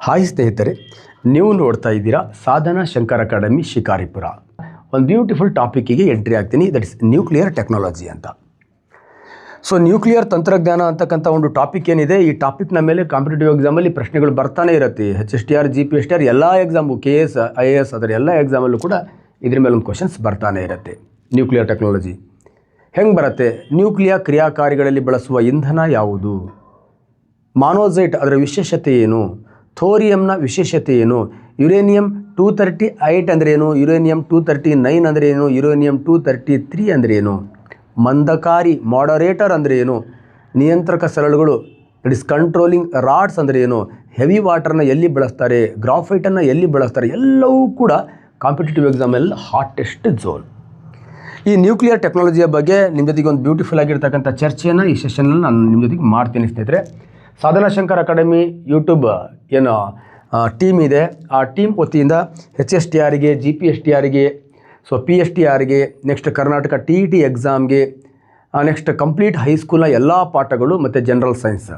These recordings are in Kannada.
ಹಾಯ್ ಸ್ನೇಹಿತರೆ, ನೀವು ನೋಡ್ತಾ ಇದ್ದೀರಾ ಸಾಧನಾ ಶಂಕರ್ ಅಕಾಡೆಮಿ ಶಿಕಾರಿಪುರ. ಒಂದು ಬ್ಯೂಟಿಫುಲ್ ಟಾಪಿಕ್ಕಿಗೆ ಎಂಟ್ರಿ ಆಗ್ತೀನಿ, ದಟ್ ಇಸ್ ನ್ಯೂಕ್ಲಿಯರ್ ಟೆಕ್ನಾಲಜಿ ಅಂತ. ಸೊ ನ್ಯೂಕ್ಲಿಯರ್ ತಂತ್ರಜ್ಞಾನ ಅಂತಕ್ಕಂಥ ಒಂದು ಟಾಪಿಕ್ ಏನಿದೆ, ಈ ಟಾಪಿಕ್ನ ಮೇಲೆ ಕಾಂಪಿಟೇಟಿವ್ ಎಕ್ಸಾಮಲ್ಲಿ ಪ್ರಶ್ನೆಗಳು ಬರ್ತಾನೆ ಇರುತ್ತೆ. HSTR, GPSTR ಎಲ್ಲ ಎಕ್ಸಾಮು, KS, IAS ಅದರ ಎಲ್ಲ ಎಕ್ಸಾಮಲ್ಲೂ ಕೂಡ ಇದ್ರ ಮೇಲೆ ಒಂದು ಕ್ವಶನ್ಸ್ ಬರ್ತಾನೆ ಇರುತ್ತೆ. ನ್ಯೂಕ್ಲಿಯರ್ ಟೆಕ್ನಾಲಜಿ ಹೆಂಗೆ ಬರುತ್ತೆ? ನ್ಯೂಕ್ಲಿಯರ್ ಕ್ರಿಯಾಕಾರಿಗಳಲ್ಲಿ ಬಳಸುವ ಇಂಧನ ಯಾವುದು? ಮಾನೋಸೈಟ್ ಅದರ ವಿಶೇಷತೆ ಏನು? ಥೋರಿಯಂನ ವಿಶೇಷತೆ ಏನು? ಯುರೇನಿಯಂ 238 ಅಂದರೆ ಏನು? ಯುರೇನಿಯಂ 239 ಅಂದರೆ ಏನು? ಯುರೇನಿಯಂ 233 ಅಂದರೆ ಏನು? ಮಂದಕಾರಿ ಮಾಡರೇಟರ್ ಅಂದರೆ ಏನು? ನಿಯಂತ್ರಕ ಸರಳುಗಳು ಇಟ್ ಇಸ್ ಕಂಟ್ರೋಲಿಂಗ್ ರಾಡ್ಸ್ ಅಂದರೆ ಏನು? ಹೆವಿ ವಾಟರ್ನ ಎಲ್ಲಿ ಬಳಸ್ತಾರೆ? ಗ್ರಾಫೈಟನ್ನು ಎಲ್ಲಿ ಬಳಸ್ತಾರೆ? ಎಲ್ಲವೂ ಕೂಡ ಕಾಂಪಿಟೇಟಿವ್ ಎಕ್ಸಾಮಲ್ಲಿ ಹಾಟೆಸ್ಟ್ ಝೋನ್. ಈ ನ್ಯೂಕ್ಲಿಯರ್ ಟೆಕ್ನಾಲಜಿಯ ಬಗ್ಗೆ ನಿಮ್ಮ ಜೊತೆಗೆ ಒಂದು ಬ್ಯೂಟಿಫುಲ್ ಆಗಿರ್ತಕ್ಕಂಥ ಚರ್ಚೆಯನ್ನು ಈ ಸೆಷನ್ನಲ್ಲಿ ನಾನು ನಿಮ್ಮ ಜೊತೆಗೆ ಮಾಡ್ತೀನಿ ಸ್ನೇಹಿತರೆ. ಸಾಧನಾ ಶಂಕರ್ ಅಕಾಡೆಮಿ ಯೂಟ್ಯೂಬ್ ಏನು ಟೀಮ್ ಇದೆ, ಆ ಟೀಮ್ ವತಿಯಿಂದ HSTRಗೆ, GPSTRಗೆ, ಸೊ PSTRಗೆ, ನೆಕ್ಸ್ಟ್ ಕರ್ನಾಟಕ TET ಎಕ್ಸಾಮ್ಗೆ, ನೆಕ್ಸ್ಟ್ ಕಂಪ್ಲೀಟ್ ಹೈಸ್ಕೂಲ್ನ ಎಲ್ಲ ಪಾಠಗಳು ಮತ್ತು ಜನರಲ್ ಸೈನ್ಸ್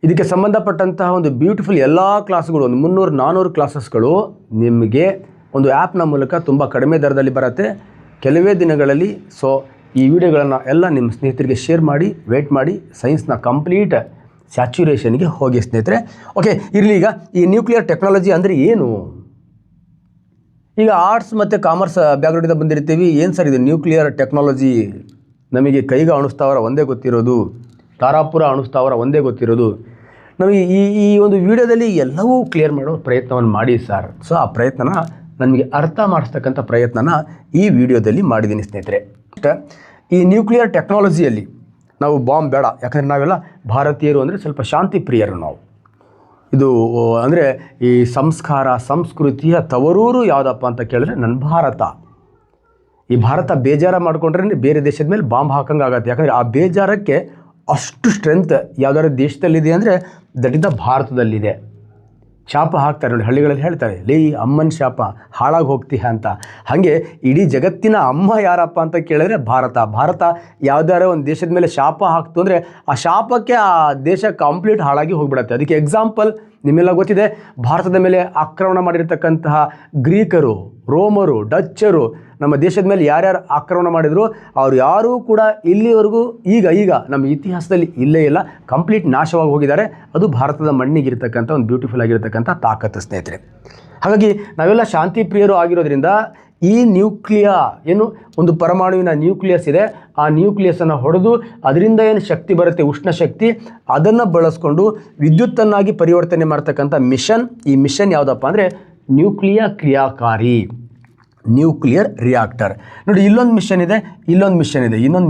ಇದಕ್ಕೆ ಸಂಬಂಧಪಟ್ಟಂತಹ ಒಂದು ಬ್ಯೂಟಿಫುಲ್ ಎಲ್ಲ ಕ್ಲಾಸ್ಗಳು, ಒಂದು 300-400 ಕ್ಲಾಸಸ್ಗಳು ನಿಮಗೆ ಒಂದು ಆ್ಯಪ್ನ ಮೂಲಕ ತುಂಬ ಕಡಿಮೆ ದರದಲ್ಲಿ ಬರುತ್ತೆ. ಕೆಲವೇ ದಿನಗಳಲ್ಲಿ ಸೊ ಈ ವಿಡಿಯೋಗಳನ್ನು ಎಲ್ಲ ನಿಮ್ಮ ಸ್ನೇಹಿತರಿಗೆ ಶೇರ್ ಮಾಡಿ, ವೇಟ್ ಮಾಡಿ, ಸೈನ್ಸ್ನ ಕಂಪ್ಲೀಟ್ ಸ್ಯಾಚುರೇಷನ್ಗೆ ಹೋಗಿ ಸ್ನೇಹಿತರೆ. ಓಕೆ, ಇರಲಿ. ಈಗ ಈ ನ್ಯೂಕ್ಲಿಯರ್ ಟೆಕ್ನಾಲಜಿ ಅಂದರೆ ಏನು? ಈಗ ಆರ್ಟ್ಸ್ ಮತ್ತು ಕಾಮರ್ಸ್ ಬ್ಯಾಕ್ಗ್ರೌಂಡಿಂದ ಬಂದಿರ್ತೀವಿ. ಏನು ಸರ್ ಇದು ನ್ಯೂಕ್ಲಿಯರ್ ಟೆಕ್ನಾಲಜಿ? ನಮಗೆ ಕೈಗಾ ಅಣುಸ್ಥಾವರ ಒಂದೇ ಗೊತ್ತಿರೋದು, ತಾರಾಪುರ ಅಣುಸ್ಥಾವರ ಒಂದೇ ಗೊತ್ತಿರೋದು. ನಮಗೆ ಈ ಒಂದು ವಿಡಿಯೋದಲ್ಲಿ ಎಲ್ಲವೂ ಕ್ಲಿಯರ್ ಮಾಡೋ ಪ್ರಯತ್ನವನ್ನು ಮಾಡಿ ಸರ್. ಸೊ ಆ ಪ್ರಯತ್ನನ ನಮಗೆ ಅರ್ಥ ಮಾಡಿಸ್ತಕ್ಕಂಥ ಪ್ರಯತ್ನನ ಈ ವಿಡಿಯೋದಲ್ಲಿ ಮಾಡಿದ್ದೀನಿ ಸ್ನೇಹಿತರೆ. ಈ ನ್ಯೂಕ್ಲಿಯರ್ ಟೆಕ್ನಾಲಜಿಯಲ್ಲಿ ನಾವು ಬಾಂಬ್ ಬೇಡ, ಯಾಕಂದರೆ ನಾವೆಲ್ಲ ಭಾರತೀಯರು ಅಂದರೆ ಸ್ವಲ್ಪ ಶಾಂತಿ ಪ್ರಿಯರು ನಾವು. ಇದು ಅಂದರೆ ಈ ಸಂಸ್ಕಾರ ಸಂಸ್ಕೃತಿಯ ತವರೂರು ಯಾವುದಪ್ಪ ಅಂತ ಕೇಳಿದ್ರೆ ನನ್ನ ಭಾರತ. ಈ ಭಾರತ ಬೇಜಾರ ಮಾಡಿಕೊಂಡ್ರೆ ಬೇರೆ ದೇಶದ ಮೇಲೆ ಬಾಂಬ್ ಹಾಕಂಗೆ ಆಗುತ್ತೆ. ಯಾಕಂದರೆ ಆ ಬೇಜಾರಕ್ಕೆ ಅಷ್ಟು ಸ್ಟ್ರೆಂತ್ ಯಾವುದಾದ್ರು ದೇಶದಲ್ಲಿದೆ ಅಂದರೆ ದಟ್ ಇಸ್ ದ ಭಾರತದಲ್ಲಿದೆ. ಶಾಪ ಹಾಕ್ತಾರೆ ನೋಡಿ, ಹಳ್ಳಿಗಳಲ್ಲಿ ಹೇಳ್ತಾರೆ, ಲೇ ಅಮ್ಮನ ಶಾಪ ಹಾಳಾಗಿ ಹೋಗ್ತೀಯ ಅಂತ. ಹಾಗೆ ಇಡೀ ಜಗತ್ತಿನ ಅಮ್ಮ ಯಾರಪ್ಪ ಅಂತ ಕೇಳಿದ್ರೆ ಭಾರತ. ಭಾರತ ಯಾವುದಾದ್ರು ಒಂದು ದೇಶದ ಮೇಲೆ ಶಾಪ ಹಾಕ್ತು ಅಂದರೆ ಆ ಶಾಪಕ್ಕೆ ಆ ದೇಶ ಕಂಪ್ಲೀಟ್ ಹಾಳಾಗಿ ಹೋಗಿಬಿಡುತ್ತೆ. ಅದಕ್ಕೆ ಎಕ್ಸಾಂಪಲ್ ನಿಮ್ಮೆಲ್ಲ ಗೊತ್ತಿದೆ, ಭಾರತದ ಮೇಲೆ ಆಕ್ರಮಣ ಮಾಡಿರ್ತಕ್ಕಂತಹ ಗ್ರೀಕರು, ರೋಮರು, ಡಚ್ಚರು ನಮ್ಮ ದೇಶದ ಮೇಲೆ ಯಾರ್ಯಾರು ಆಕ್ರಮಣ ಮಾಡಿದ್ರು ಅವ್ರು ಯಾರೂ ಕೂಡ ಇಲ್ಲಿವರೆಗೂ ಈಗ ನಮ್ಮ ಇತಿಹಾಸದಲ್ಲಿ ಇಲ್ಲೇ ಇಲ್ಲ, ಕಂಪ್ಲೀಟ್ ನಾಶವಾಗಿ ಹೋಗಿದ್ದಾರೆ. ಅದು ಭಾರತದ ಮಣ್ಣಿಗಿರ್ತಕ್ಕಂಥ ಒಂದು ಬ್ಯೂಟಿಫುಲ್ ಆಗಿರ್ತಕ್ಕಂಥ ತಾಕತ್ತು ಸ್ನೇಹಿತರೆ. ಹಾಗಾಗಿ ನಾವೆಲ್ಲ ಶಾಂತಿ ಪ್ರಿಯರು ಆಗಿರೋದ್ರಿಂದ ಈ ಏನು ಒಂದು ಪರಮಾಣುವಿನ ನ್ಯೂಕ್ಲಿಯಸ್ ಇದೆ, ಆ ನ್ಯೂಕ್ಲಿಯಸನ್ನು ಹೊಡೆದು ಅದರಿಂದ ಏನು ಶಕ್ತಿ ಬರುತ್ತೆ, ಉಷ್ಣ ಶಕ್ತಿ, ಅದನ್ನು ಬಳಸ್ಕೊಂಡು ವಿದ್ಯುತ್ತನ್ನಾಗಿ ಪರಿವರ್ತನೆ ಮಾಡ್ತಕ್ಕಂಥ ಮಿಷನ್. ಈ ಮಿಷನ್ ಯಾವುದಪ್ಪ ಅಂದರೆ ನ್ಯೂಕ್ಲಿಯರ್ ಕ್ರಿಯಾಕಾರಿ, ನ್ಯೂಕ್ಲಿಯರ್ ರಿಯಾಕ್ಟರ್. ನೋಡಿ, ಇಲ್ಲೊಂದು ಮಿಷನ್ ಇದೆ, ಇನ್ನೊಂದು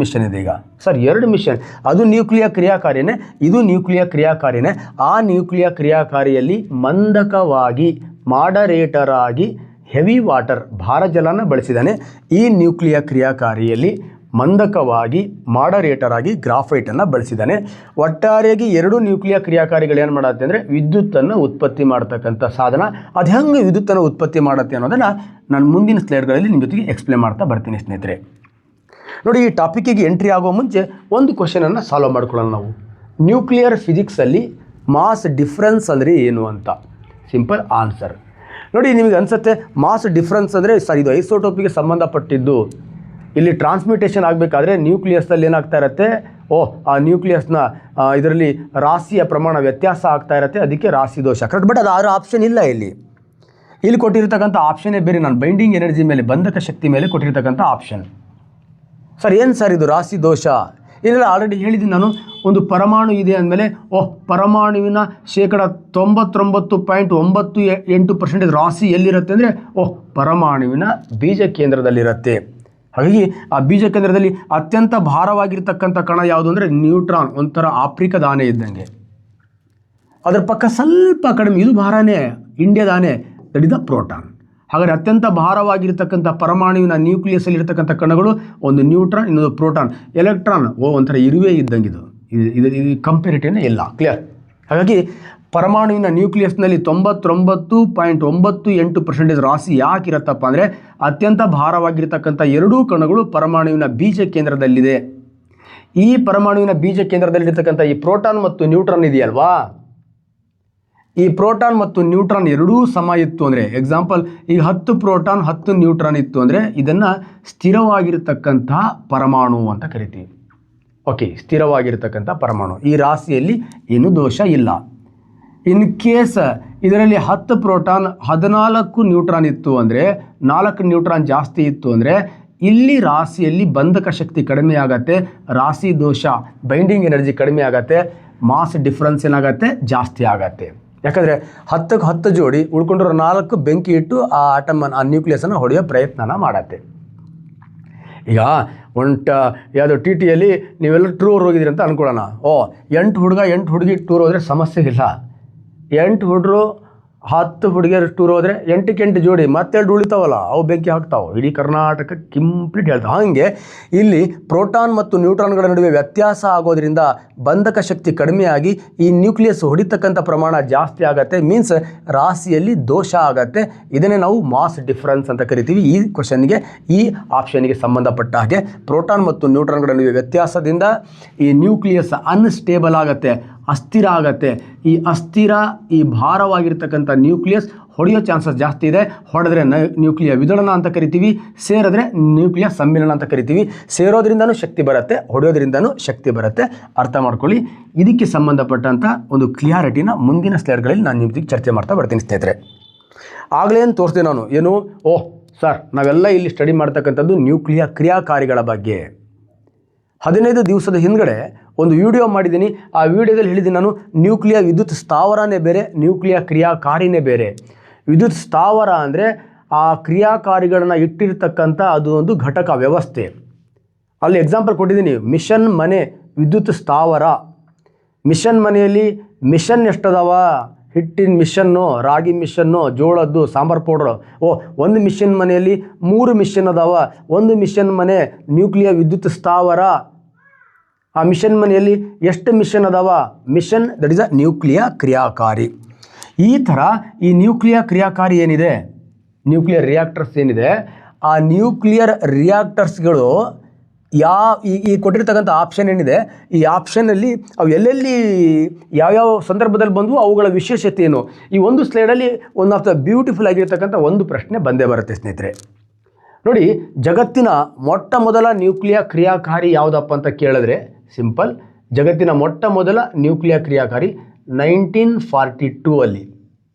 ಮಿಷನ್ ಇದೆ. ಈಗ ಸರ್ 2 ಮಿಷನ್, ಅದು ನ್ಯೂಕ್ಲಿಯರ್ ಕ್ರಿಯಾಕಾರಿಯೇ, ಇದು ನ್ಯೂಕ್ಲಿಯರ್ ಕ್ರಿಯಾಕಾರಿಯೇ. ಆ ನ್ಯೂಕ್ಲಿಯರ್ ಕ್ರಿಯಾಕಾರಿಯಲ್ಲಿ ಮಂದಕವಾಗಿ ಮಾಡರೇಟರ್ ಆಗಿ ಹೆವಿ ವಾಟರ್ ಭಾರ ಜಲನ ಬಳಸಿದ್ದಾನೆ. ಈ ನ್ಯೂಕ್ಲಿಯರ್ ಕ್ರಿಯಾಕಾರಿಯಲ್ಲಿ ಮಂದಕವಾಗಿ ಮಾಡರೇಟರ್ ಆಗಿ ಗ್ರಾಫೈಟನ್ನು ಬಳಸಿದ್ದಾನೆ. ಒಟ್ಟಾರೆಯಾಗಿ 2 ನ್ಯೂಕ್ಲಿಯರ್ ಕ್ರಿಯಾಕಾರಿಗಳು ಏನು ಮಾಡುತ್ತೆ ಅಂದರೆ ವಿದ್ಯುತ್ತನ್ನು ಉತ್ಪತ್ತಿ ಮಾಡ್ತಕ್ಕಂಥ ಸಾಧನ. ಅದು ಹೆಂಗೆ ವಿದ್ಯುತ್ತನ್ನು ಉತ್ಪತ್ತಿ ಮಾಡುತ್ತೆ ಅನ್ನೋದನ್ನು ನಾನು ಮುಂದಿನ ಸ್ಲೈಡ್ಗಳಲ್ಲಿ ನಿಮ್ಮ ಜೊತೆಗೆ ಎಕ್ಸ್ಪ್ಲೇನ್ ಮಾಡ್ತಾ ಬರ್ತೀನಿ ಸ್ನೇಹಿತರೆ. ನೋಡಿ, ಈ ಟಾಪಿಕ್ಕಿಗೆ ಎಂಟ್ರಿ ಆಗೋ ಮುಂಚೆ ಒಂದು ಕ್ವಶನನ್ನು ಸಾಲ್ವ್ ಮಾಡ್ಕೊಳ್ಳೋಣ ನಾವು. ನ್ಯೂಕ್ಲಿಯರ್ ಫಿಸಿಕ್ಸಲ್ಲಿ ಮಾಸ್ ಡಿಫ್ರೆನ್ಸ್ ಅಂದರೆ ಏನು ಅಂತ ಸಿಂಪಲ್ ಆನ್ಸರ್. ನೋಡಿ, ನಿಮಗೆ ಅನಿಸುತ್ತೆ ಮಾಸ್ ಡಿಫ್ರೆನ್ಸ್ ಅಂದರೆ ಸರ್ ಇದು ಐಸೋಟೋಪಿಗೆ ಸಂಬಂಧಪಟ್ಟಿದ್ದು. ಇಲ್ಲಿ ಟ್ರಾನ್ಸ್ಮಿಟೇಷನ್ ಆಗಬೇಕಾದ್ರೆ ನ್ಯೂಕ್ಲಿಯಸ್ನಲ್ಲಿ ಏನಾಗ್ತಾ ಇರುತ್ತೆ, ಆ ನ್ಯೂಕ್ಲಿಯಸ್ನ ಇದರಲ್ಲಿ ರಾಶಿಯ ಪ್ರಮಾಣ ವ್ಯತ್ಯಾಸ ಆಗ್ತಾ ಇರುತ್ತೆ, ಅದಕ್ಕೆ ರಾಶಿ ದೋಷ. ಕರೆಕ್ಟ್. ಬಟ್ ಅದು ಆರು ಆಪ್ಷನ್ ಇಲ್ಲ ಇಲ್ಲಿ ಕೊಟ್ಟಿರ್ತಕ್ಕಂಥ ಆಪ್ಷನ್ನೇ ಬೇರೆ. ನಾನು ಬೈಂಡಿಂಗ್ ಎನರ್ಜಿ ಮೇಲೆ, ಬಂಧಕ ಶಕ್ತಿ ಮೇಲೆ ಕೊಟ್ಟಿರ್ತಕ್ಕಂಥ ಆಪ್ಷನ್. ಸರ್ ಏನು ಸರ್ ಇದು ರಾಶಿ ದೋಷ? ಇದೆಲ್ಲ ಆಲ್ರೆಡಿ ಹೇಳಿದ್ದೀನಿ ನಾನು. ಒಂದು ಪರಮಾಣು ಇದೆ ಅಂದಮೇಲೆ ಪರಮಾಣುವಿನ 99.98% ರಾಶಿ ಎಲ್ಲಿರುತ್ತೆ ಅಂದರೆ ಪರಮಾಣುವಿನ ಬೀಜ ಕೇಂದ್ರದಲ್ಲಿರುತ್ತೆ. ಹಾಗಾಗಿ ಆ ಬೀಜ ಕೇಂದ್ರದಲ್ಲಿ ಅತ್ಯಂತ ಭಾರವಾಗಿರ್ತಕ್ಕಂಥ ಕಣ ಯಾವುದು ಅಂದರೆ ನ್ಯೂಟ್ರಾನ್, ಒಂಥರ ಆಫ್ರಿಕಾದ ಆನೆ ಇದ್ದಂಗೆ. ಅದರ ಪಕ್ಕ ಸ್ವಲ್ಪ ಕಡಿಮೆ, ಇದು ಭಾರನೇ, ಇಂಡಿಯಾದ ಆನೆ, ದಟ್ ಇಸ್ ದ ಪ್ರೋಟಾನ್. ಹಾಗಾದರೆ ಅತ್ಯಂತ ಭಾರವಾಗಿರ್ತಕ್ಕಂಥ ಪರಮಾಣುವಿನ ನ್ಯೂಕ್ಲಿಯಸ್ಸಲ್ಲಿ ಇರ್ತಕ್ಕಂಥ ಕಣಗಳು ಒಂದು ನ್ಯೂಟ್ರಾನ್, ಇನ್ನೊಂದು ಪ್ರೋಟಾನ್. ಎಲೆಕ್ಟ್ರಾನ್ ಒಂಥರ ಇರುವೆ ಇದ್ದಂಗೆ, ಇದು ಕಂಪೇರಿಟಿವ್ನೇ ಇಲ್ಲ. ಕ್ಲಿಯರ್. ಹಾಗಾಗಿ ಪರಮಾಣುವಿನ ನ್ಯೂಕ್ಲಿಯಸ್ನಲ್ಲಿ 99.98% ರಾಶಿ ಯಾಕಿರುತ್ತಪ್ಪ ಅಂದರೆ ಅತ್ಯಂತ ಭಾರವಾಗಿರ್ತಕ್ಕಂಥ 2 ಕಣಗಳು ಪರಮಾಣುವಿನ ಬೀಜ ಕೇಂದ್ರದಲ್ಲಿದೆ. ಈ ಪರಮಾಣುವಿನ ಬೀಜ ಕೇಂದ್ರದಲ್ಲಿರ್ತಕ್ಕಂಥ ಈ ಪ್ರೋಟಾನ್ ಮತ್ತು ನ್ಯೂಟ್ರಾನ್ ಇದೆಯಲ್ವಾ, ಈ ಪ್ರೋಟಾನ್ ಮತ್ತು ನ್ಯೂಟ್ರಾನ್ ಎರಡೂ ಸಮ ಇತ್ತು ಅಂದರೆ, ಎಕ್ಸಾಂಪಲ್ ಈಗ 10 ಪ್ರೋಟಾನ್ 10 ನ್ಯೂಟ್ರಾನ್ ಇತ್ತು ಅಂದರೆ ಇದನ್ನು ಸ್ಥಿರವಾಗಿರತಕ್ಕಂತಹ ಪರಮಾಣು ಅಂತ ಕರಿತೀವಿ. ಓಕೆ, ಸ್ಥಿರವಾಗಿರತಕ್ಕಂಥ ಪರಮಾಣು. ಈ ರಾಶಿಯಲ್ಲಿ ಏನೂ ದೋಷ ಇಲ್ಲ. ಇನ್ ಕೇಸ್ ಇದರಲ್ಲಿ 10 ಪ್ರೋಟಾನ್ 14 ನ್ಯೂಟ್ರಾನ್ ಇತ್ತು ಅಂದರೆ, 4 ನ್ಯೂಟ್ರಾನ್ ಜಾಸ್ತಿ ಇತ್ತು ಅಂದರೆ ಇಲ್ಲಿ ರಾಶಿಯಲ್ಲಿ ಬಂಧಕ ಶಕ್ತಿ ಕಡಿಮೆ ಆಗತ್ತೆ, ರಾಶಿ ದೋಷ ಬೈಂಡಿಂಗ್ ಎನರ್ಜಿ ಕಡಿಮೆ ಆಗತ್ತೆ, ಮಾಸ್ ಡಿಫ್ರೆನ್ಸ್ ಏನಾಗತ್ತೆ, ಜಾಸ್ತಿ ಆಗತ್ತೆ. ಯಾಕಂದರೆ 10ಕ್ಕೆ 10 ಜೋಡಿ ಉಳ್ಕೊಂಡಿರೋ 4 ಬೆಂಕಿ ಇಟ್ಟು ಆ ಆಟಮನ್ನು, ಆ ನ್ಯೂಕ್ಲಿಯಸನ್ನು ಹೊಡೆಯೋ ಪ್ರಯತ್ನನ ಮಾಡತ್ತೆ. ಈಗ ಯಾವುದೋ TTಯಲ್ಲಿ ನೀವೆಲ್ಲ ಟೂರ್ ಹೋಗಿದ್ದೀರಿ ಅಂತ ಅಂದ್ಕೊಳ್ಳೋಣ. 8 ಹುಡುಗ 8 ಹುಡುಗಿ ಟೂರ್ ಹೋದರೆ ಸಮಸ್ಯೆ ಇಲ್ಲ. 8 ಹುಡುಗರು 10 ಹುಡುಗಿಯರು ಟೂರ್ ಹೋದರೆ 8ಕ್ಕೆ 8 ಜೋಡಿ ಮತ್ತೆರಡು ಉಳಿತಾವಲ್ಲ, ಅವು ಬೆಂಕಿ ಹಾಕ್ತಾವೆ, ಇಡೀ ಕರ್ನಾಟಕ ಕಂಪ್ಲೀಟ್ ಹೇಳ್ತಾವೆ. ಹಾಗೆ ಇಲ್ಲಿ ಪ್ರೋಟಾನ್ ಮತ್ತು ನ್ಯೂಟ್ರಾನ್ಗಳ ನಡುವೆ ವ್ಯತ್ಯಾಸ ಆಗೋದ್ರಿಂದ ಬಂಧಕ ಶಕ್ತಿ ಕಡಿಮೆಯಾಗಿ ಈ ನ್ಯೂಕ್ಲಿಯಸ್ ಹೊಡಿತಕ್ಕಂಥ ಪ್ರಮಾಣ ಜಾಸ್ತಿ ಆಗತ್ತೆ, ಮೀನ್ಸ್ ರಾಶಿಯಲ್ಲಿ ದೋಷ ಆಗತ್ತೆ. ಇದನ್ನೇ ನಾವು ಮಾಸ್ ಡಿಫ್ರೆನ್ಸ್ ಅಂತ ಕರಿತೀವಿ. ಈ ಕ್ವಶನ್ಗೆ, ಈ ಆಪ್ಷನ್ಗೆ ಸಂಬಂಧಪಟ್ಟ ಹಾಗೆ ಪ್ರೋಟಾನ್ ಮತ್ತು ನ್ಯೂಟ್ರಾನ್ಗಳ ನಡುವೆ ವ್ಯತ್ಯಾಸದಿಂದ ಈ ನ್ಯೂಕ್ಲಿಯಸ್ ಅನ್ಸ್ಟೇಬಲ್ ಆಗತ್ತೆ, ಅಸ್ಥಿರ ಆಗತ್ತೆ. ಈ ಅಸ್ಥಿರ, ಈ ಭಾರವಾಗಿರ್ತಕ್ಕಂಥ ನ್ಯೂಕ್ಲಿಯಸ್ ಹೊಡೆಯೋ ಚಾನ್ಸಸ್ ಜಾಸ್ತಿ ಇದೆ. ಹೊಡೆದ್ರೆ ನ್ಯೂಕ್ಲಿಯ ವಿದಳನ ಅಂತ ಕರಿತೀವಿ, ಸೇರಿದ್ರೆ ನ್ಯೂಕ್ಲಿಯ ಸಮ್ಮಿಲನ ಅಂತ ಕರಿತೀವಿ. ಸೇರೋದ್ರಿಂದನೂ ಶಕ್ತಿ ಬರುತ್ತೆ, ಹೊಡೆಯೋದ್ರಿಂದನೂ ಶಕ್ತಿ ಬರುತ್ತೆ. ಅರ್ಥ ಮಾಡ್ಕೊಳ್ಳಿ. ಇದಕ್ಕೆ ಸಂಬಂಧಪಟ್ಟಂಥ ಒಂದು ಕ್ಲಿಯಾರಿಟಿನ ಮುಂದಿನ ಸ್ಲೈಡ್ಗಳಲ್ಲಿ ನಾನು ನಿಮ್ಮ ಜೊತೆಗೆ ಚರ್ಚೆ ಮಾಡ್ತಾ ಬರ್ತೀನಿ ಸ್ನೇಹಿತರೆ. ಆಗಲೇ ಏನು ತೋರಿಸ್ದೆ ನಾನು, ಏನು, ಸರ್ ನಾವೆಲ್ಲ ಇಲ್ಲಿ ಸ್ಟಡಿ ಮಾಡ್ತಕ್ಕಂಥದ್ದು ನ್ಯೂಕ್ಲಿಯ ಕ್ರಿಯಾಕಾರಿಗಳ ಬಗ್ಗೆ. 15 ದಿವಸದ ಹಿಂದ್ಗಡೆ ಒಂದು ವಿಡಿಯೋ ಮಾಡಿದ್ದೀನಿ. ಆ ವಿಡಿಯೋದಲ್ಲಿ ಹೇಳಿದ್ದೀನಿ ನಾನು, ನ್ಯೂಕ್ಲಿಯ ವಿದ್ಯುತ್ ಸ್ಥಾವರನೇ ಬೇರೆ, ನ್ಯೂಕ್ಲಿಯ ಕ್ರಿಯಾಕಾರಿನೇ ಬೇರೆ. ವಿದ್ಯುತ್ ಸ್ಥಾವರ ಅಂದರೆ ಆ ಕ್ರಿಯಾಕಾರಿಗಳನ್ನ ಇಟ್ಟಿರ್ತಕ್ಕಂಥ ಅದು ಒಂದು ಘಟಕ ವ್ಯವಸ್ಥೆ. ಅಲ್ಲಿ ಎಕ್ಸಾಂಪಲ್ ಕೊಟ್ಟಿದ್ದೀನಿ, ಮಿಷನ್ ಮನೆ ವಿದ್ಯುತ್ ಸ್ಥಾವರ. ಮಿಷನ್ ಮನೆಯಲ್ಲಿ ಮಿಷನ್ ಎಷ್ಟದಾವ, ಹಿಟ್ಟಿನ ಮಿಷನ್ನು, ರಾಗಿ ಮಿಷನ್ನು, ಜೋಳದ್ದು, ಸಾಂಬಾರು ಪೌಡ್ರು. ಒಂದು ಮಿಷನ್ ಮನೆಯಲ್ಲಿ 3 ಮಿಷನ್ ಅದಾವ. ಒಂದು ಮಿಷನ್ ಮನೆ ನ್ಯೂಕ್ಲಿಯ ವಿದ್ಯುತ್ ಸ್ಥಾವರ. ಆ ಮಿಷನ್ ಮನೆಯಲ್ಲಿ ಎಷ್ಟು ಮಿಷನ್ ಅದಾವ, machine that is a nuclear ಕ್ರಿಯಾಕಾರಿ. ಈ ಥರ ಈ ನ್ಯೂಕ್ಲಿಯ ಕ್ರಿಯಾಕಾರಿ ಏನಿದೆ, ನ್ಯೂಕ್ಲಿಯರ್ ರಿಯಾಕ್ಟರ್ಸ್ ಏನಿದೆ, ಆ ನ್ಯೂಕ್ಲಿಯರ್ ರಿಯಾಕ್ಟರ್ಸ್ಗಳು ಈ ಕೊಟ್ಟಿರ್ತಕ್ಕಂಥ ಆಪ್ಷನ್ ಏನಿದೆ, ಈ ಆಪ್ಷನಲ್ಲಿ ಅವು ಎಲ್ಲೆಲ್ಲಿ ಯಾವ್ಯಾವ ಸಂದರ್ಭದಲ್ಲಿ ಬಂದವು, ಅವುಗಳ ವಿಶೇಷತೆ ಏನು, ಈ ಒಂದು ಸ್ಲೈಡಲ್ಲಿ ಒನ್ ಆಫ್ ದ ಬ್ಯೂಟಿಫುಲ್ ಆಗಿರ್ತಕ್ಕಂಥ ಒಂದು ಪ್ರಶ್ನೆ ಬಂದೇ ಬರುತ್ತೆ ಸ್ನೇಹಿತರೆ. ನೋಡಿ, ಜಗತ್ತಿನ ಮೊಟ್ಟ ಮೊದಲ ನ್ಯೂಕ್ಲಿಯ ಕ್ರಿಯಾಕಾರಿ ಯಾವುದಪ್ಪ ಅಂತ ಕೇಳಿದ್ರೆ ಸಿಂಪಲ್, ಜಗತ್ತಿನ ಮೊಟ್ಟ ಮೊದಲ ನ್ಯೂಕ್ಲಿಯ ಕ್ರಿಯಾಕಾರಿ 1942 ಅಲ್ಲಿ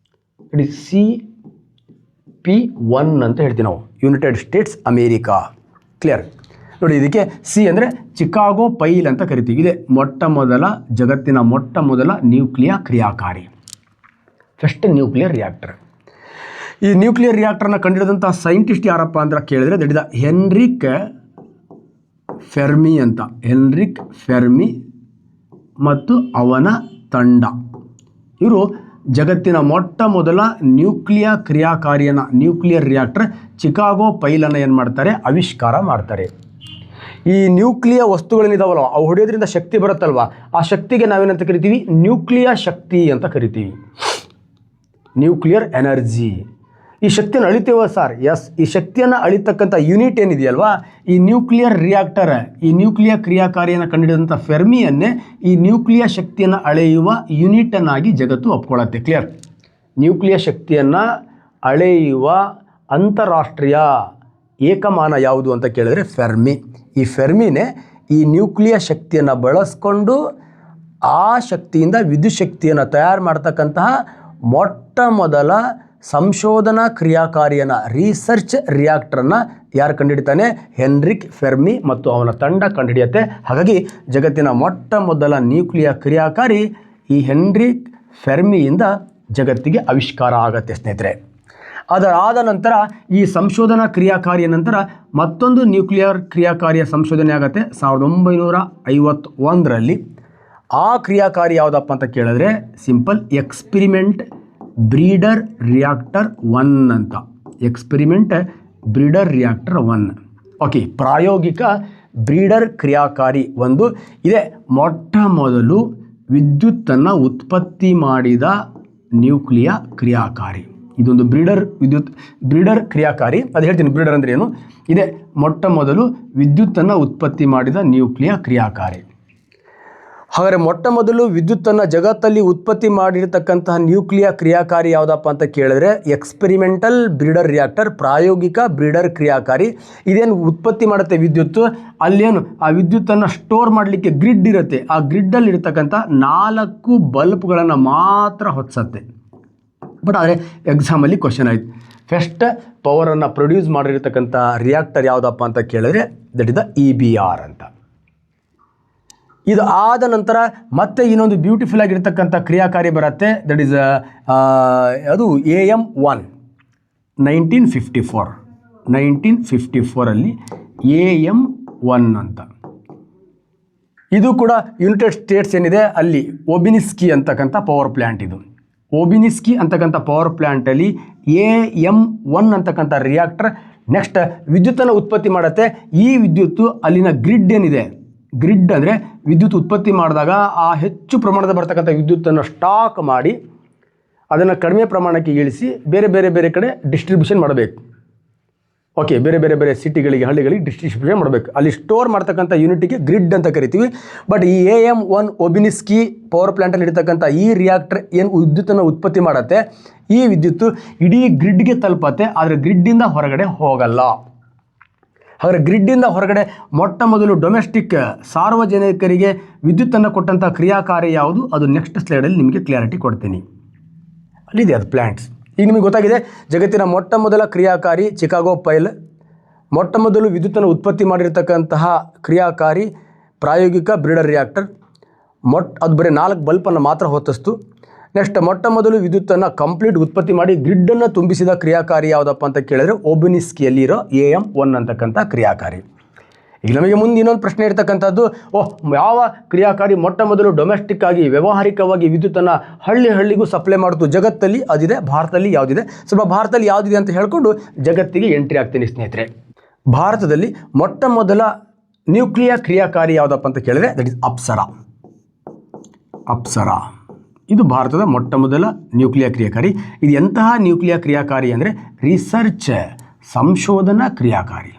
ಇಟ್ ಇಸ್ CP1 ಅಂತ ಹೇಳ್ತೀವಿ ನಾವು, ಯುನೈಟೆಡ್ ಸ್ಟೇಟ್ಸ್ ಅಮೇರಿಕಾ. ಕ್ಲಿಯರ್? ನೋಡಿ, ಇದಕ್ಕೆ ಸಿ ಅಂದರೆ ಚಿಕಾಗೋ ಪೈಲ್ ಅಂತ ಕರಿತೀವಿ. ಇದೆ ಜಗತ್ತಿನ ಮೊಟ್ಟ ಮೊದಲ ನ್ಯೂಕ್ಲಿಯ ಕ್ರಿಯಾಕಾರಿ, ಫಸ್ಟ್ ನ್ಯೂಕ್ಲಿಯರ್ ರಿಯಾಕ್ಟರ್. ಈ ನ್ಯೂಕ್ಲಿಯರ್ ರಿಯಾಕ್ಟರ್ನ ಕಂಡಿಡಿದಂಥ ಸೈಂಟಿಸ್ಟ್ ಯಾರಪ್ಪ ಅಂತ ಕೇಳಿದ್ರೆ ದಟ್ ಇಸ್ ಹೆನ್ರಿಕ್ ಫೆರ್ಮಿ ಅಂತ. ಹೆನ್ರಿಕ್ ಫೆರ್ಮಿ ಮತ್ತು ಅವನ ತಂಡ, ಇವರು ಜಗತ್ತಿನ ಮೊಟ್ಟ ಮೊದಲ ನ್ಯೂಕ್ಲಿಯ ಕ್ರಿಯಾಕಾರಿಯನ್ನು, ನ್ಯೂಕ್ಲಿಯರ್ ರಿಯಾಕ್ಟರ್ ಚಿಕಾಗೋ ಪೈಲನ್ನು ಏನು ಮಾಡ್ತಾರೆ, ಆವಿಷ್ಕಾರ ಮಾಡ್ತಾರೆ. ಈ ನ್ಯೂಕ್ಲಿಯ ವಸ್ತುಗಳೇನಿದಾವಲ್ಲ ಅವು ಹೊಡೆಯೋದ್ರಿಂದ ಶಕ್ತಿ ಬರುತ್ತಲ್ವ, ಆ ಶಕ್ತಿಗೆ ನಾವೇನಂತ ಕರಿತೀವಿ, ನ್ಯೂಕ್ಲಿಯ ಶಕ್ತಿ ಅಂತ ಕರಿತೀವಿ, ನ್ಯೂಕ್ಲಿಯರ್ ಎನರ್ಜಿ. ಈ ಶಕ್ತಿಯನ್ನು ಅಳಿತೇವ ಸರ್, ಎಸ್. ಈ ಶಕ್ತಿಯನ್ನು ಅಳಿತಕ್ಕಂಥ ಯೂನಿಟ್ ಏನಿದೆಯಲ್ವಾ, ಈ ನ್ಯೂಕ್ಲಿಯರ್ ರಿಯಾಕ್ಟರ್, ಈ ನ್ಯೂಕ್ಲಿಯ ಕ್ರಿಯಾಕಾರಿಯನ್ನು ಕಂಡುಹಿಡಿದಂಥ ಫೆರ್ಮಿಯನ್ನೇ ಈ ನ್ಯೂಕ್ಲಿಯ ಶಕ್ತಿಯನ್ನು ಅಳೆಯುವ ಯೂನಿಟನ್ನಾಗಿ ಜಗತ್ತು ಒಪ್ಕೊಳ್ಳುತ್ತೆ. ಕ್ಲಿಯರ್? ನ್ಯೂಕ್ಲಿಯ ಶಕ್ತಿಯನ್ನು ಅಳೆಯುವ ಅಂತಾರಾಷ್ಟ್ರೀಯ ಏಕಮಾನ ಯಾವುದು ಅಂತ ಕೇಳಿದ್ರೆ ಫೆರ್ಮಿ. ಈ ಫೆರ್ಮಿನೇ ಈ ನ್ಯೂಕ್ಲಿಯ ಶಕ್ತಿಯನ್ನು ಬಳಸ್ಕೊಂಡು ಆ ಶಕ್ತಿಯಿಂದ ವಿದ್ಯುತ್ ಶಕ್ತಿಯನ್ನು ತಯಾರು ಮಾಡ್ತಕ್ಕಂತಹ ಮೊಟ್ಟ ಮೊದಲ ಸಂಶೋಧನಾ ಕ್ರಿಯಾಕಾರಿಯನ್ನು, ರಿಸರ್ಚ್ ರಿಯಾಕ್ಟರನ್ನು ಯಾರು ಕಂಡುಹಿಡಿತಾನೆ, ಹೆನ್ರಿಕ್ ಫೆರ್ಮಿ ಮತ್ತು ಅವನ ತಂಡ ಕಂಡುಹಿಡಿಯುತ್ತೆ. ಹಾಗಾಗಿ ಜಗತ್ತಿನ ಮೊಟ್ಟ ಮೊದಲ ನ್ಯೂಕ್ಲಿಯ ಕ್ರಿಯಾಕಾರಿ ಈ ಹೆನ್ರಿಕ್ ಫೆರ್ಮಿಯಿಂದ ಜಗತ್ತಿಗೆ ಆವಿಷ್ಕಾರ ಆಗತ್ತೆ ಸ್ನೇಹಿತರೆ. ಅದರಾದ ನಂತರ ಈ ಸಂಶೋಧನಾ ಕ್ರಿಯಾಕಾರಿಯ ನಂತರ ಮತ್ತೊಂದು ನ್ಯೂಕ್ಲಿಯರ್ ಕ್ರಿಯಾಕಾರಿಯ ಸಂಶೋಧನೆ ಆಗುತ್ತೆ 1951ರಲ್ಲಿ. ಆ ಕ್ರಿಯಾಕಾರಿ ಯಾವುದಪ್ಪ ಅಂತ ಕೇಳಿದ್ರೆ ಸಿಂಪಲ್, ಎಕ್ಸ್ಪೆರಿಮೆಂಟ್ ಬ್ರೀಡರ್ ರಿಯಾಕ್ಟರ್ 1 ಅಂತ. Experiment breeder reactor 1. ಓಕೆ, ಪ್ರಾಯೋಗಿಕ ಬ್ರೀಡರ್ ಕ್ರಿಯಾಕಾರಿ 1 ಇದೆ. ಮೊಟ್ಟ ಮೊದಲು ವಿದ್ಯುತ್ತನ್ನು ಉತ್ಪತ್ತಿ ಮಾಡಿದ ನ್ಯೂಕ್ಲಿಯ ಕ್ರಿಯಾಕಾರಿ ಇದೊಂದು ಬ್ರೀಡರ್ ಕ್ರಿಯಾಕಾರಿ. ಅದು ಹೇಳ್ತೀನಿ, ಬ್ರೀಡರ್ ಅಂದರೆ ಏನು. ಇದೆ ಮೊಟ್ಟ ಮೊದಲು ವಿದ್ಯುತ್ತನ್ನು ಉತ್ಪತ್ತಿ ಮಾಡಿದ ನ್ಯೂಕ್ಲಿಯ ಕ್ರಿಯಾಕಾರಿ. ಹಾಗಾದರೆ ಮೊಟ್ಟ ಮೊದಲು ವಿದ್ಯುತ್ತನ್ನು ಜಗತ್ತಲ್ಲಿ ಉತ್ಪತ್ತಿ ಮಾಡಿರ್ತಕ್ಕಂತಹ ನ್ಯೂಕ್ಲಿಯರ್ ಕ್ರಿಯಾಕಾರಿ ಯಾವುದಪ್ಪ ಅಂತ ಕೇಳಿದ್ರೆ ಎಕ್ಸ್ಪೆರಿಮೆಂಟಲ್ ಬ್ರೀಡರ್ ರಿಯಾಕ್ಟರ್, ಪ್ರಾಯೋಗಿಕ ಬ್ರೀಡರ್ ಕ್ರಿಯಾಕಾರಿ. ಇದೇನು ಉತ್ಪತ್ತಿ ಮಾಡುತ್ತೆ ವಿದ್ಯುತ್ತು, ಅಲ್ಲೇನು ಆ ವಿದ್ಯುತ್ತನ್ನು ಸ್ಟೋರ್ ಮಾಡಲಿಕ್ಕೆ ಗ್ರಿಡ್ ಇರುತ್ತೆ. ಆ ಗ್ರಿಡ್ಡಲ್ಲಿ ಇರ್ತಕ್ಕಂಥ 4 ಬಲ್ಬ್ಗಳನ್ನು ಮಾತ್ರ ಹೊತ್ಸತ್ತೆ. ಬಟ್ ಆದರೆ ಎಕ್ಸಾಮಲ್ಲಿ ಕ್ವಶನ್ ಆಯಿತು, ಫಸ್ಟ್ ಪವರನ್ನು ಪ್ರೊಡ್ಯೂಸ್ ಮಾಡಿರ್ತಕ್ಕಂಥ ರಿಯಾಕ್ಟರ್ ಯಾವುದಪ್ಪ ಅಂತ ಕೇಳಿದ್ರೆ ದಟ್ ಇಸ್ ದ EBR ಅಂತ. ಇದು ಆದ ನಂತರ ಮತ್ತೆ ಇನ್ನೊಂದು ಬ್ಯೂಟಿಫುಲ್ ಆಗಿರ್ತಕ್ಕಂಥ ಕ್ರಿಯಾಕಾರಿ ಬರುತ್ತೆ, ದಟ್ ಈಸ್ ಅದು AM1 1954 AM1 ಅಂತ. ಇದು ಕೂಡ ಯುನೈಟೆಡ್ ಸ್ಟೇಟ್ಸ್ ಏನಿದೆ ಅಲ್ಲಿ ಒಬಿನಿಸ್ಕಿ ಅಂತಕ್ಕಂಥ ಪವರ್ ಪ್ಲ್ಯಾಂಟ್. ಇದು ಒಬಿನಿಸ್ಕಿ ಅಂತಕ್ಕಂಥ ಪವರ್ ಪ್ಲ್ಯಾಂಟಲ್ಲಿ AM1 ಅಂತಕ್ಕಂಥ ರಿಯಾಕ್ಟರ್ ನೆಕ್ಸ್ಟ್ ವಿದ್ಯುತ್ತನ್ನು ಉತ್ಪತ್ತಿ ಮಾಡುತ್ತೆ. ಈ ವಿದ್ಯುತ್ತು ಅಲ್ಲಿನ ಗ್ರಿಡ್ ಏನಿದೆ, ಗ್ರಿಡ್ ಅಂದರೆ ವಿದ್ಯುತ್ ಉತ್ಪತ್ತಿ ಮಾಡಿದಾಗ ಆ ಹೆಚ್ಚು ಪ್ರಮಾಣದ ಬರ್ತಕ್ಕಂಥ ವಿದ್ಯುತ್ತನ್ನು ಸ್ಟಾಕ್ ಮಾಡಿ ಅದನ್ನು ಕಡಿಮೆ ಪ್ರಮಾಣಕ್ಕೆ ಇಳಿಸಿ ಬೇರೆ ಬೇರೆ ಬೇರೆ ಕಡೆ ಡಿಸ್ಟ್ರಿಬ್ಯೂಷನ್ ಮಾಡಬೇಕು. ಓಕೆ, ಬೇರೆ ಬೇರೆ ಬೇರೆ ಸಿಟಿಗಳಿಗೆ, ಹಳ್ಳಿಗಳಿಗೆ ಡಿಸ್ಟ್ರಿಬ್ಯೂಷನ್ ಮಾಡಬೇಕು. ಅಲ್ಲಿ ಸ್ಟೋರ್ ಮಾಡ್ತಕ್ಕಂಥ ಯೂನಿಟಿಗೆ ಗ್ರಿಡ್ ಅಂತ ಕರಿತೀವಿ. ಬಟ್ ಈ AM1 ಒಬಿನಿಸ್ಕಿ ಪವರ್ ಪ್ಲ್ಯಾಂಟಲ್ಲಿ ಇರ್ತಕ್ಕಂಥ ಈ ರಿಯಾಕ್ಟರ್ ಏನು ವಿದ್ಯುತ್ತನ್ನು ಉತ್ಪತ್ತಿ ಮಾಡುತ್ತೆ, ಈ ವಿದ್ಯುತ್ತು ಇಡೀ ಗ್ರಿಡ್ಗೆ ತಲುಪತ್ತೆ, ಆದರೆ ಗ್ರಿಡ್ಡಿಂದ ಹೊರಗಡೆ ಹೋಗಲ್ಲ. ಹಾಗಾದರೆ ಗ್ರಿಡ್ಡಿಂದ ಹೊರಗಡೆ ಮೊಟ್ಟ ಮೊದಲು ಡೊಮೆಸ್ಟಿಕ್ ಸಾರ್ವಜನಿಕರಿಗೆ ವಿದ್ಯುತ್ತನ್ನು ಕೊಟ್ಟಂಥ ಕ್ರಿಯಾಕಾರಿ ಯಾವುದು, ಅದು ನೆಕ್ಸ್ಟ್ ಸ್ಲೈಡಲ್ಲಿ ನಿಮಗೆ ಕ್ಲಿಯಾರಿಟಿ ಕೊಡ್ತೀನಿ. ಅಲ್ಲಿದೆ ಅದು ಪ್ಲ್ಯಾಂಟ್ಸ್. ಈಗ ನಿಮಗೆ ಗೊತ್ತಾಗಿದೆ ಜಗತ್ತಿನ ಮೊಟ್ಟ ಮೊದಲ ಕ್ರಿಯಾಕಾರಿ ಚಿಕಾಗೋ ಪೈಲ್, ಮೊಟ್ಟ ಮೊದಲು ವಿದ್ಯುತ್ತನ್ನು ಉತ್ಪತ್ತಿ ಮಾಡಿರ್ತಕ್ಕಂತಹ ಕ್ರಿಯಾಕಾರಿ ಪ್ರಾಯೋಗಿಕ ಬ್ರೀಡರ್ ರಿಯಾಕ್ಟರ್, ಅದು ಬರೀ 4 ಬಲ್ಪನ್ನು ಮಾತ್ರ ಹೊತ್ತಿಸ್ತು. ನೆಕ್ಸ್ಟ್ ಮೊಟ್ಟ ಮೊದಲು ವಿದ್ಯುತ್ತನ್ನು ಕಂಪ್ಲೀಟ್ ಉತ್ಪತ್ತಿ ಮಾಡಿ ಗ್ರಿಡ್ಡನ್ನು ತುಂಬಿಸಿದ ಕ್ರಿಯಾಕಾರಿ ಯಾವುದಪ್ಪ ಅಂತ ಕೇಳಿದ್ರೆ ಒಬಿನಿಸ್ಕಿಯಲ್ಲಿರೋ AM1 ಅಂತಕ್ಕಂಥ ಕ್ರಿಯಾಕಾರಿ. ಈಗ ನಮಗೆ ಮುಂದೆ ಇನ್ನೊಂದು ಪ್ರಶ್ನೆ ಇರ್ತಕ್ಕಂಥದ್ದು, ಯಾವ ಕ್ರಿಯಾಕಾರಿ ಮೊಟ್ಟ ಮೊದಲು ಡೊಮೆಸ್ಟಿಕ್ ಆಗಿ ವ್ಯಾವಹಾರಿಕವಾಗಿ ವಿದ್ಯುತ್ತನ್ನು ಹಳ್ಳಿಗೂ ಸಪ್ಲೈ ಮಾಡ್ತು ಜಗತ್ತಲ್ಲಿ, ಅದಿದೆ. ಭಾರತದಲ್ಲಿ ಯಾವುದಿದೆ, ಸ್ವಲ್ಪ ಭಾರತದಲ್ಲಿ ಯಾವುದಿದೆ ಅಂತ ಹೇಳ್ಕೊಂಡು ಜಗತ್ತಿಗೆ ಎಂಟ್ರಿ ಆಗ್ತೀನಿ ಸ್ನೇಹಿತರೆ. ಭಾರತದಲ್ಲಿ ಮೊಟ್ಟ ಮೊದಲ ನ್ಯೂಕ್ಲಿಯರ್ ಕ್ರಿಯಾಕಾರಿ ಯಾವುದಪ್ಪ ಅಂತ ಕೇಳಿದ್ರೆ ದಟ್ ಇಸ್ ಅಪ್ಸರಾ. ಇದು ಭಾರತದ ಮೊಟ್ಟ ಮೊದಲ ನ್ಯೂಕ್ಲಿಯರ್ ಕ್ರಿಯಾಕಾರಿ. ಇದು ಎಂತಹ ನ್ಯೂಕ್ಲಿಯರ್ ಕ್ರಿಯಾಕಾರಿ ಅಂದರೆ ರಿಸರ್ಚ್, ಸಂಶೋಧನಾ ಕ್ರಿಯಾಕಾರಿ.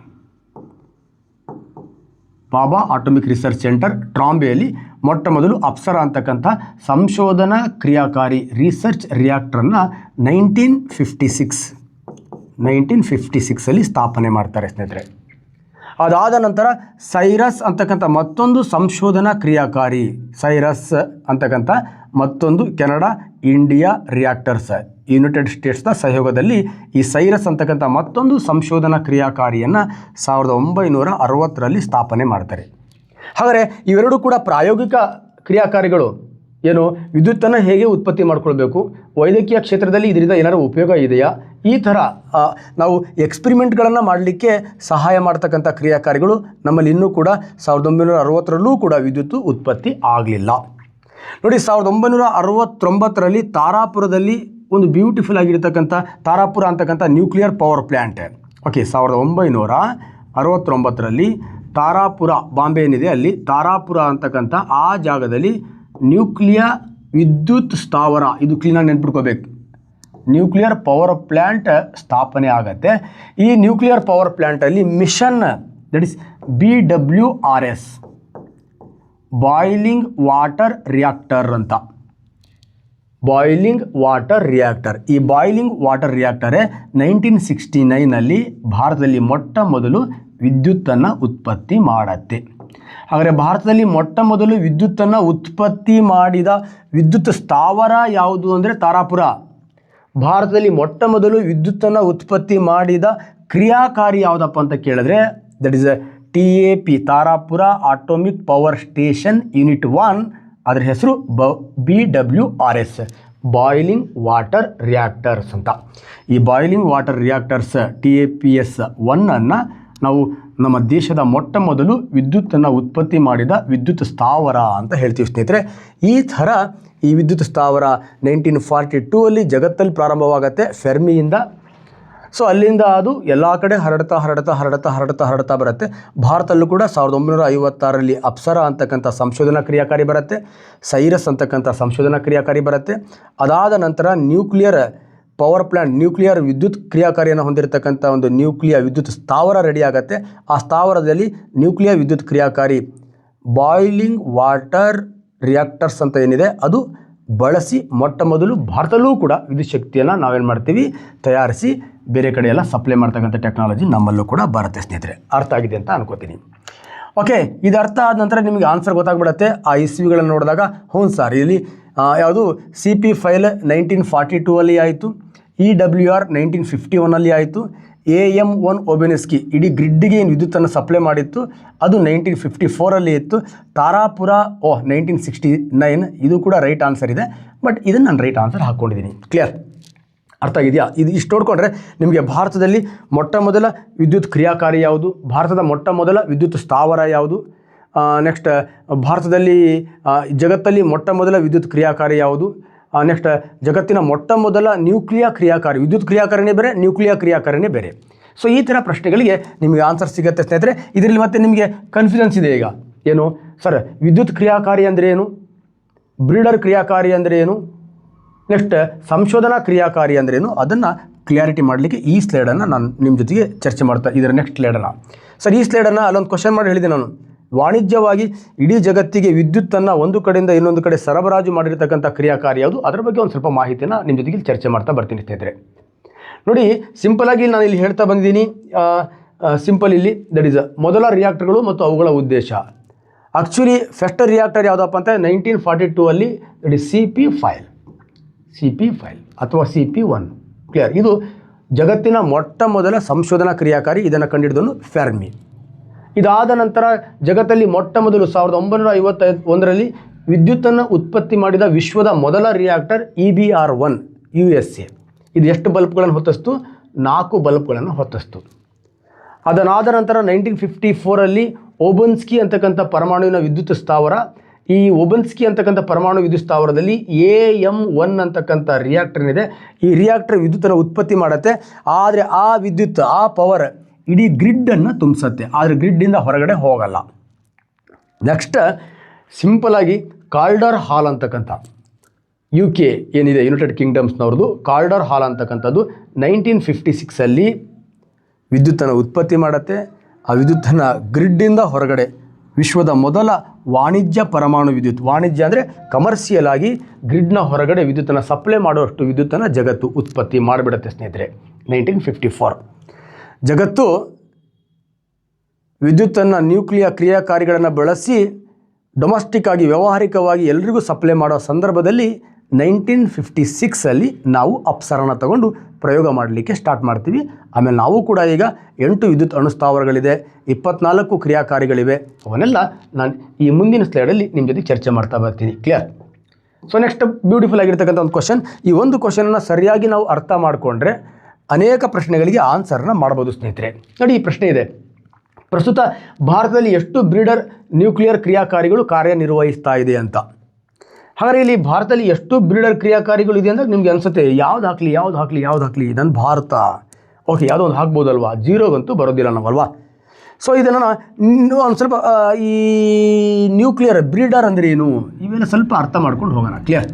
ಬಾಬಾ ಅಟೋಮಿಕ್ ರಿಸರ್ಚ್ ಸೆಂಟರ್ ಟ್ರಾಂಬೆಯಲ್ಲಿ ಮೊಟ್ಟ ಮೊದಲು ಅಪ್ಸರಾ ಅಂತಕ್ಕಂಥ ಸಂಶೋಧನಾ ಕ್ರಿಯಾಕಾರಿ ರಿಸರ್ಚ್ ರಿಯಾಕ್ಟರನ್ನು 1956 ಸ್ಥಾಪನೆ ಮಾಡ್ತಾರೆ ಸ್ನೇಹಿತರೆ. ಅದಾದ ನಂತರ ಸೈರಸ್ ಅಂತಕ್ಕಂಥ ಮತ್ತೊಂದು ಸಂಶೋಧನಾ ಕ್ರಿಯಾಕಾರಿ, ಸೈರಸ್ ಅಂತಕ್ಕಂಥ ಮತ್ತೊಂದು ಕೆನಡಾ ಇಂಡಿಯಾ ರಿಯಾಕ್ಟರ್ಸ್ ಯುನೈಟೆಡ್ ಸ್ಟೇಟ್ಸ್ನ ಸಹಯೋಗದಲ್ಲಿ ಈ ಸೈರಸ್ ಅಂತಕ್ಕಂಥ ಮತ್ತೊಂದು ಸಂಶೋಧನಾ ಕ್ರಿಯಾಕಾರಿಯನ್ನು 1960ರಲ್ಲಿ ಸ್ಥಾಪನೆ ಮಾಡ್ತಾರೆ. ಹಾಗಾದರೆ ಇವೆರಡೂ ಕೂಡ ಪ್ರಾಯೋಗಿಕ ಕ್ರಿಯಾಕಾರಿಗಳು. ಏನು, ವಿದ್ಯುತ್ತನ್ನು ಹೇಗೆ ಉತ್ಪತ್ತಿ ಮಾಡ್ಕೊಳ್ಬೇಕು, ವೈದ್ಯಕೀಯ ಕ್ಷೇತ್ರದಲ್ಲಿ ಇದರಿಂದ ಏನಾದರೂ ಉಪಯೋಗ ಇದೆಯಾ, ಈ ಥರ ನಾವು ಎಕ್ಸ್ಪೆರಿಮೆಂಟ್ಗಳನ್ನು ಮಾಡಲಿಕ್ಕೆ ಸಹಾಯ ಮಾಡ್ತಕ್ಕಂಥ ಕ್ರಿಯಾಕಾರಿಗಳು ನಮ್ಮಲ್ಲಿ ಇನ್ನೂ ಕೂಡ 1960ರಲ್ಲೂ ಕೂಡ ವಿದ್ಯುತ್ತು ಉತ್ಪತ್ತಿ ಆಗಲಿಲ್ಲ. ನೋಡಿ, 1969ರಲ್ಲಿ ತಾರಾಪುರದಲ್ಲಿ ಒಂದು ಬ್ಯೂಟಿಫುಲ್ ಆಗಿರ್ತಕ್ಕಂಥ ತಾರಾಪುರ ಅಂತಕ್ಕಂಥ ನ್ಯೂಕ್ಲಿಯರ್ ಪವರ್ ಪ್ಲ್ಯಾಂಟ್. ಓಕೆ, 1969ರಲ್ಲಿ ತಾರಾಪುರ, ಬಾಂಬೆ ಏನಿದೆ ಅಲ್ಲಿ ತಾರಾಪುರ ಅಂತಕ್ಕಂಥ ಆ ಜಾಗದಲ್ಲಿ ನ್ಯೂಕ್ಲಿಯರ್ ವಿದ್ಯುತ್ ಸ್ಥಾವರ, ಇದು ಕ್ಲೀನಾಗಿ ನೆನ್ಪಿಟ್ಕೋಬೇಕು, ನ್ಯೂಕ್ಲಿಯರ್ ಪವರ್ ಪ್ಲ್ಯಾಂಟ್ ಸ್ಥಾಪನೆ ಆಗುತ್ತೆ. ಈ ನ್ಯೂಕ್ಲಿಯರ್ ಪವರ್ ಪ್ಲ್ಯಾಂಟಲ್ಲಿ machine that is BWRS, boiling water reactor ಅಂತ. ಬಾಯ್ಲಿಂಗ್ ವಾಟರ್ ರಿಯಾಕ್ಟರ್, ಈ ಬಾಯ್ಲಿಂಗ್ ವಾಟರ್ ರಿಯಾಕ್ಟರೇ 1969ನಲ್ಲಿ ಭಾರತದಲ್ಲಿ ಮೊಟ್ಟ ಮೊದಲು ವಿದ್ಯುತ್ತನ್ನು ಉತ್ಪತ್ತಿ ಮಾಡುತ್ತೆ. ಹಾಗಾದರೆ ಭಾರತದಲ್ಲಿ ಮೊಟ್ಟ ಮೊದಲು ವಿದ್ಯುತ್ತನ್ನು ಉತ್ಪತ್ತಿ ಮಾಡಿದ ವಿದ್ಯುತ್ ಸ್ಥಾವರ ಯಾವುದು ಅಂದರೆ ತಾರಾಪುರ. ಭಾರತದಲ್ಲಿ ಮೊಟ್ಟ ಮೊದಲು ವಿದ್ಯುತ್ತನ್ನು ಉತ್ಪತ್ತಿ ಮಾಡಿದ ಕ್ರಿಯಾಕಾರಿ ಯಾವುದಪ್ಪ ಅಂತ ಕೇಳಿದ್ರೆ that is TAP, Tarapur atomic power station unit 1, ಅದರ ಹೆಸರು BWRS, ಬಾಯ್ಲಿಂಗ್ ವಾಟರ್ ರಿಯಾಕ್ಟರ್ಸ್ ಅಂತ. ಈ ಬಾಯ್ಲಿಂಗ್ ವಾಟರ್ ರಿಯಾಕ್ಟರ್ಸ್ TAPS-1 ನಾವು ನಮ್ಮ ದೇಶದ ಮೊಟ್ಟ ಮೊದಲು ವಿದ್ಯುತ್ತನ್ನು ಉತ್ಪತ್ತಿ ಮಾಡಿದ ವಿದ್ಯುತ್ ಸ್ಥಾವರ ಅಂತ ಹೇಳ್ತೀವಿ ಸ್ನೇಹಿತರೆ. ಈ ಥರ ಈ ವಿದ್ಯುತ್ ಸ್ಥಾವರ 1942ಅಲ್ಲಿ ಜಗತ್ತಲ್ಲಿ ಪ್ರಾರಂಭವಾಗುತ್ತೆ ಫೆರ್ಮಿಯಿಂದ. ಸೊ ಅಲ್ಲಿಂದ ಅದು ಎಲ್ಲ ಕಡೆ ಹರಡ್ತಾ ಬರುತ್ತೆ. ಭಾರತಲ್ಲೂ ಕೂಡ 1956ರಲ್ಲಿ ಅಪ್ಸರಾ ಅಂತಕ್ಕಂಥ ಸಂಶೋಧನಾ ಕ್ರಿಯಾಕಾರಿ ಬರುತ್ತೆ, ಸೈರಸ್ ಅಂತಕ್ಕಂಥ ಸಂಶೋಧನಾ ಕ್ರಿಯಾಕಾರಿ ಬರುತ್ತೆ. ಅದಾದ ನಂತರ ನ್ಯೂಕ್ಲಿಯರ್ ಪವರ್ ಪ್ಲ್ಯಾಂಟ್, ನ್ಯೂಕ್ಲಿಯರ್ ವಿದ್ಯುತ್ ಕ್ರಿಯಾಕಾರಿಯನ್ನು ಹೊಂದಿರತಕ್ಕಂಥ ಒಂದು ನ್ಯೂಕ್ಲಿಯರ್ ವಿದ್ಯುತ್ ಸ್ಥಾವರ ರೆಡಿ ಆಗುತ್ತೆ. ಆ ಸ್ಥಾವರದಲ್ಲಿ ನ್ಯೂಕ್ಲಿಯರ್ ವಿದ್ಯುತ್ ಕ್ರಿಯಾಕಾರಿ ಬಾಯ್ಲಿಂಗ್ ವಾಟರ್ ರಿಯಾಕ್ಟರ್ಸ್ ಅಂತ ಏನಿದೆ ಅದು ಬಳಸಿ ಮೊಟ್ಟ ಮೊದಲು ಭಾರತದಲ್ಲೂ ಕೂಡ ವಿದ್ಯುತ್ ಶಕ್ತಿಯನ್ನು ನಾವೇನು ಮಾಡ್ತೀವಿ ತಯಾರಿಸಿ ಬೇರೆ ಕಡೆ ಎಲ್ಲ ಸಪ್ಲೈ ಮಾಡ್ತಕ್ಕಂಥ ಟೆಕ್ನಾಲಜಿ ನಮ್ಮಲ್ಲೂ ಕೂಡ ಬರುತ್ತೆ ಸ್ನೇಹಿತರೆ. ಅರ್ಥ ಆಗಿದೆ ಅಂತ ಅನ್ಕೋತೀನಿ. ಓಕೆ, ಇದು ಅರ್ಥ ಆದ ನಂತರ ನಿಮಗೆ ಆನ್ಸರ್ ಗೊತ್ತಾಗ್ಬಿಡುತ್ತೆ. ಆ ಇಸ್ವಿಗಳನ್ನು ನೋಡಿದಾಗ ಹ್ಞೂ ಸರ್ ಇಲ್ಲಿ ಯಾವುದು CP ಫೈಲ್ 1942 ಆಯಿತು, EWR 1951 ಆಯಿತು, AM1 ಒಬೆನೆಸ್ಕಿ ಇಡೀ ಗ್ರಿಡ್ಗೆ ಏನು ವಿದ್ಯುತ್ತನ್ನು ಸಪ್ಲೈ ಮಾಡಿತ್ತು ಅದು 1954 ಇತ್ತು. ತಾರಾಪುರ 1969. ಇದು ಕೂಡ ರೈಟ್ ಆನ್ಸರ್ ಇದೆ, ಬಟ್ ಇದನ್ನು ನಾನು ರೈಟ್ ಆನ್ಸರ್ ಹಾಕ್ಕೊಂಡಿದ್ದೀನಿ. ಕ್ಲಿಯರ್, ಅರ್ಥ ಆಗಿದೆಯಾ? ಇದು ಇಷ್ಟು ನೋಡಿಕೊಂಡ್ರೆ ನಿಮಗೆ ಭಾರತದಲ್ಲಿ ಮೊಟ್ಟ ಮೊದಲ ವಿದ್ಯುತ್ ಕ್ರಿಯಾಕಾರಿ ಯಾವುದು, ಭಾರತದ ಮೊಟ್ಟ ಮೊದಲ ವಿದ್ಯುತ್ ಸ್ಥಾವರ ಯಾವುದು, ನೆಕ್ಸ್ಟ್ ಭಾರತದಲ್ಲಿ ಜಗತ್ತಲ್ಲಿ ಮೊಟ್ಟ ಮೊದಲ ವಿದ್ಯುತ್ ಕ್ರಿಯಾಕಾರಿ ಯಾವುದು, ನೆಕ್ಸ್ಟ್ ಜಗತ್ತಿನ ಮೊಟ್ಟ ಮೊದಲ ನ್ಯೂಕ್ಲಿಯರ್ ಕ್ರಿಯಾಕಾರಿ, ವಿದ್ಯುತ್ ಕ್ರಿಯಾಕಾರಿನೇ ಬೇರೆ, ನ್ಯೂಕ್ಲಿಯರ್ ಕ್ರಿಯಾಕಾರಿನೇ ಬೇರೆ. ಸೊ ಈ ಥರ ಪ್ರಶ್ನೆಗಳಿಗೆ ನಿಮಗೆ ಆನ್ಸರ್ ಸಿಗುತ್ತೆ ಸ್ನೇಹಿತರೆ. ಇದರಲ್ಲಿ ಮತ್ತೆ ನಿಮಗೆ ಕನ್ಫ್ಯೂಷನ್ಸ್ ಇದೆ. ಈಗ ಏನು ಸರ್ ವಿದ್ಯುತ್ ಕ್ರಿಯಾಕಾರಿ ಅಂದರೆ ಏನು, ಬ್ರೀಡರ್ ಕ್ರಿಯಾಕಾರಿ ಅಂದರೆ ಏನು, ನೆಕ್ಸ್ಟ್ ಸಂಶೋಧನಾ ಕ್ರಿಯಾಕಾರಿ ಅಂದ್ರೇನು, ಅದನ್ನು ಕ್ಲಿಯಾರಿಟಿ ಮಾಡಲಿಕ್ಕೆ ಈ ಸ್ಲೈಡನ್ನು ನಾನು ನಿಮ್ಮ ಜೊತೆಗೆ ಚರ್ಚೆ ಮಾಡ್ತಾ ಇದರ ನೆಕ್ಸ್ಟ್ ಸ್ಲೈಡನ್ನು. ಸರ್ ಈ ಸ್ಲೈಡನ್ನು ಅಲ್ಲೊಂದು ಕ್ವಶನ್ ಮಾಡಿ ಹೇಳಿದೆ ನಾನು. ವಾಣಿಜ್ಯವಾಗಿ ಇಡೀ ಜಗತ್ತಿಗೆ ವಿದ್ಯುತ್ತನ್ನು ಒಂದು ಕಡೆಯಿಂದ ಇನ್ನೊಂದು ಕಡೆ ಸರಬರಾಜು ಮಾಡಿರ್ತಕ್ಕಂಥ ಕ್ರಿಯಾಕಾರಿ ಯಾವುದು, ಅದರ ಬಗ್ಗೆ ಒಂದು ಸ್ವಲ್ಪ ಮಾಹಿತಿಯನ್ನು ನಿಮ್ಮ ಜೊತೆಗೆ ಚರ್ಚೆ ಮಾಡ್ತಾ ಬರ್ತೀನಿ ಸ್ನೇಹಿತರೆ. ನೋಡಿ, ಸಿಂಪಲಾಗಿ ನಾನು ಇಲ್ಲಿ ಹೇಳ್ತಾ ಬಂದಿದ್ದೀನಿ. ಸಿಂಪಲ್ ಇಲ್ಲಿ ದಟ್ ಈಸ್ ಮೊದಲ ರಿಯಾಕ್ಟರ್ಗಳು ಮತ್ತು ಅವುಗಳ ಉದ್ದೇಶ. ಆ್ಯಕ್ಚುಲಿ ಫಸ್ಟ್ ರಿಯಾಕ್ಟರ್ ಯಾವುದಪ್ಪ ಅಂತ 1942 ದಟ್ ಈಸ್ CP ಫೈಲ್ ಅಥವಾ CP1. ಕ್ಲಿಯರ್, ಇದು ಜಗತ್ತಿನ ಮೊಟ್ಟ ಮೊದಲ ಸಂಶೋಧನಾ ಕ್ರಿಯಾಕಾರಿ. ಇದನ್ನು ಕಂಡುಹಿಡಿದವನು ಫೆರ್ಮಿ. ಇದಾದ ನಂತರ ಜಗತ್ತಲ್ಲಿ ಮೊಟ್ಟ ಮೊದಲು 1951 ವಿದ್ಯುತ್ತನ್ನು ಉತ್ಪತ್ತಿ ಮಾಡಿದ ವಿಶ್ವದ ಮೊದಲ ರಿಯಾಕ್ಟರ್ EBR-1 USA. ಇದು ಎಷ್ಟು ಬಲ್ಬ್ಗಳನ್ನು ಹೊತ್ತಿಸ್ತು? 4 ಬಲ್ಬ್ಗಳನ್ನು ಹೊತ್ತಿಸ್ತು. ಅದನ್ನಾದ ನಂತರ 1954 ಓಬನ್ಸ್ಕಿ ಅಂತಕ್ಕಂಥ ಪರಮಾಣುವಿನ ವಿದ್ಯುತ್ ಸ್ಥಾವರ. ಈ ಓಬನ್ಸ್ಕಿ ಅಂತಕ್ಕಂಥ ಪರಮಾಣು ವಿದ್ಯುತ್ ಸ್ಥಾವರದಲ್ಲಿ AM1 ಅಂತಕ್ಕಂಥ ರಿಯಾಕ್ಟರ್ ಇದೆ. ಈ ರಿಯಾಕ್ಟರ್ ವಿದ್ಯುತ್ತನ್ನು ಉತ್ಪತ್ತಿ ಮಾಡುತ್ತೆ. ಆದರೆ ಆ ವಿದ್ಯುತ್, ಆ ಪವರ್ ಇಡೀ ಗ್ರಿಡ್ಡನ್ನು ತುಂಬಿಸುತ್ತೆ, ಆದರೆ ಗ್ರಿಡ್ಡಿಂದ ಹೊರಗಡೆ ಹೋಗಲ್ಲ. ನೆಕ್ಸ್ಟ್ ಸಿಂಪಲಾಗಿ ಕಾಲ್ಡರ್ ಹಾಲ್ ಅಂತಕ್ಕಂಥ UK ಏನಿದೆ ಯುನೈಟೆಡ್ ಕಿಂಗ್ಡಮ್ಸ್ನವ್ರದ್ದು, ಕಾಲ್ಡರ್ ಹಾಲ್ ಅಂತಕ್ಕಂಥದ್ದು 1956 ವಿದ್ಯುತ್ತನ್ನು ಉತ್ಪತ್ತಿ ಮಾಡುತ್ತೆ. ಆ ವಿದ್ಯುತ್ತನ್ನು ಗ್ರಿಡ್ಡಿಂದ ಹೊರಗಡೆ ವಿಶ್ವದ ಮೊದಲ ವಾಣಿಜ್ಯ ಪರಮಾಣು ವಿದ್ಯುತ್, ವಾಣಿಜ್ಯ ಅಂದರೆ ಕಮರ್ಷಿಯಲ್ ಆಗಿ ಗ್ರಿಡ್ನ ಹೊರಗಡೆ ವಿದ್ಯುತ್ತನ್ನು ಸಪ್ಲೈ ಮಾಡುವಷ್ಟು ವಿದ್ಯುತ್ತನ್ನು ಜಗತ್ತು ಉತ್ಪತ್ತಿ ಮಾಡಿಬಿಡುತ್ತೆ ಸ್ನೇಹಿತರೆ. 1954 ಜಗತ್ತು ವಿದ್ಯುತ್ತನ್ನು ನ್ಯೂಕ್ಲಿಯರ್ ಕ್ರಿಯಾಕಾರಿಗಳನ್ನು ಬಳಸಿ ಡೊಮೆಸ್ಟಿಕ್ ಆಗಿ ವ್ಯಾವಹಾರಿಕವಾಗಿ ಎಲ್ರಿಗೂ ಸಪ್ಲೈ ಮಾಡೋ ಸಂದರ್ಭದಲ್ಲಿ 1956 ನಾವು ಅಪ್ಸರನ ತಗೊಂಡು ಪ್ರಯೋಗ ಮಾಡಲಿಕ್ಕೆ ಸ್ಟಾರ್ಟ್ ಮಾಡ್ತೀವಿ. ಆಮೇಲೆ ನಾವು ಕೂಡ ಈಗ 8 ವಿದ್ಯುತ್ ಅಣುಸ್ಥಾವರಗಳಿದೆ, 24 ಕ್ರಿಯಾಕಾರಿಗಳಿವೆ. ಅವನ್ನೆಲ್ಲ ನಾನು ಈ ಮುಂದಿನ ಸ್ಲೈಡಲ್ಲಿ ನಿಮ್ಮ ಜೊತೆ ಚರ್ಚೆ ಮಾಡ್ತಾ ಬರ್ತೀನಿ. ಕ್ಲಿಯರ್? ಸೊ ನೆಕ್ಸ್ಟ್ ಬ್ಯೂಟಿಫುಲ್ ಆಗಿರ್ತಕ್ಕಂಥ ಒಂದು ಕ್ವಶನ್. ಈ ಒಂದು ಕ್ವಶನನ್ನು ಸರಿಯಾಗಿ ನಾವು ಅರ್ಥ ಮಾಡಿಕೊಂಡ್ರೆ ಅನೇಕ ಪ್ರಶ್ನೆಗಳಿಗೆ ಆನ್ಸರ್ನ ಮಾಡ್ಬೋದು ಸ್ನೇಹಿತರೆ. ನೋಡಿ, ಈ ಪ್ರಶ್ನೆ ಇದೆ, ಪ್ರಸ್ತುತ ಭಾರತದಲ್ಲಿ ಎಷ್ಟು ಬ್ರೀಡರ್ ನ್ಯೂಕ್ಲಿಯರ್ ಕ್ರಿಯಾಕಾರಿಗಳು ಕಾರ್ಯನಿರ್ವಹಿಸ್ತಾ ಇದೆ ಅಂತ. ಹಾಗಾದರೆ ಇಲ್ಲಿ ಭಾರತದಲ್ಲಿ ಎಷ್ಟು ಬ್ರೀಡರ್ ಕ್ರಿಯಾಕಾರಿಗಳು ಇದೆ ಅಂದರೆ ನಿಮಗೆ ಅನಿಸುತ್ತೆ ಯಾವ್ದು ಹಾಕಲಿ ನನ್ನ ಭಾರತ. ಓಕೆ, ಯಾವುದೋ ಒಂದು ಹಾಕ್ಬೋದಲ್ವಾ, 0ಗಂತೂ ಬರೋದಿಲ್ಲ ನಾವಲ್ವಾ. ಸೊ ಇದನ್ನು ಒಂದು ಸ್ವಲ್ಪ ಈ ನ್ಯೂಕ್ಲಿಯರ್ ಬ್ರೀಡರ್ ಅಂದರೆ ಏನು ಇವೆಲ್ಲ ಸ್ವಲ್ಪ ಅರ್ಥ ಮಾಡ್ಕೊಂಡು ಹೋಗೋಣ. ಕ್ಲಿಯರ್?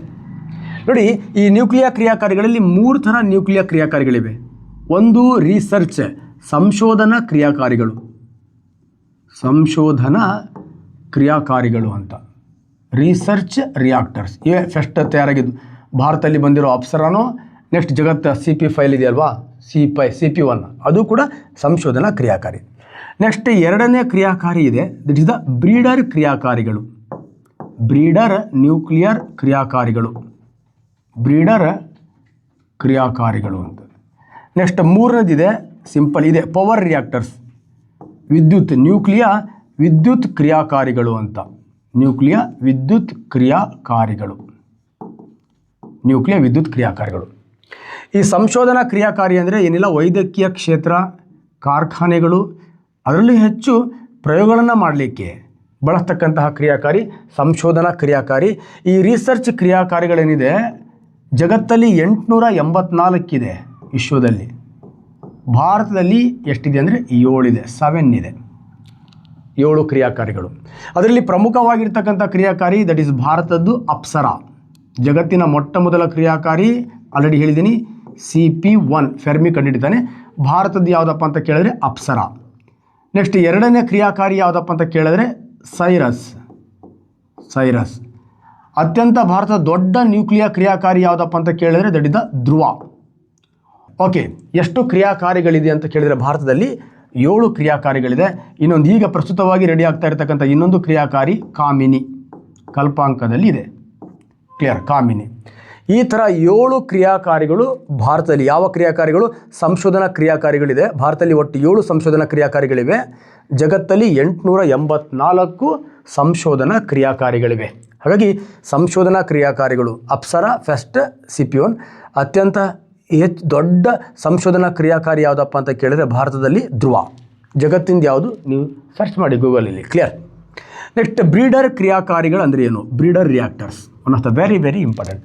ನೋಡಿ, ಈ ನ್ಯೂಕ್ಲಿಯರ್ ಕ್ರಿಯಾಕಾರಿಗಳಲ್ಲಿ 3 ಥರ ನ್ಯೂಕ್ಲಿಯರ್ ಕ್ರಿಯಾಕಾರಿಗಳಿವೆ. ಒಂದು ರಿಸರ್ಚ್, ಸಂಶೋಧನಾ ಕ್ರಿಯಾಕಾರಿಗಳು ಅಂತ, ರಿಸರ್ಚ್ ರಿಯಾಕ್ಟರ್ಸ್. ಇವೇ ಫಸ್ಟ್ ತಯಾರಾಗಿದ್ದು ಭಾರತದಲ್ಲಿ ಬಂದಿರೋ ಅಪ್ಸರಾನೋ. ನೆಕ್ಸ್ಟ್ ಜಗತ್ತು CP ಫೈಲ್ ಇದೆಯಲ್ವಾ, CP1, ಅದು ಕೂಡ ಸಂಶೋಧನಾ ಕ್ರಿಯಾಕಾರಿ. ನೆಕ್ಸ್ಟ್ ಎರಡನೇ ಕ್ರಿಯಾಕಾರಿ ಇದೆ, ದಿಟ್ ಇಸ್ ದ ಬ್ರೀಡರ್ ಕ್ರಿಯಾಕಾರಿಗಳು, ಬ್ರೀಡರ್ ನ್ಯೂಕ್ಲಿಯರ್ ಕ್ರಿಯಾಕಾರಿಗಳು ಅಂತ. ನೆಕ್ಸ್ಟ್ ಮೂರನೇದಿದೆ ಸಿಂಪಲ್ ಇದೆ, ಪವರ್ ರಿಯಾಕ್ಟರ್ಸ್, ನ್ಯೂಕ್ಲಿಯರ್ ವಿದ್ಯುತ್ ಕ್ರಿಯಾಕಾರಿಗಳು ಅಂತ. ನ್ಯೂಕ್ಲಿಯರ್ ವಿದ್ಯುತ್ ಕ್ರಿಯಾಕಾರಿಗಳು. ಈ ಸಂಶೋಧನಾ ಕ್ರಿಯಾಕಾರಿ ಅಂದರೆ ಏನಿಲ್ಲ, ವೈದ್ಯಕೀಯ ಕ್ಷೇತ್ರ, ಕಾರ್ಖಾನೆಗಳು, ಅದರಲ್ಲಿ ಹೆಚ್ಚು ಪ್ರಯೋಗಗಳನ್ನು ಮಾಡಲಿಕ್ಕೆ ಬಳಸ್ತಕ್ಕಂತಹ ಕ್ರಿಯಾಕಾರಿ ಸಂಶೋಧನಾ ಕ್ರಿಯಾಕಾರಿ. ಈ ರಿಸರ್ಚ್ ಕ್ರಿಯಾಕಾರಿಗಳೇನಿದೆ ಜಗತ್ತಲ್ಲಿ 884 ಇದೆ ವಿಶ್ವದಲ್ಲಿ. ಭಾರತದಲ್ಲಿ ಎಷ್ಟಿದೆ ಅಂದರೆ 7 ಇದೆ, 7 ಇದೆ, 7 ಕ್ರಿಯಾಕಾರಿಗಳು. ಅದರಲ್ಲಿ ಪ್ರಮುಖವಾಗಿರ್ತಕ್ಕಂಥ ಕ್ರಿಯಾಕಾರಿ ದಟ್ ಈಸ್ ಭಾರತದ್ದು ಅಪ್ಸರ. ಜಗತ್ತಿನ ಮೊಟ್ಟ ಮೊದಲ ಕ್ರಿಯಾಕಾರಿ ಆಲ್ರೆಡಿ ಹೇಳಿದ್ದೀನಿ, CP1 ಫೆರ್ಮಿ ಕಂಡುಹಿಡಿತಾನೆ. ಭಾರತದ್ದು ಯಾವುದಪ್ಪ ಅಂತ ಕೇಳಿದ್ರೆ ಅಪ್ಸರ. ನೆಕ್ಸ್ಟ್ ಎರಡನೇ ಕ್ರಿಯಾಕಾರಿ ಯಾವುದಪ್ಪ ಅಂತ ಕೇಳಿದ್ರೆ ಸೈರಸ್. ಅತ್ಯಂತ ಭಾರತದ ದೊಡ್ಡ ನ್ಯೂಕ್ಲಿಯರ್ ಕ್ರಿಯಾಕಾರಿ ಯಾವುದಪ್ಪ ಅಂತ ಕೇಳಿದರೆ that is the Dhruva. Okay, ಎಷ್ಟು ಕ್ರಿಯಾಕಾರಿಗಳಿದೆ ಅಂತ ಕೇಳಿದರೆ ಭಾರತದಲ್ಲಿ 7 ಕ್ರಿಯಾಕಾರಿಗಳಿದೆ. ಇನ್ನೊಂದು ಈಗ ಪ್ರಸ್ತುತವಾಗಿ ರೆಡಿ ಆಗ್ತಾ ಇರತಕ್ಕಂಥ ಇನ್ನೊಂದು ಕ್ರಿಯಾಕಾರಿ ಕಾಮಿನಿ, ಕಲ್ಪಾಂಕದಲ್ಲಿ ಇದೆ. ಕ್ಲಿಯರ್? ಕಾಮಿನಿ. ಈ ಥರ 7 ಕ್ರಿಯಾಕಾರಿಗಳು ಭಾರತದಲ್ಲಿ. ಯಾವ ಕ್ರಿಯಾಕಾರಿಗಳು? ಸಂಶೋಧನಾ ಕ್ರಿಯಾಕಾರಿಗಳಿದೆ. ಭಾರತದಲ್ಲಿ ಒಟ್ಟು 7 ಸಂಶೋಧನಾ ಕ್ರಿಯಾಕಾರಿಗಳಿವೆ. ಜಗತ್ತಲ್ಲಿ 884 ಸಂಶೋಧನಾ ಕ್ರಿಯಾಕಾರಿಗಳಿವೆ. ಹಾಗಾಗಿ ಸಂಶೋಧನಾ ಕ್ರಿಯಾಕಾರಿಗಳು ಅಪ್ಸರಾ, ಫೆಸ್ಟ್, ಸಿಪಿಯೋನ್. ಅತ್ಯಂತ ದೊಡ್ಡ ಸಂಶೋಧನಾ ಕ್ರಿಯಾಕಾರಿ ಯಾವುದಪ್ಪ ಅಂತ ಕೇಳಿದರೆ ಭಾರತದಲ್ಲಿ ಧ್ರುವ. ಜಗತ್ತಿಂದ ಯಾವುದು? ನೀವು ಸರ್ಚ್ ಮಾಡಿ ಗೂಗಲಲ್ಲಿ. ಕ್ಲಿಯರ್? ನೆಕ್ಸ್ಟ್, ಬ್ರೀಡರ್ ಕ್ರಿಯಾಕಾರಿಗಳು ಅಂದರೆ ಏನು? Breeder reactors one of the very very important.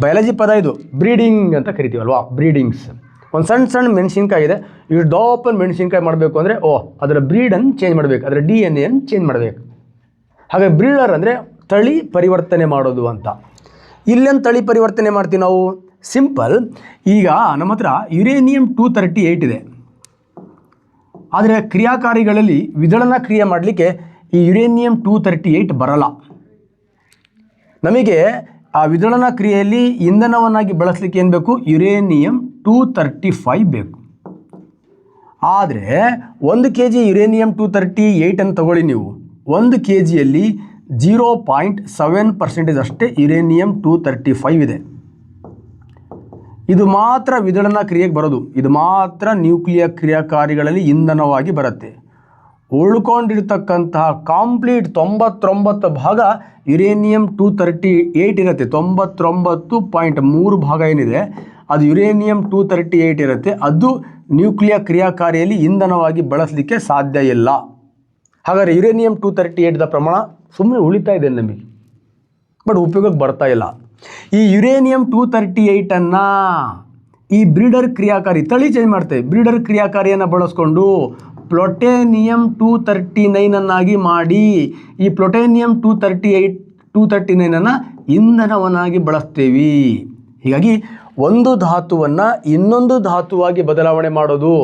Biology ಪದ ಇದು. ಬ್ರೀಡಿಂಗ್ ಅಂತ ಕರಿತೀವಲ್ವಾ, ಬ್ರೀಡಿಂಗ್ಸ್. ಒಂದು ಸಣ್ಣ ಮೆಣಸಿನ್ಕಾಯಿ ಇದೆ, ಇಷ್ಟು ದೋಪನ್ ಮೆಣಸಿನ್ಕಾಯಿ ಮಾಡಬೇಕು ಅಂದರೆ ಅದರ ಬ್ರೀಡನ್ನು ಚೇಂಜ್ ಮಾಡಬೇಕು, ಅದರ DNA ಚೇಂಜ್ ಮಾಡಬೇಕು. ಹಾಗೆ ಬ್ರೀಡರ್ ಅಂದರೆ ತಳಿ ಪರಿವರ್ತನೆ ಮಾಡೋದು ಅಂತ. ಇಲ್ಲೇನು ತಳಿ ಪರಿವರ್ತನೆ ಮಾಡ್ತೀವಿ ನಾವು? ಸಿಂಪಲ್. ಈಗ ನಮ್ಮ ಹತ್ರ ಯುರೇನಿಯಂ-238 ಇದೆ. ಆದರೆ ಕ್ರಿಯಾಕಾರಿಗಳಲ್ಲಿ ವಿದಳನ ಕ್ರಿಯೆ ಮಾಡಲಿಕ್ಕೆ ಈ ಯುರೇನಿಯಂ-238 ಬರಲ್ಲ. ನಮಗೆ ಆ ವಿದಳನ ಕ್ರಿಯೆಯಲ್ಲಿ ಇಂಧನವನ್ನಾಗಿ ಬಳಸಲಿಕ್ಕೆ ಏನು ಬೇಕು? ಯುರೇನಿಯಂ-235 ಬೇಕು. ಆದರೆ 1 kg ಯುರೇನಿಯಂ-238 ಅನ್ನು ತಗೊಳ್ಳಿ ನೀವು. 1 kgಯಲ್ಲಿ 0.7% ಅಷ್ಟೇ ಯುರೇನಿಯಂ-235 ಇದೆ. ಇದು ಮಾತ್ರ ವಿದಳನ ಕ್ರಿಯೆಗೆ ಬರೋದು. ಇದು ಮಾತ್ರ ನ್ಯೂಕ್ಲಿಯರ್ ಕ್ರಿಯಾಕಾರಿಗಳಲ್ಲಿ ಇಂಧನವಾಗಿ ಬರುತ್ತೆ. ಉಳ್ಕೊಂಡಿರ್ತಕ್ಕಂತಹ ಕಂಪ್ಲೀಟ್ 99 ಭಾಗ ಯುರೇನಿಯಂ-238 ಇರುತ್ತೆ. 99.3 ಭಾಗ ಏನಿದೆ ಅದು ಯುರೇನಿಯಂ-238 ಇರುತ್ತೆ. ಅದು ನ್ಯೂಕ್ಲಿಯರ್ ಕ್ರಿಯಾಕಾರಿಯಲ್ಲಿ ಇಂಧನವಾಗಿ ಬಳಸಲಿಕ್ಕೆ ಸಾಧ್ಯ ಇಲ್ಲ. ಹಾಗಾದರೆ ಯುರೇನಿಯಂ-238ದ ಪ್ರಮಾಣ ಸುಮ್ಮನೆ ಉಳಿತಾ ಇದೆ ನಮಗೆ, ಬಟ್ ಉಪಯೋಗಕ್ಕೆ ಬರ್ತಾ ಇಲ್ಲ. ಈ ಯುರೇನಿಯಂ-238 ಈ ಬ್ರೀಡರ್ ಕ್ರಿಯಾಕಾರಿ ತಳಿ ಚೇಂಜ್ ಮಾಡ್ತೇವೆ. ಬ್ರೀಡರ್ ಕ್ರಿಯಾಕಾರಿಯನ್ನು ಬಳಸ್ಕೊಂಡು ಪ್ಲುಟೋನಿಯಂ-239 ಮಾಡಿ ಈ ಪ್ಲುಟೋನಿಯಂ-239 ಇಂಧನವನ್ನಾಗಿ ಬಳಸ್ತೇವೆ. ಹೀಗಾಗಿ ಒಂದು ಧಾತುವನ್ನು ಇನ್ನೊಂದು ಧಾತುವಾಗಿ ಬದಲಾವಣೆ ಮಾಡೋದು.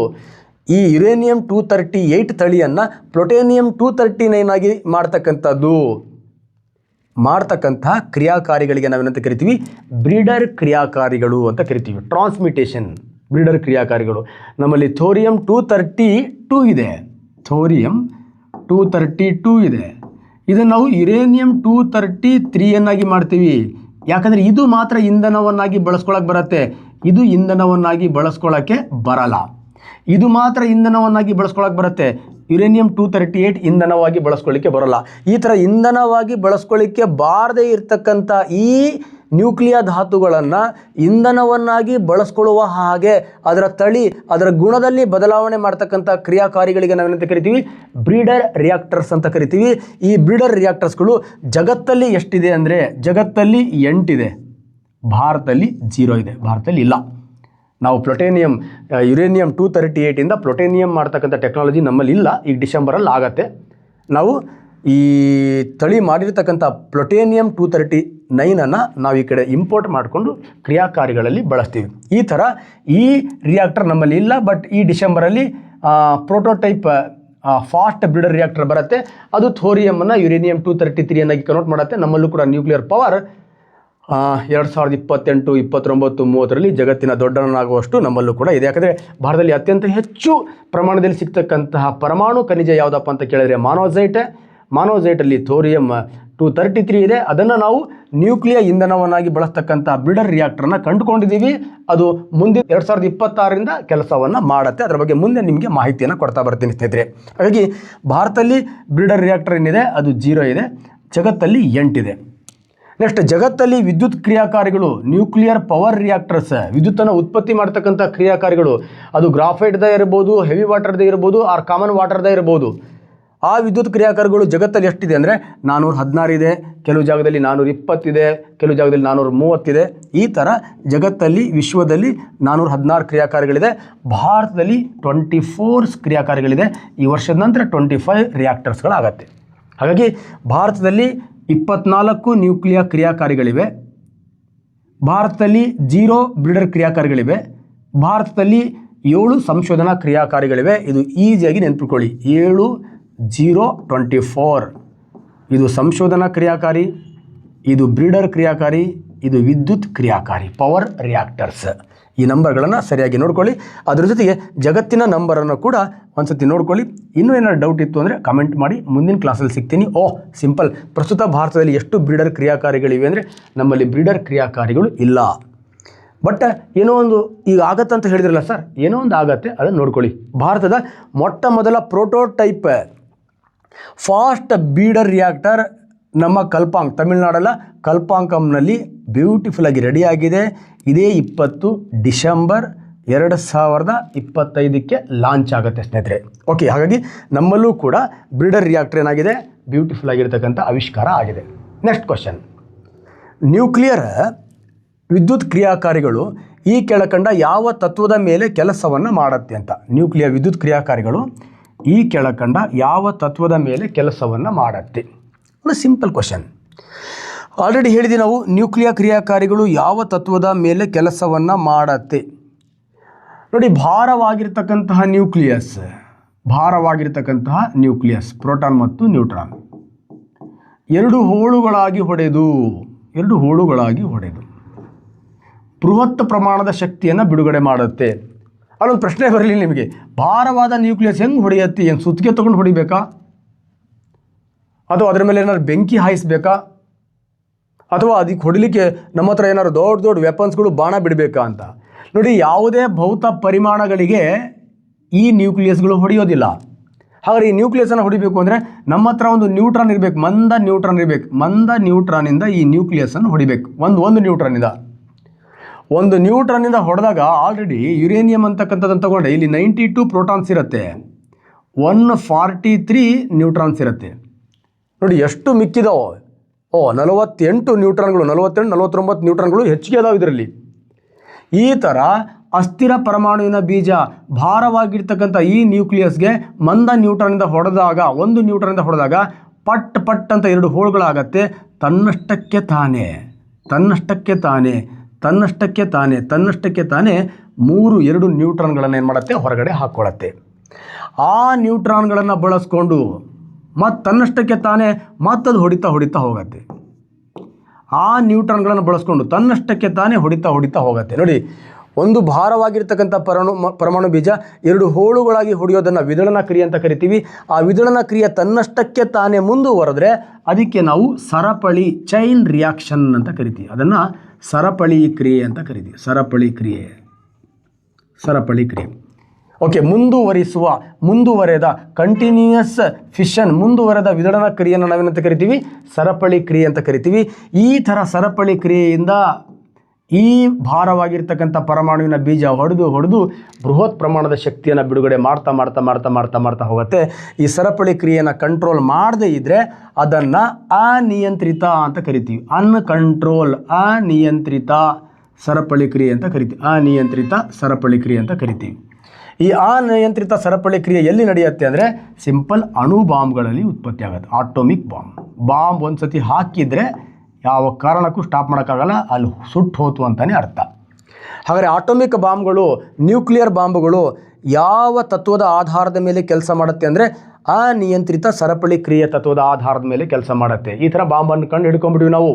ಈ ಯುರೇನಿಯಂ-238 ತಳಿಯನ್ನು ಪ್ಲುಟೋನಿಯಂ-239 ಆಗಿ ಮಾಡ್ತಕ್ಕಂತಹ ಕ್ರಿಯಾಕಾರಿಗಳಿಗೆ ನಾವೇನಂತ ಕರಿತೀವಿ? ಬ್ರೀಡರ್ ಕ್ರಿಯಾಕಾರಿಗಳು ಅಂತ ಕರಿತೀವಿ. ಟ್ರಾನ್ಸ್ಮಿಟೇಷನ್ ಬ್ರೀಡರ್ ಕ್ರಿಯಾಕಾರಿಗಳು. ನಮ್ಮಲ್ಲಿ ಥೋರಿಯಂ-232 ಇದೆ. ಥೋರಿಯಂ-232 ಇದೆ. ಇದನ್ನು ನಾವು ಯುರೇನಿಯಂ-233 ಮಾಡ್ತೀವಿ. ಯಾಕಂದರೆ ಇದು ಮಾತ್ರ ಇಂಧನವನ್ನಾಗಿ ಬಳಸ್ಕೊಳ್ಳೋಕೆ ಬರುತ್ತೆ, ಇದು ಇಂಧನವನ್ನಾಗಿ ಬಳಸ್ಕೊಳ್ಳೋಕ್ಕೆ ಬರಲ್ಲ. ಇದು ಮಾತ್ರ ಇಂಧನವನ್ನಾಗಿ ಬಳಸ್ಕೊಳ್ಳೋಕೆ ಬರುತ್ತೆ, ಯುರೇನಿಯಂ-238 ಇಂಧನವಾಗಿ ಬಳಸ್ಕೊಳ್ಳಿಕ್ಕೆ ಬರೋಲ್ಲ. ಈ ಥರ ಇಂಧನವಾಗಿ ಬಳಸ್ಕೊಳ್ಳಿಕ್ಕೆ ಬಾರದೇ ಇರತಕ್ಕಂಥ ಈ ನ್ಯೂಕ್ಲಿಯರ್ ಧಾತುಗಳನ್ನು ಇಂಧನವನ್ನಾಗಿ ಬಳಸ್ಕೊಳ್ಳುವ ಹಾಗೆ ಅದರ ತಳಿ, ಅದರ ಗುಣದಲ್ಲಿ ಬದಲಾವಣೆ ಮಾಡ್ತಕ್ಕಂಥ ಕ್ರಿಯಾಕಾರಿಗಳಿಗೆ ನಾವೇನಂತ ಕರಿತೀವಿ? ಬ್ರೀಡರ್ ರಿಯಾಕ್ಟರ್ಸ್ ಅಂತ ಕರಿತೀವಿ. ಈ ಬ್ರೀಡರ್ ರಿಯಾಕ್ಟರ್ಸ್ಗಳು ಜಗತ್ತಲ್ಲಿ ಎಷ್ಟಿದೆ ಅಂದರೆ ಜಗತ್ತಲ್ಲಿ 8 ಇದೆ, ಭಾರತದಲ್ಲಿ 0 ಇದೆ. ಭಾರತದಲ್ಲಿ ಇಲ್ಲ. ನಾವು ಯುರೇನಿಯಂ-238 ಪ್ಲುಟೋನಿಯಂ ಮಾಡ್ತಕ್ಕಂಥ ಟೆಕ್ನಾಲಜಿ ನಮ್ಮಲ್ಲಿ ಇಲ್ಲ. ಈಗ ಡಿಸೆಂಬರಲ್ಲಿ ಆಗತ್ತೆ. ನಾವು ಈ ತಳಿ ಮಾಡಿರ್ತಕ್ಕಂಥ ಪ್ಲುಟೋನಿಯಂ-239 ನಾವು ಈ ಕಡೆ ಇಂಪೋರ್ಟ್ ಮಾಡಿಕೊಂಡು ಕ್ರಿಯಾಕಾರಿಗಳಲ್ಲಿ ಬಳಸ್ತೀವಿ. ಈ ಥರ ಈ ರಿಯಾಕ್ಟರ್ ನಮ್ಮಲ್ಲಿ ಇಲ್ಲ. ಬಟ್ ಈ ಡಿಸೆಂಬರಲ್ಲಿ ಪ್ರೋಟೋಟೈಪ್ ಫಾಸ್ಟ್ ಬ್ರೀಡರ್ ರಿಯಾಕ್ಟರ್ ಬರುತ್ತೆ. ಅದು ಥೋರಿಯಮನ್ನು ಯುರೇನಿಯಂ-233 ಕನ್ವರ್ಟ್ ಮಾಡುತ್ತೆ. ನಮ್ಮಲ್ಲೂ ಕೂಡ ನ್ಯೂಕ್ಲಿಯರ್ ಪವರ್ 2028, 29, 30ರಲ್ಲಿ ಜಗತ್ತಿನ ದೊಡ್ಡನಾಗುವಷ್ಟು ನಮ್ಮಲ್ಲೂ ಕೂಡ ಇದೆ. ಯಾಕಂದರೆ ಭಾರತದಲ್ಲಿ ಅತ್ಯಂತ ಹೆಚ್ಚು ಪ್ರಮಾಣದಲ್ಲಿ ಸಿಗ್ತಕ್ಕಂತಹ ಪರಮಾಣು ಖನಿಜ ಯಾವುದಪ್ಪ ಅಂತ ಕೇಳಿದರೆ ಮಾನೋಸೈಟಲ್ಲಿ ಥೋರಿಯಂ-233 ಇದೆ. ಅದನ್ನು ನಾವು ನ್ಯೂಕ್ಲಿಯರ್ ಇಂಧನವನ್ನಾಗಿ ಬಳಸ್ತಕ್ಕಂಥ ಬ್ರೀಡರ್ ರಿಯಾಕ್ಟರ್ನ ಕಂಡುಕೊಂಡಿದ್ದೀವಿ. ಅದು ಮುಂದೆ 2026ರಿಂದ ಕೆಲಸವನ್ನು ಮಾಡುತ್ತೆ. ಅದರ ಬಗ್ಗೆ ಮುಂದೆ ನಿಮಗೆ ಮಾಹಿತಿಯನ್ನು ಕೊಡ್ತಾ ಬರ್ತೀನಿ ಸ್ನೇಹಿತರೆ. ಹಾಗಾಗಿ ಭಾರತದಲ್ಲಿ ಬ್ರೀಡರ್ ರಿಯಾಕ್ಟರ್ ಏನಿದೆ ಅದು 0 ಇದೆ, ಜಗತ್ತಲ್ಲಿ 8 ಇದೆ. ನೆಕ್ಸ್ಟ್, ಜಗತ್ತಲ್ಲಿ ವಿದ್ಯುತ್ ಕ್ರಿಯಾಕಾರಿಗಳು, ನ್ಯೂಕ್ಲಿಯರ್ ಪವರ್ ರಿಯಾಕ್ಟರ್ಸ್, ವಿದ್ಯುತ್ತನ್ನು ಉತ್ಪತ್ತಿ ಮಾಡ್ತಕ್ಕಂಥ ಕ್ರಿಯಾಕಾರಿಗಳು, ಅದು ಗ್ರಾಫೈಟ್ದೇ ಇರ್ಬೋದು, ಹೆವಿ ವಾಟರ್ದೇ ಇರ್ಬೋದು, ಆರ್ ಕಾಮನ್ ವಾಟರ್ದೇ ಇರ್ಬೋದು. ಆ ವಿದ್ಯುತ್ ಕ್ರಿಯಾಕಾರಿಗಳು ಜಗತ್ತಲ್ಲಿ ಎಷ್ಟಿದೆ ಅಂದರೆ 416 ಇದೆ, ಕೆಲವು ಜಾಗದಲ್ಲಿ 420 ಇದೆ, ಕೆಲವು ಜಾಗದಲ್ಲಿ 430 ಇದೆ. ಈ ಥರ ಜಗತ್ತಲ್ಲಿ ವಿಶ್ವದಲ್ಲಿ 416 ಕ್ರಿಯಾಕಾರಿಗಳಿದೆ. ಭಾರತದಲ್ಲಿ 24 ಕ್ರಿಯಾಕಾರಿಗಳಿದೆ. ಈ ವರ್ಷದ ನಂತರ 25 ರಿಯಾಕ್ಟರ್ಸ್ಗಳಾಗತ್ತೆ. ಹಾಗಾಗಿ ಭಾರತದಲ್ಲಿ 24 ನ್ಯೂಕ್ಲಿಯರ್ ಕ್ರಿಯಾಕಾರಿಗಳಿವೆ. ಭಾರತದಲ್ಲಿ 0 ಬ್ರೀಡರ್ ಕ್ರಿಯಾಕಾರಿಗಳಿವೆ. ಭಾರತದಲ್ಲಿ 7 ಸಂಶೋಧನಾ ಕ್ರಿಯಾಕಾರಿಗಳಿವೆ. ಇದು ಈಸಿಯಾಗಿ ನೆನಪಿಟ್ಕೊಳ್ಳಿ. 7, 0, 24 ಇದು ಸಂಶೋಧನಾ ಕ್ರಿಯಾಕಾರಿ, ಇದು ಬ್ರೀಡರ್ ಕ್ರಿಯಾಕಾರಿ, ಇದು ವಿದ್ಯುತ್ ಕ್ರಿಯಾಕಾರಿ, ಪವರ್ ರಿಯಾಕ್ಟರ್ಸ್. ಈ ನಂಬರ್ಗಳನ್ನು ಸರಿಯಾಗಿ ನೋಡ್ಕೊಳ್ಳಿ. ಅದ್ರ ಜೊತೆಗೆ ಜಗತ್ತಿನ ನಂಬರನ್ನು ಕೂಡ ಒಂದ್ಸತಿ ನೋಡ್ಕೊಳ್ಳಿ. ಇನ್ನೂ ಏನಾದ್ರು ಡೌಟ್ ಇತ್ತು ಅಂದರೆ ಕಮೆಂಟ್ ಮಾಡಿ, ಮುಂದಿನ ಕ್ಲಾಸಲ್ಲಿ ಸಿಗ್ತೀನಿ. ಸಿಂಪಲ್. ಪ್ರಸ್ತುತ ಭಾರತದಲ್ಲಿ ಎಷ್ಟು ಬ್ರೀಡರ್ ಕ್ರಿಯಾಕಾರಿಗಳಿವೆ ಅಂದರೆ ನಮ್ಮಲ್ಲಿ ಬ್ರೀಡರ್ ಕ್ರಿಯಾಕಾರಿಗಳು ಇಲ್ಲ. ಬಟ್ ಏನೋ ಒಂದು ಈಗ ಆಗತ್ತಂತ ಹೇಳಿದ್ರಲ್ಲ ಸರ್, ಏನೋ ಒಂದು ಆಗತ್ತೆ, ಅದನ್ನು ನೋಡ್ಕೊಳ್ಳಿ. ಭಾರತದ ಮೊಟ್ಟ ಮೊದಲ ಪ್ರೋಟೋಟೈಪ್ ಫಾಸ್ಟ್ ಬ್ರೀಡರ್ ರಿಯಾಕ್ಟರ್ ನಮ್ಮ ತಮಿಳುನಾಡಲ್ಲ ಕಲ್ಪಾಂಕಂನಲ್ಲಿ ಬ್ಯೂಟಿಫುಲ್ ಆಗಿ ರೆಡಿಯಾಗಿದೆ. ಇದೇ 20 ಡಿಸೆಂಬರ್ 2025 ಲಾಂಚ್ ಆಗುತ್ತೆ ಸ್ನೇಹಿತರೆ. ಓಕೆ, ಹಾಗಾಗಿ ನಮ್ಮಲ್ಲೂ ಕೂಡ ಬ್ರೀಡರ್ ರಿಯಾಕ್ಟರ್ ಏನಾಗಿದೆ, ಬ್ಯೂಟಿಫುಲ್ ಆಗಿರ್ತಕ್ಕಂಥ ಆವಿಷ್ಕಾರ ಆಗಿದೆ. ನೆಕ್ಸ್ಟ್ ಕ್ವಶನ್, ನ್ಯೂಕ್ಲಿಯರ್ ವಿದ್ಯುತ್ ಕ್ರಿಯಾಕಾರಿಗಳು ಈ ಕೆಳಕಂಡ ಯಾವ ತತ್ವದ ಮೇಲೆ ಕೆಲಸವನ್ನು ಮಾಡುತ್ತೆ ಅಂತ. ನ್ಯೂಕ್ಲಿಯರ್ ವಿದ್ಯುತ್ ಕ್ರಿಯಾಕಾರಿಗಳು ಈ ಕೆಳಕಂಡ ಯಾವ ತತ್ವದ ಮೇಲೆ ಕೆಲಸವನ್ನು ಮಾಡುತ್ತೆ? ಒಂದು ಸಿಂಪಲ್ ಕ್ವಶನ್. ಆಲ್ರೆಡಿ ಹೇಳಿದ್ವಿ ನಾವು, ನ್ಯೂಕ್ಲಿಯರ್ ಕ್ರಿಯಾಕಾರಿಗಳು ಯಾವ ತತ್ವದ ಮೇಲೆ ಕೆಲಸವನ್ನು ಮಾಡುತ್ತೆ. ನೋಡಿ, ಭಾರವಾಗಿರ್ತಕ್ಕಂತಹ ನ್ಯೂಕ್ಲಿಯಸ್ ಪ್ರೋಟಾನ್ ಮತ್ತು ನ್ಯೂಟ್ರಾನ್ ಎರಡು ಹೋಳುಗಳಾಗಿ ಹೊಡೆದು ಬೃಹತ್ ಪ್ರಮಾಣದ ಶಕ್ತಿಯನ್ನು ಬಿಡುಗಡೆ ಮಾಡುತ್ತೆ. ಅಲ್ಲೊಂದು ಪ್ರಶ್ನೆ ಬರಲಿ ನಿಮಗೆ, ಭಾರವಾದ ನ್ಯೂಕ್ಲಿಯಸ್ ಹೆಂಗೆ ಹೊಡೆಯುತ್ತೆ? ಏನು ಸುತ್ತಿಗೆ ತೊಗೊಂಡು ಹೊಡಿಬೇಕಾ, ಅಥವಾ ಅದರ ಮೇಲೆ ಏನಾದ್ರು ಬೆಂಕಿ ಹಾಯಿಸ್ಬೇಕಾ, ಅಥವಾ ಅದಕ್ಕೆ ಹೊಡಿಲಿಕ್ಕೆ ನಮ್ಮ ಹತ್ರ ಏನಾದ್ರು ದೊಡ್ಡ ವೆಪನ್ಸ್ಗಳು ಬಾಣ ಬಿಡಬೇಕಾ ಅಂತ. ನೋಡಿ, ಯಾವುದೇ ಭೌತ ಪರಿಮಾಣಗಳಿಗೆ ಈ ನ್ಯೂಕ್ಲಿಯಸ್ಗಳು ಹೊಡೆಯೋದಿಲ್ಲ. ಹಾಗಾದ್ರೆ ಈ ನ್ಯೂಕ್ಲಿಯಸನ್ನು ಹೊಡಿಬೇಕು ಅಂದರೆ ನಮ್ಮ ಹತ್ರ ಒಂದು ನ್ಯೂಟ್ರಾನ್ ಇರಬೇಕು, ಮಂದ ನ್ಯೂಟ್ರಾನಿಂದ ಈ ನ್ಯೂಕ್ಲಿಯಸನ್ನು ಹೊಡಿಬೇಕು. ಒಂದು ನ್ಯೂಟ್ರಾನಿಂದ ಹೊಡೆದಾಗ ಆಲ್ರೆಡಿ ಯುರೇನಿಯಂ ಅಂತಕ್ಕಂಥದ್ದನ್ನು ತಗೊಂಡ್ರೆ ಇಲ್ಲಿ 92 ಪ್ರೋಟಾನ್ಸ್ ಇರುತ್ತೆ, 143 ನ್ಯೂಟ್ರಾನ್ಸ್ ಇರುತ್ತೆ. ನೋಡಿ ಎಷ್ಟು ಮಿಕ್ಕಿದಾವೆ. 48 ನ್ಯೂಟ್ರಾನ್ಗಳು, 49 ನ್ಯೂಟ್ರಾನ್ಗಳು ಹೆಚ್ಚಿಗೆ ಅದಾವೆ ಇದರಲ್ಲಿ. ಈ ಥರ ಅಸ್ಥಿರ ಪರಮಾಣುವಿನ ಬೀಜ ಭಾರವಾಗಿರ್ತಕ್ಕಂಥ ಈ ನ್ಯೂಕ್ಲಿಯಸ್ಗೆ ಮಂದ ನ್ಯೂಟ್ರಾನಿಂದ ಹೊಡೆದಾಗ, ಒಂದು ನ್ಯೂಟ್ರಾನಿಂದ ಹೊಡೆದಾಗ ಪಟ್ ಅಂತ 2 ಹೋಳುಗಳಾಗತ್ತೆ. ತನ್ನಷ್ಟಕ್ಕೆ ತಾನೇ 2 ನ್ಯೂಟ್ರಾನ್ಗಳನ್ನು ಏನು ಮಾಡುತ್ತೆ, ಹೊರಗಡೆ ಹಾಕ್ಕೊಳ್ಳುತ್ತೆ. ಆ ನ್ಯೂಟ್ರಾನ್ಗಳನ್ನು ಬಳಸ್ಕೊಂಡು ತನ್ನಷ್ಟಕ್ಕೆ ತಾನೇ ಮತ್ತದು ಹೊಡಿತಾ ಹೋಗುತ್ತೆ. ಆ ನ್ಯೂಟ್ರಾನ್ಗಳನ್ನು ಬಳಸ್ಕೊಂಡು ತನ್ನಷ್ಟಕ್ಕೆ ತಾನೇ ಹೊಡಿತಾ ಹೋಗುತ್ತೆ. ನೋಡಿ, ಒಂದು ಭಾರವಾಗಿರ್ತಕ್ಕಂಥ ಪರಮಾಣು ಬೀಜ 2 ಹೋಳುಗಳಾಗಿ ಹೊಡೆಯೋದನ್ನು ವಿದಳನ ಕ್ರಿಯೆ ಅಂತ ಕರಿತೀವಿ. ಆ ವಿದಳನ ಕ್ರಿಯೆ ತನ್ನಷ್ಟಕ್ಕೆ ತಾನೇ ಮುಂದುವರೆದ್ರೆ ಅದಕ್ಕೆ ನಾವು ಸರಪಳಿ ಚೈನ್ ರಿಯಾಕ್ಷನ್ ಅಂತ ಕರಿತೀವಿ. ಅದನ್ನು ಸರಪಳಿ ಕ್ರಿಯೆ ಅಂತ ಕರಿತೀವಿ. ಸರಪಳಿ ಕ್ರಿಯೆ. ಓಕೆ, ಮುಂದುವರೆದ ಕಂಟಿನ್ಯೂಯಸ್ ಫಿಷನ್, ಮುಂದುವರೆದ ವಿದಳನ ಕ್ರಿಯೆಯನ್ನು ನಾವೇನಂತ ಕರಿತೀವಿ, ಸರಪಳಿ ಕ್ರಿಯೆ ಅಂತ ಕರಿತೀವಿ. ಈ ಥರ ಸರಪಳಿ ಕ್ರಿಯೆಯಿಂದ ಈ ಭಾರವಾಗಿರ್ತಕ್ಕಂಥ ಪರಮಾಣುವಿನ ಬೀಜ ಹೊಡೆದು ಬೃಹತ್ ಪ್ರಮಾಣದ ಶಕ್ತಿಯನ್ನು ಬಿಡುಗಡೆ ಮಾಡ್ತಾ ಹೋಗುತ್ತೆ. ಈ ಸರಪಳಿ ಕ್ರಿಯೆಯನ್ನು ಕಂಟ್ರೋಲ್ ಮಾಡದೇ ಇದ್ದರೆ ಅದನ್ನು ಅನಿಯಂತ್ರಿತ ಅಂತ ಕರಿತೀವಿ. ಅನಿಯಂತ್ರಿತ ಸರಪಳಿ ಕ್ರಿಯೆ ಅಂತ ಕರಿತೀವಿ. ಈ ಅನಿಯಂತ್ರಿತ ಸರಪಳಿ ಕ್ರಿಯೆ ಎಲ್ಲಿ ನಡೆಯುತ್ತೆ ಅಂದರೆ ಸಿಂಪಲ್ ಅಣು ಬಾಂಬ್ಗಳಲ್ಲಿ ಉತ್ಪತ್ತಿ ಆಗುತ್ತೆ. ಆಟೋಮಿಕ್ ಬಾಂಬ್ ಒಂದು ಸತಿ ಹಾಕಿದರೆ ಯಾವ ಕಾರಣಕ್ಕೂ ಸ್ಟಾಪ್ ಮಾಡೋಕ್ಕಾಗಲ್ಲ, ಅಲ್ಲಿ ಸುಟ್ಟು ಹೋತು ಅಂತಲೇ ಅರ್ಥ. ಹಾಗಾದರೆ ಆಟೋಮಿಕ್ ಬಾಂಬ್ಗಳು, ನ್ಯೂಕ್ಲಿಯರ್ ಬಾಂಬ್ಗಳು ಯಾವ ತತ್ವದ ಆಧಾರದ ಮೇಲೆ ಕೆಲಸ ಮಾಡುತ್ತೆ ಅಂದರೆ ಅನಿಯಂತ್ರಿತ ಸರಪಳಿ ಕ್ರಿಯೆ ತತ್ವದ ಆಧಾರದ ಮೇಲೆ ಕೆಲಸ ಮಾಡುತ್ತೆ. ಈ ಥರ ಬಾಂಬನ್ನು ಕಂಡು ಹಿಡ್ಕೊಂಡ್ಬಿಟ್ವಿ ನಾವು.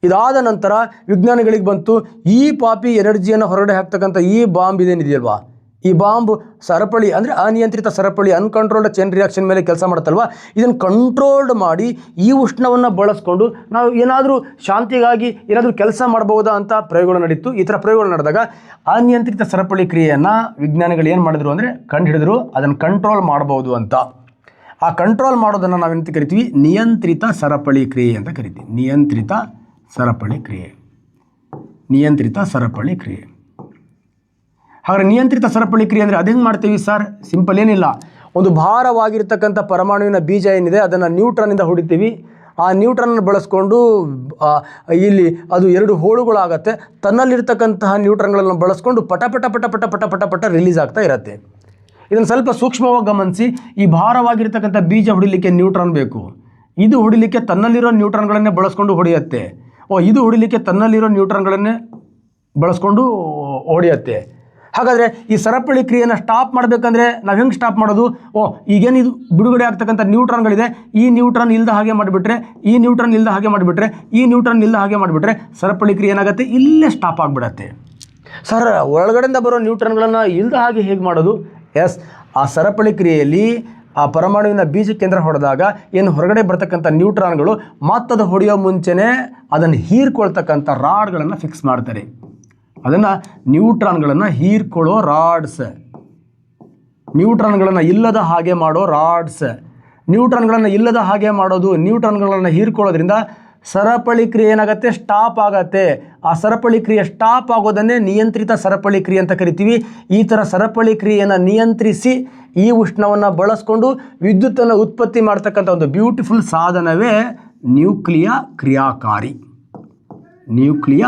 ಇದಾದ ನಂತರ ವಿಜ್ಞಾನಿಗಳಿಗೆ ಬಂತು, ಈ ಪಾಪಿ ಎನರ್ಜಿಯನ್ನು ಹೊರಗಡೆ ಹಾಕ್ತಕ್ಕಂಥ ಈ ಬಾಂಬ್ ಇದೇನಿದೆಯಲ್ವಾ, ಈ ಬಾಂಬ್ ಸರಪಳಿ ಅಂದರೆ ಅನಿಯಂತ್ರಿತ ಸರಪಳಿ, ಅನ್ಕಂಟ್ರೋಲ್ಡ್ ಚೈನ್ ರಿಯಾಕ್ಷನ್ ಮೇಲೆ ಕೆಲಸ ಮಾಡುತ್ತಲ್ವ, ಇದನ್ನು ಕಂಟ್ರೋಲ್ಡ್ ಮಾಡಿ ಈ ಉಷ್ಣವನ್ನು ಬಳಸ್ಕೊಂಡು ನಾವು ಏನಾದರೂ ಶಾಂತಿಗಾಗಿ ಏನಾದರೂ ಕೆಲಸ ಮಾಡ್ಬೋದಾ ಅಂತ ಪ್ರಯೋಗಗಳು ನಡೀತು. ಈ ಥರ ಪ್ರಯೋಗಗಳು ನಡೆದಾಗ ಅನಿಯಂತ್ರಿತ ಸರಪಳಿ ಕ್ರಿಯೆಯನ್ನು ವಿಜ್ಞಾನಿಗಳು ಏನು ಮಾಡಿದ್ರು ಅಂದರೆ ಕಂಡುಹಿಡಿದ್ರು, ಅದನ್ನು ಕಂಟ್ರೋಲ್ ಮಾಡ್ಬೋದು ಅಂತ. ಆ ಕಂಟ್ರೋಲ್ ಮಾಡೋದನ್ನು ನಾವೇನಂತ ಕರಿತೀವಿ, ನಿಯಂತ್ರಿತ ಸರಪಳಿ ಕ್ರಿಯೆ ಅಂತ ಕರಿತೀವಿ. ನಿಯಂತ್ರಿತ ಸರಪಳಿ ಕ್ರಿಯೆ. ಹಾಗಾದರೆ ನಿಯಂತ್ರಿತ ಸರಪಳಿ ಕ್ರಿಯೆ ಅಂದರೆ ಅದು ಹೆಂಗೆ ಮಾಡ್ತೀವಿ ಸರ್? ಸಿಂಪಲ್, ಏನಿಲ್ಲ. ಒಂದು ಭಾರವಾಗಿರ್ತಕ್ಕಂಥ ಪರಮಾಣುವಿನ ಬೀಜ ಏನಿದೆ ಅದನ್ನು ನ್ಯೂಟ್ರಾನಿಂದ ಹೊಡಿತೀವಿ. ಆ ನ್ಯೂಟ್ರಾನನ್ನು ಬಳಸ್ಕೊಂಡು ಇಲ್ಲಿ ಅದು 2 ಹೋಳುಗಳಾಗತ್ತೆ. ತನ್ನಲ್ಲಿರ್ತಕ್ಕಂತಹ ನ್ಯೂಟ್ರಾನ್ಗಳನ್ನು ಬಳಸ್ಕೊಂಡು ಪಟ ರಿಲೀಸ್ ಆಗ್ತಾ ಇರುತ್ತೆ. ಇದನ್ನು ಸ್ವಲ್ಪ ಸೂಕ್ಷ್ಮವಾಗಿ ಗಮನಿಸಿ. ಈ ಭಾರವಾಗಿರ್ತಕ್ಕಂಥ ಬೀಜ ಹೊಡಿಲಿಕ್ಕೆ ನ್ಯೂಟ್ರಾನ್ ಬೇಕು. ಇದು ಹೊಡಿಲಿಕ್ಕೆ ತನ್ನಲ್ಲಿರೋ ನ್ಯೂಟ್ರಾನ್ಗಳನ್ನೇ ಬಳಸ್ಕೊಂಡು ಹೊಡೆಯುತ್ತೆ. ಇದು ಹೊಡಿಲಿಕ್ಕೆ ತನ್ನಲ್ಲಿರೋ ನ್ಯೂಟ್ರಾನ್ಗಳನ್ನೇ ಬಳಸ್ಕೊಂಡು ಹೊಡೆಯುತ್ತೆ. ಹಾಗಾದರೆ ಈ ಸರಪಳಿ ಕ್ರಿಯೆಯನ್ನು ಸ್ಟಾಪ್ ಮಾಡಬೇಕಂದ್ರೆ ನಾವು ಹೆಂಗೆ ಸ್ಟಾಪ್ ಮಾಡೋದು? ಈಗೇನು ಇದು ಬಿಡುಗಡೆ ಆಗ್ತಕ್ಕಂಥ ನ್ಯೂಟ್ರಾನ್ಗಳಿದೆ, ಈ ನ್ಯೂಟ್ರಾನ್ ಇಲ್ಲದ ಹಾಗೆ ಮಾಡಿಬಿಟ್ರೆ, ಈ ನ್ಯೂಟ್ರಾನ್ ಇಲ್ಲದ ಹಾಗೆ ಮಾಡಿಬಿಟ್ರೆ, ಈ ನ್ಯೂಟ್ರಾನ್ ಇಲ್ಲದ ಹಾಗೆ ಮಾಡಿಬಿಟ್ರೆ ಸರಪಳಿ ಕ್ರಿಯೆ ಏನಾಗುತ್ತೆ? ಇಲ್ಲೇ ಸ್ಟಾಪ್ ಆಗಿಬಿಡತ್ತೆ. ಸರ್, ಒಳಗಡೆಯಿಂದ ಬರೋ ನ್ಯೂಟ್ರಾನ್ಗಳನ್ನು ಇಲ್ಲದ ಹಾಗೆ ಹೇಗೆ ಮಾಡೋದು? ಎಸ್, ಆ ಸರಪಳಿ ಕ್ರಿಯೆಯಲ್ಲಿ ಆ ಪರಮಾಣುವಿನ ಬೀಜ ಕೇಂದ್ರ ಹೊಡೆದಾಗ ಏನು ಹೊರಗಡೆ ಬರ್ತಕ್ಕಂಥ ನ್ಯೂಟ್ರಾನ್ಗಳು ಮತ್ತದು ಹೊಡೆಯೋ ಮುಂಚೆನೇ ಅದನ್ನು ಹೀರ್ಕೊಳ್ತಕ್ಕಂಥ ರಾಡ್ಗಳನ್ನು ಫಿಕ್ಸ್ ಮಾಡ್ತಾರೆ. ಅದನ್ನು ನ್ಯೂಟ್ರಾನ್ಗಳನ್ನು ಹೀರ್ಕೊಳ್ಳೋ ರಾಡ್ಸ್, ನ್ಯೂಟ್ರಾನ್ಗಳನ್ನು ಇಲ್ಲದ ಹಾಗೆ ಮಾಡೋ ರಾಡ್ಸ್. ನ್ಯೂಟ್ರಾನ್ಗಳನ್ನು ಇಲ್ಲದ ಹಾಗೆ ಮಾಡೋದು, ನ್ಯೂಟ್ರಾನ್ಗಳನ್ನು ಹೀರ್ಕೊಳ್ಳೋದ್ರಿಂದ ಸರಪಳಿ ಕ್ರಿಯೆ ಏನಾಗುತ್ತೆ? ಸ್ಟಾಪ್ ಆಗತ್ತೆ. ಆ ಸರಪಳಿ ಕ್ರಿಯೆ ಸ್ಟಾಪ್ ಆಗೋದನ್ನೇ ನಿಯಂತ್ರಿತ ಸರಪಳಿ ಕ್ರಿಯೆ ಅಂತ ಕರಿತೀವಿ. ಈ ಥರ ಸರಪಳಿ ಕ್ರಿಯೆಯನ್ನು ನಿಯಂತ್ರಿಸಿ ಈ ಉಷ್ಣವನ್ನು ಬಳಸ್ಕೊಂಡು ವಿದ್ಯುತ್ತನ್ನು ಉತ್ಪತ್ತಿ ಮಾಡ್ತಕ್ಕಂಥ ಒಂದು ಬ್ಯೂಟಿಫುಲ್ ಸಾಧನವೇ ನ್ಯೂಕ್ಲಿಯ ಕ್ರಿಯಾಕಾರಿ. ನ್ಯೂಕ್ಲಿಯ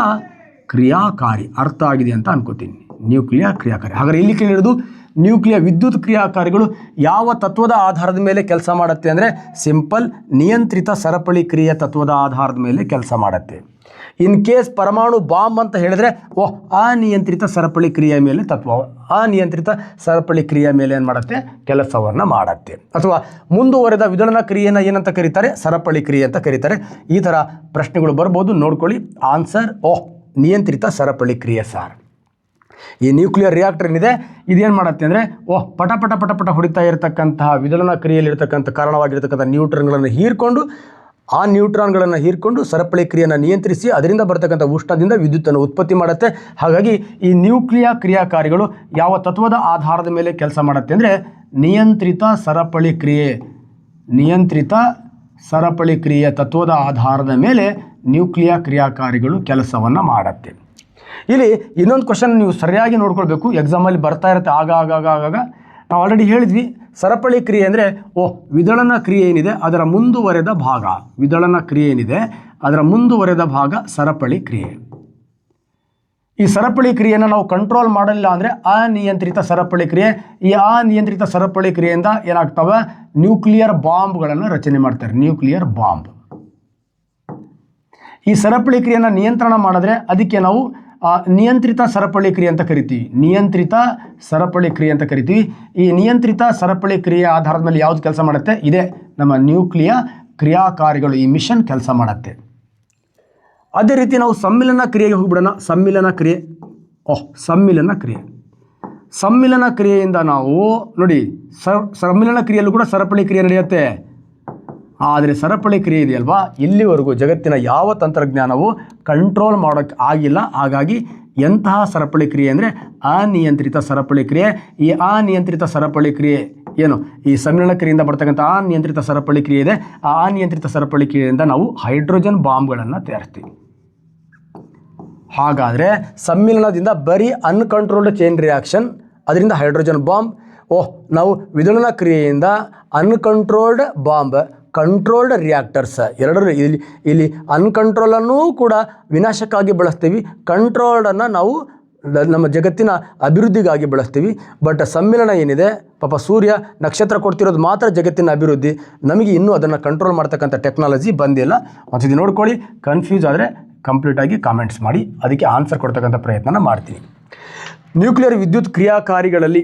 ಕ್ರಿಯಾಕಾರಿ ಅರ್ಥ ಆಗಿದೆ ಅಂತ ಅನ್ಕೋತೀನಿ. ನ್ಯೂಕ್ಲಿಯ ಕ್ರಿಯಾಕಾರಿ. ಹಾಗಾದರೆ ಇಲ್ಲಿ ಕೇಳಿರೋದು ನ್ಯೂಕ್ಲಿಯ ವಿದ್ಯುತ್ ಕ್ರಿಯಾಕಾರಿಗಳು ಯಾವ ತತ್ವದ ಆಧಾರದ ಮೇಲೆ ಕೆಲಸ ಮಾಡುತ್ತೆ ಅಂದರೆ ಸಿಂಪಲ್ ನಿಯಂತ್ರಿತ ಸರಪಳಿ ಕ್ರಿಯೆ ತತ್ವದ ಆಧಾರದ ಮೇಲೆ ಕೆಲಸ ಮಾಡುತ್ತೆ. ಇನ್ ಕೇಸ್ ಪರಮಾಣು ಬಾಂಬ್ ಅಂತ ಹೇಳಿದ್ರೆ ಅನಿಯಂತ್ರಿತ ಸರಪಳಿ ಕ್ರಿಯೆ ಮೇಲೆ ತತ್ವ, ಅನಿಯಂತ್ರಿತ ಸರಪಳಿ ಕ್ರಿಯೆ ಮೇಲೆ ಏನು ಮಾಡುತ್ತೆ? ಕೆಲಸವನ್ನು ಮಾಡುತ್ತೆ. ಅಥವಾ ಮುಂದುವರೆದ ವಿದಳನ ಕ್ರಿಯೆಯನ್ನು ಏನಂತ ಕರೀತಾರೆ? ಸರಪಳಿ ಕ್ರಿಯೆ ಅಂತ ಕರೀತಾರೆ. ಈ ಥರ ಪ್ರಶ್ನೆಗಳು ಬರ್ಬೋದು, ನೋಡ್ಕೊಳ್ಳಿ. ಆನ್ಸರ್ ನಿಯಂತ್ರಿತ ಸರಪಳಿ ಕ್ರಿಯೆ ಸಾರ್. ಈ ನ್ಯೂಕ್ಲಿಯರ್ ರಿಯಾಕ್ಟರ್ ಏನಿದೆ ಇದೇನು ಮಾಡುತ್ತೆ ಅಂದರೆ ಪಟ ಪಟ ಪಟ ಪಟ ಹೊಡಿತಾ ಇರತಕ್ಕಂತಹ ವಿದಳನ ಕ್ರಿಯೆಯಲ್ಲಿರ್ತಕ್ಕಂಥ ಕಾರಣವಾಗಿರ್ತಕ್ಕಂಥ ನ್ಯೂಟ್ರಾನ್ಗಳನ್ನು ಹೀರ್ಕೊಂಡು ಆ ನ್ಯೂಟ್ರಾನ್ಗಳನ್ನು ಹೀರ್ಕೊಂಡು ಸರಪಳಿ ಕ್ರಿಯೆಯನ್ನು ನಿಯಂತ್ರಿಸಿ ಅದರಿಂದ ಬರ್ತಕ್ಕಂಥ ಉಷ್ಣದಿಂದ ವಿದ್ಯುತ್ತನ್ನು ಉತ್ಪತ್ತಿ ಮಾಡುತ್ತೆ. ಹಾಗಾಗಿ ಈ ನ್ಯೂಕ್ಲಿಯ ಕ್ರಿಯಾಕಾರಿಗಳು ಯಾವ ತತ್ವದ ಆಧಾರದ ಮೇಲೆ ಕೆಲಸ ಮಾಡುತ್ತೆ ಅಂದರೆ ನಿಯಂತ್ರಿತ ಸರಪಳಿ ಕ್ರಿಯೆ, ನಿಯಂತ್ರಿತ ಸರಪಳಿ ಕ್ರಿಯೆ ತತ್ವದ ಆಧಾರದ ಮೇಲೆ ನ್ಯೂಕ್ಲಿಯ ಕ್ರಿಯಾಕಾರಿಗಳು ಕೆಲಸವನ್ನು ಮಾಡುತ್ತೆ. ಇಲ್ಲಿ ಇನ್ನೊಂದು ಕ್ವಶನ್ ನೀವು ಸರಿಯಾಗಿ ನೋಡ್ಕೊಳ್ಬೇಕು, ಎಕ್ಸಾಮಲ್ಲಿ ಬರ್ತಾ ಇರುತ್ತೆ ಆಗಾಗ. ನಾವು ಆಲ್ರೆಡಿ ಹೇಳಿದ್ವಿ, ಸರಪಳಿ ಕ್ರಿಯೆ ಅಂದರೆ ವಿದಳನ ಕ್ರಿಯೆ ಏನಿದೆ ಅದರ ಮುಂದುವರೆದ ಭಾಗ, ವಿದಳನ ಕ್ರಿಯೆ ಏನಿದೆ ಅದರ ಮುಂದುವರೆದ ಭಾಗ ಸರಪಳಿ ಕ್ರಿಯೆ. ಈ ಸರಪಳಿ ಕ್ರಿಯೆಯನ್ನು ನಾವು ಕಂಟ್ರೋಲ್ ಮಾಡಲಿಲ್ಲ ಅಂದರೆ ಅನಿಯಂತ್ರಿತ ಸರಪಳಿ ಕ್ರಿಯೆ. ಈ ಅನಿಯಂತ್ರಿತ ಸರಪಳಿ ಕ್ರಿಯೆಯಿಂದ ಏನಾಗ್ತವೆ? ನ್ಯೂಕ್ಲಿಯರ್ ಬಾಂಬ್ಗಳನ್ನು ರಚನೆ ಮಾಡ್ತಾರೆ, ನ್ಯೂಕ್ಲಿಯರ್ ಬಾಂಬ್. ಈ ಸರಪಳಿ ಕ್ರಿಯೆಯನ್ನು ನಿಯಂತ್ರಣ ಮಾಡಿದ್ರೆ ಅದಕ್ಕೆ ನಾವು ನಿಯಂತ್ರಿತ ಸರಪಳಿ ಕ್ರಿಯೆ ಅಂತ ಕರಿತೀವಿ, ನಿಯಂತ್ರಿತ ಸರಪಳಿ ಕ್ರಿಯೆ ಅಂತ ಕರಿತೀವಿ. ಈ ನಿಯಂತ್ರಿತ ಸರಪಳಿ ಕ್ರಿಯೆ ಆಧಾರದ ಮೇಲೆ ಯಾವುದು ಕೆಲಸ ಮಾಡುತ್ತೆ? ಇದೆ ನಮ್ಮ ನ್ಯೂಕ್ಲಿಯ ಕ್ರಿಯಾಕಾರಿಗಳು, ಈ ಮಿಷನ್ ಕೆಲಸ ಮಾಡುತ್ತೆ. ಅದೇ ರೀತಿ ನಾವು ಸಮ್ಮಿಲನ ಕ್ರಿಯೆಗೆ ಹೋಗ್ಬಿಡೋಣ. ಸಮ್ಮಿಲನ ಕ್ರಿಯೆ, ಸಮ್ಮಿಲನ ಕ್ರಿಯೆ. ಸಮ್ಮಿಲನ ಕ್ರಿಯೆಯಿಂದ ನಾವು ನೋಡಿ, ಸಮ್ಮಿಲನ ಕ್ರಿಯೆಯಲ್ಲೂ ಕೂಡ ಸರಪಳಿ ಕ್ರಿಯೆ ನಡೆಯುತ್ತೆ. ಆದರೆ ಸರಪಳಿ ಕ್ರಿಯೆ ಇದೆಯಲ್ವಾ, ಇಲ್ಲಿವರೆಗೂ ಜಗತ್ತಿನ ಯಾವ ತಂತ್ರಜ್ಞಾನವು ಕಂಟ್ರೋಲ್ ಮಾಡೋಕ್ಕೆ ಆಗಿಲ್ಲ. ಹಾಗಾಗಿ ಎಂತಹ ಸರಪಳಿ ಕ್ರಿಯೆ ಅಂದರೆ ಅನಿಯಂತ್ರಿತ ಸರಪಳಿ ಕ್ರಿಯೆ. ಈ ಅನಿಯಂತ್ರಿತ ಸರಪಳಿ ಕ್ರಿಯೆ ಏನು? ಈ ಸಮ್ಮಿಲನ ಕ್ರಿಯೆಯಿಂದ ಬರ್ತಕ್ಕಂಥ ಅನಿಯಂತ್ರಿತ ಸರಪಳಿ ಕ್ರಿಯೆ ಇದೆ. ಆ ಅನಿಯಂತ್ರಿತ ಸರಪಳಿ ಕ್ರಿಯೆಯಿಂದ ನಾವು ಹೈಡ್ರೋಜನ್ ಬಾಂಬ್ಗಳನ್ನು ತಯಾರಿಸ್ತೀವಿ. ಹಾಗಾದರೆ ಸಮ್ಮಿಲನದಿಂದ ಬರೀ ಅನ್ಕಂಟ್ರೋಲ್ಡ್ ಚೈನ್ ರಿಯಾಕ್ಷನ್, ಅದರಿಂದ ಹೈಡ್ರೋಜನ್ ಬಾಂಬ್. ನಾವು ವಿದಳನ ಕ್ರಿಯೆಯಿಂದ ಅನ್ಕಂಟ್ರೋಲ್ಡ್ ಬಾಂಬ್, ಕಂಟ್ರೋಲ್ಡ್ ರಿಯಾಕ್ಟರ್ಸ್ ಎರಡರೂ. ಇಲ್ಲಿ ಅನ್ಕಂಟ್ರೋಲನ್ನು ಕೂಡ ವಿನಾಶಕ್ಕಾಗಿ ಬಳಸ್ತೀವಿ, ಕಂಟ್ರೋಲ್ಡನ್ನು ನಾವು ನಮ್ಮ ಜಗತ್ತಿನ ಅಭಿವೃದ್ಧಿಗಾಗಿ ಬಳಸ್ತೀವಿ. ಬಟ್ ಸಮ್ಮಿಲನ ಏನಿದೆ, ಪಾಪ ಸೂರ್ಯ ನಕ್ಷತ್ರ ಕೊಡ್ತಿರೋದು ಮಾತ್ರ ಜಗತ್ತಿನ ಅಭಿವೃದ್ಧಿ, ನಮಗೆ ಇನ್ನೂ ಅದನ್ನು ಕಂಟ್ರೋಲ್ ಮಾಡ್ತಕ್ಕಂಥ ಟೆಕ್ನಾಲಜಿ ಬಂದಿಲ್ಲ. ಒಂದ್ಸತಿ ನೋಡ್ಕೊಳ್ಳಿ, ಕನ್ಫ್ಯೂಸ್ ಆದರೆ ಕಂಪ್ಲೀಟಾಗಿ ಕಾಮೆಂಟ್ಸ್ ಮಾಡಿ, ಅದಕ್ಕೆ ಆನ್ಸರ್ ಕೊಡ್ತಕ್ಕಂಥ ಪ್ರಯತ್ನ ಮಾಡ್ತೀನಿ. ನ್ಯೂಕ್ಲಿಯರ್ ವಿದ್ಯುತ್ ಕ್ರಿಯಾಕಾರಿಗಳಲ್ಲಿ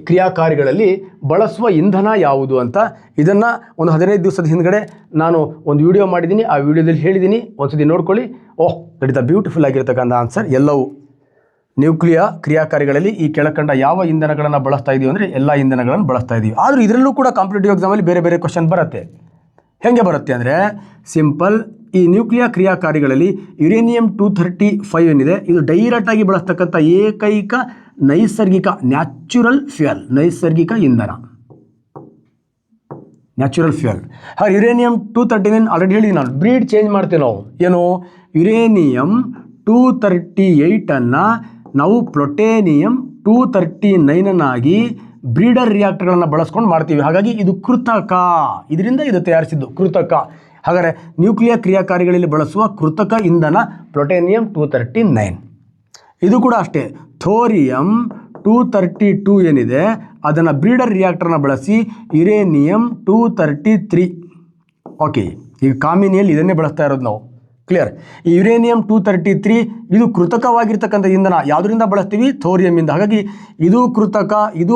ಕ್ರಿಯಾಕಾರಿಗಳಲ್ಲಿ ಬಳಸುವ ಇಂಧನ ಯಾವುದು ಅಂತ ಇದನ್ನು ಒಂದು 15 ದಿವಸದ ಹಿಂದ್ಗಡೆ ನಾನು ಒಂದು ವಿಡಿಯೋ ಮಾಡಿದ್ದೀನಿ. ಆ ವಿಡಿಯೋದಲ್ಲಿ ಹೇಳಿದ್ದೀನಿ, ಒಂದ್ಸತಿ ನೋಡ್ಕೊಳ್ಳಿ. ದಟ್ ಇಸ್ ದ ಬ್ಯೂಟಿಫುಲ್ ಆಗಿರ್ತಕ್ಕಂಥ ಆನ್ಸರ್. ಎಲ್ಲವೂ ನ್ಯೂಕ್ಲಿಯ ಕ್ರಿಯಾಕಾರಿಗಳಲ್ಲಿ ಈ ಕೆಳಕಂಡ ಯಾವ ಇಂಧನಗಳನ್ನು ಬಳಸ್ತಾ ಇದೀವಿ ಅಂದರೆ ಎಲ್ಲ ಇಂಧನಗಳನ್ನು ಬಳಸ್ತಾ ಇದ್ದೀವಿ. ಆದರೂ ಇದರಲ್ಲೂ ಕೂಡ ಕಾಂಪಿಟೇಟಿವ್ ಎಕ್ಸಾಮಲ್ಲಿ ಬೇರೆ ಬೇರೆ ಕ್ವಶನ್ ಬರುತ್ತೆ. ಹೇಗೆ ಬರುತ್ತೆ ಅಂದರೆ ಸಿಂಪಲ್, ಈ ನ್ಯೂಕ್ಲಿಯ ಕ್ರಿಯಾಕಾರಿಗಳಲ್ಲಿ ಯುರೇನಿಯಂ 235 ಏನಿದೆ ಇದು ಡೈರೆಕ್ಟಾಗಿ ಬಳಸ್ತಕ್ಕಂಥ ಏಕೈಕ ನೈಸರ್ಗಿಕ ನೈಸರ್ಗಿಕ ಇಂಧನ, ನ್ಯಾಚುರಲ್ ಫ್ಯೂಯಲ್. ಹಾಗೆ ಯುರೇನಿಯಂ 239 ಆಲ್ರೆಡಿ ಹೇಳಿದ್ದೀನಿ ನಾನು, ಬ್ರೀಡ್ ಚೇಂಜ್ ಮಾಡ್ತೇವೆ ನಾವು. ಏನು? ಯುರೇನಿಯಂ 238 ನಾವು ಪ್ಲುಟೋನಿಯಂ 239 ಬ್ರೀಡರ್ ರಿಯಾಕ್ಟರ್ಗಳನ್ನು ಬಳಸ್ಕೊಂಡು ಮಾಡ್ತೀವಿ. ಹಾಗಾಗಿ ಇದು ಕೃತಕ, ಇದರಿಂದ ಇದು ತಯಾರಿಸಿದ್ದು ಕೃತಕ. ಹಾಗಾದರೆ ನ್ಯೂಕ್ಲಿಯರ್ ಕ್ರಿಯಾಕಾರಿಗಳಲ್ಲಿ ಬಳಸುವ ಕೃತಕ ಇಂಧನ ಪ್ಲುಟೋನಿಯಂ 239. ಇದು ಕೂಡ ಅಷ್ಟೇ, ಥೋರಿಯಂ 232 ಏನಿದೆ ಅದನ್ನು ಬ್ರೀಡರ್ ರಿಯಾಕ್ಟರ್ನ ಬಳಸಿ ಯುರೇನಿಯಂ 233. ಈಗ ಕಾಮಿನಿಯಲ್ಲಿ ಇದನ್ನೇ ಬಳಸ್ತಾ ಇರೋದು ನಾವು, ಕ್ಲಿಯರ್. ಈ ಯುರೇನಿಯಂ 233 ಇದು ಕೃತಕವಾಗಿರ್ತಕ್ಕಂಥ ಇಂಧನ. ಯಾವುದರಿಂದ ಬಳಸ್ತೀವಿ? ಥೋರಿಯಮಿಂದ. ಹಾಗಾಗಿ ಇದು ಕೃತಕ, ಇದು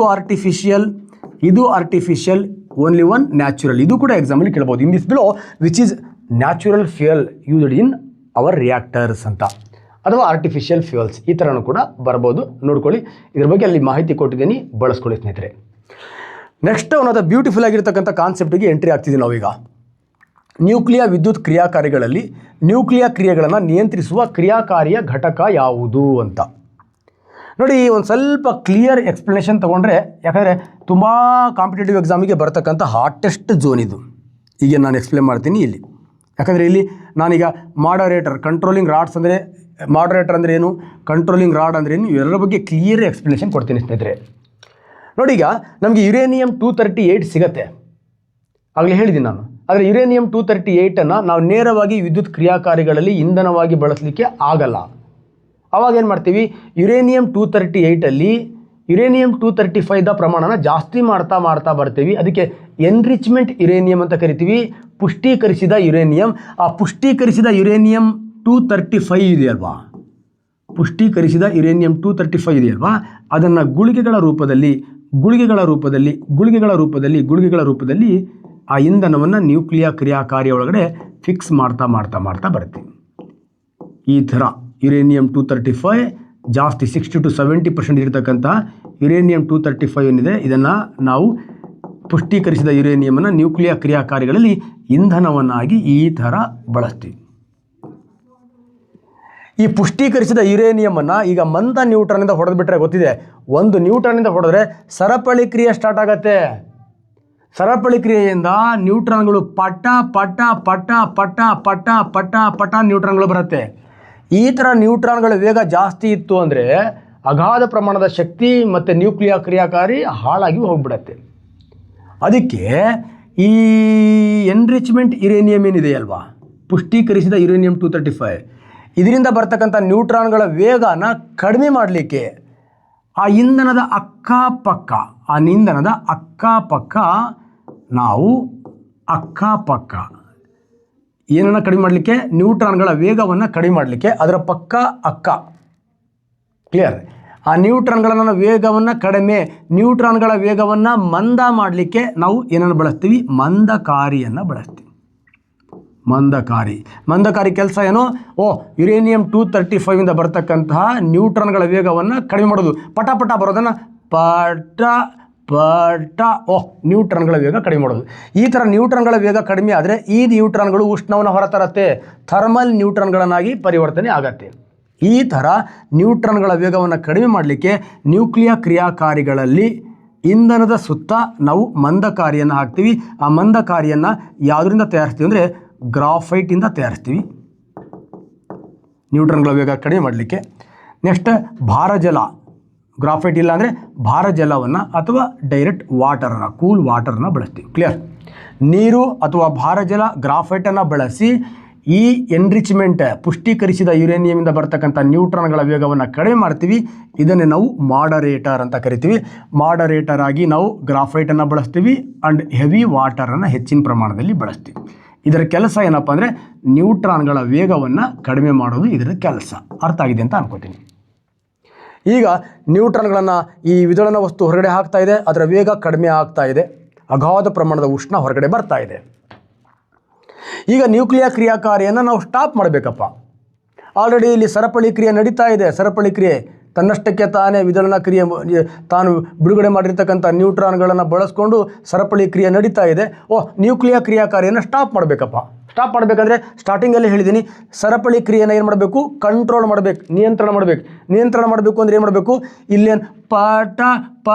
ಆರ್ಟಿಫಿಷಿಯಲ್, ಓನ್ಲಿ ಒನ್ ನ್ಯಾಚುರಲ್. ಇದು ಕೂಡ ಎಕ್ಸಾಂಪಲ್ ಕೇಳ್ಬೋದು. In this below which is natural fuel used in our reactors ಅಂತ, ಅಥವಾ ಆರ್ಟಿಫಿಷಿಯಲ್ ಫ್ಯೂಯಲ್ಸ್ ಈ ಥರನೂ ಕೂಡ ಬರ್ಬೋದು. ನೋಡ್ಕೊಳ್ಳಿ, ಇದ್ರ ಬಗ್ಗೆ ಅಲ್ಲಿ ಮಾಹಿತಿ ಕೊಟ್ಟಿದ್ದೀನಿ, ಬಳಸ್ಕೊಳ್ಳಿ ಸ್ನೇಹಿತರೆ. ನೆಕ್ಸ್ಟ್ ಅವನದ ಬ್ಯೂಟಿಫುಲ್ ಆಗಿರ್ತಕ್ಕಂಥ ಕಾನ್ಸೆಪ್ಟಿಗೆ ಎಂಟ್ರಿ ಆಗ್ತಿದ್ದೀವಿ ನಾವೀಗ. ನ್ಯೂಕ್ಲಿಯ ವಿದ್ಯುತ್ ಕ್ರಿಯಾಕಾರಿಗಳಲ್ಲಿ ನ್ಯೂಕ್ಲಿಯ ಕ್ರಿಯೆಗಳನ್ನು ನಿಯಂತ್ರಿಸುವ ಕ್ರಿಯಾಕಾರಿಯ ಘಟಕ ಯಾವುದು ಅಂತ ನೋಡಿ. ಒಂದು ಸ್ವಲ್ಪ ಕ್ಲಿಯರ್ ಎಕ್ಸ್ಪ್ಲನೇಷನ್ ತೊಗೊಂಡ್ರೆ, ಯಾಕಂದರೆ ತುಂಬ ಕಾಂಪಿಟೇಟಿವ್ ಎಕ್ಸಾಮಿಗೆ ಬರ್ತಕ್ಕಂಥ ಹಾಟೆಸ್ಟ್ ಝೋನ್ ಇದು. ಈಗ ನಾನು ಎಕ್ಸ್ಪ್ಲೇನ್ ಮಾಡ್ತೀನಿ ಇಲ್ಲಿ. ಯಾಕಂದರೆ ಇಲ್ಲಿ ನಾನೀಗ ಕಂಟ್ರೋಲಿಂಗ್ ರಾಡ್ಸ್ ಅಂದರೆ ಮಾಡರೇಟರ್ ಅಂದರೆ ಏನು, ಕಂಟ್ರೋಲಿಂಗ್ ರಾಡ್ ಅಂದರೆ ಏನು, ಇವೆಲ್ಲರ ಬಗ್ಗೆ ಕ್ಲಿಯರ್ ಎಕ್ಸ್ಪ್ಲನೇಷನ್ ಕೊಡ್ತೀನಿ ಸ್ನೇಹಿತರೆ. ನೋಡಿ, ಈಗ ನಮಗೆ ಯುರೇನಿಯಂ 238 ಸಿಗುತ್ತೆ, ಆಗಲೇ ಹೇಳಿದ್ದೀನಿ ನಾನು. ಆದರೆ ಯುರೇನಿಯಂ 238 ನಾವು ನೇರವಾಗಿ ವಿದ್ಯುತ್ ಕ್ರಿಯಾಕಾರಿಗಳಲ್ಲಿ ಇಂಧನವಾಗಿ ಬಳಸಲಿಕ್ಕೆ ಆಗಲ್ಲ. ಆವಾಗ ಏನು ಮಾಡ್ತೀವಿ, ಯುರೇನಿಯಂ 238 ಯುರೇನಿಯಂ 235 ಪ್ರಮಾಣನ ಜಾಸ್ತಿ ಮಾಡ್ತಾ ಬರ್ತೀವಿ. ಅದಕ್ಕೆ ಎನ್ರಿಚ್ಮೆಂಟ್ ಯುರೇನಿಯಂ ಅಂತ ಕರಿತೀವಿ, ಪುಷ್ಟೀಕರಿಸಿದ ಯುರೇನಿಯಂ. ಆ ಪುಷ್ಟೀಕರಿಸಿದ ಯುರೇನಿಯಂ 235 ಇದೆಯಲ್ವಾ, ಪುಷ್ಟೀಕರಿಸಿದ ಯುರೇನಿಯಂ 235 ಇದೆಯಲ್ವಾ, ಅದನ್ನು ಗುಳಿಗೆಗಳ ರೂಪದಲ್ಲಿ ಆ ಇಂಧನವನ್ನು ನ್ಯೂಕ್ಲಿಯ ಕ್ರಿಯಾಕಾರಿಯ ಒಳಗಡೆ ಫಿಕ್ಸ್ ಮಾಡ್ತಾ ಬರ್ತೀವಿ. ಈ ಥರ ಯುರೇನಿಯಂ 235 ಜಾಸ್ತಿ 60 to 70% ಇರತಕ್ಕಂಥ ಯುರೇನಿಯಂ 235 ಏನಿದೆ, ಇದನ್ನು ನಾವು ಪುಷ್ಟೀಕರಿಸಿದ ಯುರೇನಿಯಮನ್ನು ನ್ಯೂಕ್ಲಿಯ ಕ್ರಿಯಾಕಾರಿಗಳಲ್ಲಿ ಇಂಧನವನ್ನಾಗಿ ಈ ಥರ ಬಳಸ್ತೀವಿ. ಈ ಪುಷ್ಟೀಕರಿಸಿದ ಯುರೇನಿಯಮನ್ನು ಈಗ ಮಂದ ನ್ಯೂಟ್ರಾನಿಂದ ಹೊಡೆದ್ಬಿಟ್ರೆ ಗೊತ್ತಿದೆ, 1 ನ್ಯೂಟ್ರಾನಿಂದ ಹೊಡೆದ್ರೆ ಸರಪಳಿ ಕ್ರಿಯೆ ಸ್ಟಾರ್ಟ್ ಆಗುತ್ತೆ. ಸರಪಳಿ ಕ್ರಿಯೆಯಿಂದ ನ್ಯೂಟ್ರಾನ್ಗಳು ಪಟ ಪಟ ಪಟ ಪಟ ಪಟ ಪಟ ಪಟ ನ್ಯೂಟ್ರಾನ್ಗಳು ಬರುತ್ತೆ. ಈ ಥರ ನ್ಯೂಟ್ರಾನ್ಗಳ ವೇಗ ಜಾಸ್ತಿ ಇತ್ತು ಅಂದರೆ ಅಗಾಧ ಪ್ರಮಾಣದ ಶಕ್ತಿ ಮತ್ತು ನ್ಯೂಕ್ಲಿಯ ಕ್ರಿಯಾಕಾರಿ ಹಾಳಾಗಿ ಹೋಗ್ಬಿಡತ್ತೆ. ಅದಕ್ಕೆ ಈ ಎನ್ರಿಚ್ಮೆಂಟ್ ಯುರೇನಿಯಂ ಏನಿದೆಯಲ್ವಾ, ಪುಷ್ಟೀಕರಿಸಿದ ಯುರೇನಿಯಂ 235 ಇದರಿಂದ ಬರ್ತಕ್ಕಂಥ ನ್ಯೂಟ್ರಾನ್ಗಳ ವೇಗನ ಕಡಿಮೆ ಮಾಡಲಿಕ್ಕೆ ಆ ಇಂಧನದ ಅಕ್ಕಪಕ್ಕ ನಾವು ಏನನ್ನು ಕಡಿಮೆ ಮಾಡಲಿಕ್ಕೆ, ನ್ಯೂಟ್ರಾನ್ಗಳ ವೇಗವನ್ನು ಕಡಿಮೆ ಮಾಡಲಿಕ್ಕೆ ಅದರ ಅಕ್ಕ ಕ್ಲಿಯರ್. ಆ ನ್ಯೂಟ್ರಾನ್ಗಳ ವೇಗವನ್ನು ಮಂದ ಮಾಡಲಿಕ್ಕೆ ನಾವು ಏನನ್ನು ಬಳಸ್ತೀವಿ, ಮಂದಕಾರಿಯನ್ನು ಬಳಸ್ತೀವಿ. ಮಂದಕಾರಿ ಕೆಲಸ ಏನು, ಯುರೇನಿಯಂ 235 ಬರ್ತಕ್ಕಂತಹ ನ್ಯೂಟ್ರಾನ್ಗಳ ವೇಗವನ್ನು ಕಡಿಮೆ ಮಾಡೋದು. ಪಟ ಪಟ ಬರೋದನ್ನು ನ್ಯೂಟ್ರಾನ್ಗಳ ವೇಗ ಕಡಿಮೆ ಮಾಡೋದು. ಈ ಥರ ನ್ಯೂಟ್ರಾನ್ಗಳ ವೇಗ ಕಡಿಮೆ ಆದರೆ ಈ ನ್ಯೂಟ್ರಾನ್ಗಳು ಉಷ್ಣವನ್ನು ಹೊರತರುತ್ತೆ, ಥರ್ಮಲ್ ನ್ಯೂಟ್ರಾನ್ಗಳನ್ನಾಗಿ ಪರಿವರ್ತನೆ ಆಗತ್ತೆ. ಈ ಥರ ನ್ಯೂಟ್ರಾನ್ಗಳ ವೇಗವನ್ನು ಕಡಿಮೆ ಮಾಡಲಿಕ್ಕೆ ನ್ಯೂಕ್ಲಿಯ ಕ್ರಿಯಾಕಾರಿಗಳಲ್ಲಿ ಇಂಧನದ ಸುತ್ತ ನಾವು ಮಂದಕಾರಿಯನ್ನು ಹಾಕ್ತೀವಿ. ಆ ಮಂದಕಾರಿಯನ್ನು ಯಾವುದರಿಂದ ತಯಾರಿಸ್ತೀವಿ ಅಂದರೆ ಗ್ರಾಫೈಟಿಂದ ತಯಾರಿಸ್ತೀವಿ, ನ್ಯೂಟ್ರಾನ್ಗಳ ವೇಗ ಕಡಿಮೆ ಮಾಡಲಿಕ್ಕೆ. ನೆಕ್ಸ್ಟ್ ಭಾರಜಲ, ಗ್ರಾಫೈಟ್ ಇಲ್ಲ ಅಂದರೆ ಭಾರಜಲವನ್ನು ಅಥವಾ ಡೈರೆಕ್ಟ್ ವಾಟರನ್ನು, ಕೂಲ್ ವಾಟರನ್ನು ಬಳಸ್ತೀವಿ. ಕ್ಲಿಯರ್. ನೀರು ಅಥವಾ ಭಾರಜಲ, ಗ್ರಾಫೈಟನ್ನು ಬಳಸಿ ಈ ಎನ್ರಿಚ್ಮೆಂಟ್ ಪುಷ್ಟೀಕರಿಸಿದ ಯುರೇನಿಯಮಿಂದ ಬರ್ತಕ್ಕಂಥ ನ್ಯೂಟ್ರಾನ್ಗಳ ವೇಗವನ್ನು ಕಡಿಮೆ ಮಾಡ್ತೀವಿ. ಇದನ್ನೇ ನಾವು ಮಾಡರೇಟರ್ ಅಂತ ಕರಿತೀವಿ. ಮಾಡರೇಟರ್ ಆಗಿ ನಾವು ಗ್ರಾಫೈಟನ್ನು ಬಳಸ್ತೀವಿ ಆ್ಯಂಡ್ ಹೆವಿ ವಾಟರನ್ನು ಹೆಚ್ಚಿನ ಪ್ರಮಾಣದಲ್ಲಿ ಬಳಸ್ತೀವಿ. ಇದರ ಕೆಲಸ ಏನಪ್ಪ ಅಂದರೆ ನ್ಯೂಟ್ರಾನ್ಗಳ ವೇಗವನ್ನು ಕಡಿಮೆ ಮಾಡೋದು ಇದರ ಕೆಲಸ. ಅರ್ಥ ಆಗಿದೆ ಅಂತ ಅನ್ಕೋತೀನಿ. ಈಗ ನ್ಯೂಟ್ರಾನ್ಗಳನ್ನು ಈ ವಿದಳನ ವಸ್ತು ಹೊರಗಡೆ ಹಾಕ್ತಾ ಇದೆ, ಅದರ ವೇಗ ಕಡಿಮೆ ಆಗ್ತಾ ಇದೆ, ಅಗಾಧ ಪ್ರಮಾಣದ ಉಷ್ಣ ಹೊರಗಡೆ ಬರ್ತಾ ಇದೆ. ಈಗ ನ್ಯೂಕ್ಲಿಯ ಕ್ರಿಯಾಕಾರಿಯನ್ನು ನಾವು ಸ್ಟಾಪ್ ಮಾಡಬೇಕಪ್ಪ. ಆಲ್ರೆಡಿ ಇಲ್ಲಿ ಸರಪಳಿ ಕ್ರಿಯೆ ನಡೀತಾ ಇದೆ. ಸರಪಳಿ ಕ್ರಿಯೆ ತನ್ನಷ್ಟಕ್ಕೆ ತಾನೇ ವಿದಳನ ಕ್ರಿಯೆ, ತಾನು ಬಿಡುಗಡೆ ಮಾಡಿರ್ತಕ್ಕಂಥ ನ್ಯೂಟ್ರಾನ್ಗಳನ್ನು ಬಳಸ್ಕೊಂಡು ಸರಪಳಿ ಕ್ರಿಯೆ ನಡೀತಾ ಇದೆ. ನ್ಯೂಕ್ಲಿಯ ಕ್ರಿಯಾಕಾರಿಯನ್ನು ಸ್ಟಾಪ್ ಮಾಡಬೇಕಪ್ಪ. ಸ್ಟಾಪ್ ಮಾಡಬೇಕಂದ್ರೆ ಸ್ಟಾರ್ಟಿಂಗಲ್ಲಿ ಹೇಳಿದ್ದೀನಿ, ಸರಪಳಿ ಕ್ರಿಯೆಯನ್ನು ಏನು ಮಾಡಬೇಕು, ಕಂಟ್ರೋಲ್ ಮಾಡಬೇಕು, ನಿಯಂತ್ರಣ ಮಾಡಬೇಕು ಅಂದರೆ ಏನು ಮಾಡಬೇಕು, ಇಲ್ಲೇನು ಪಟ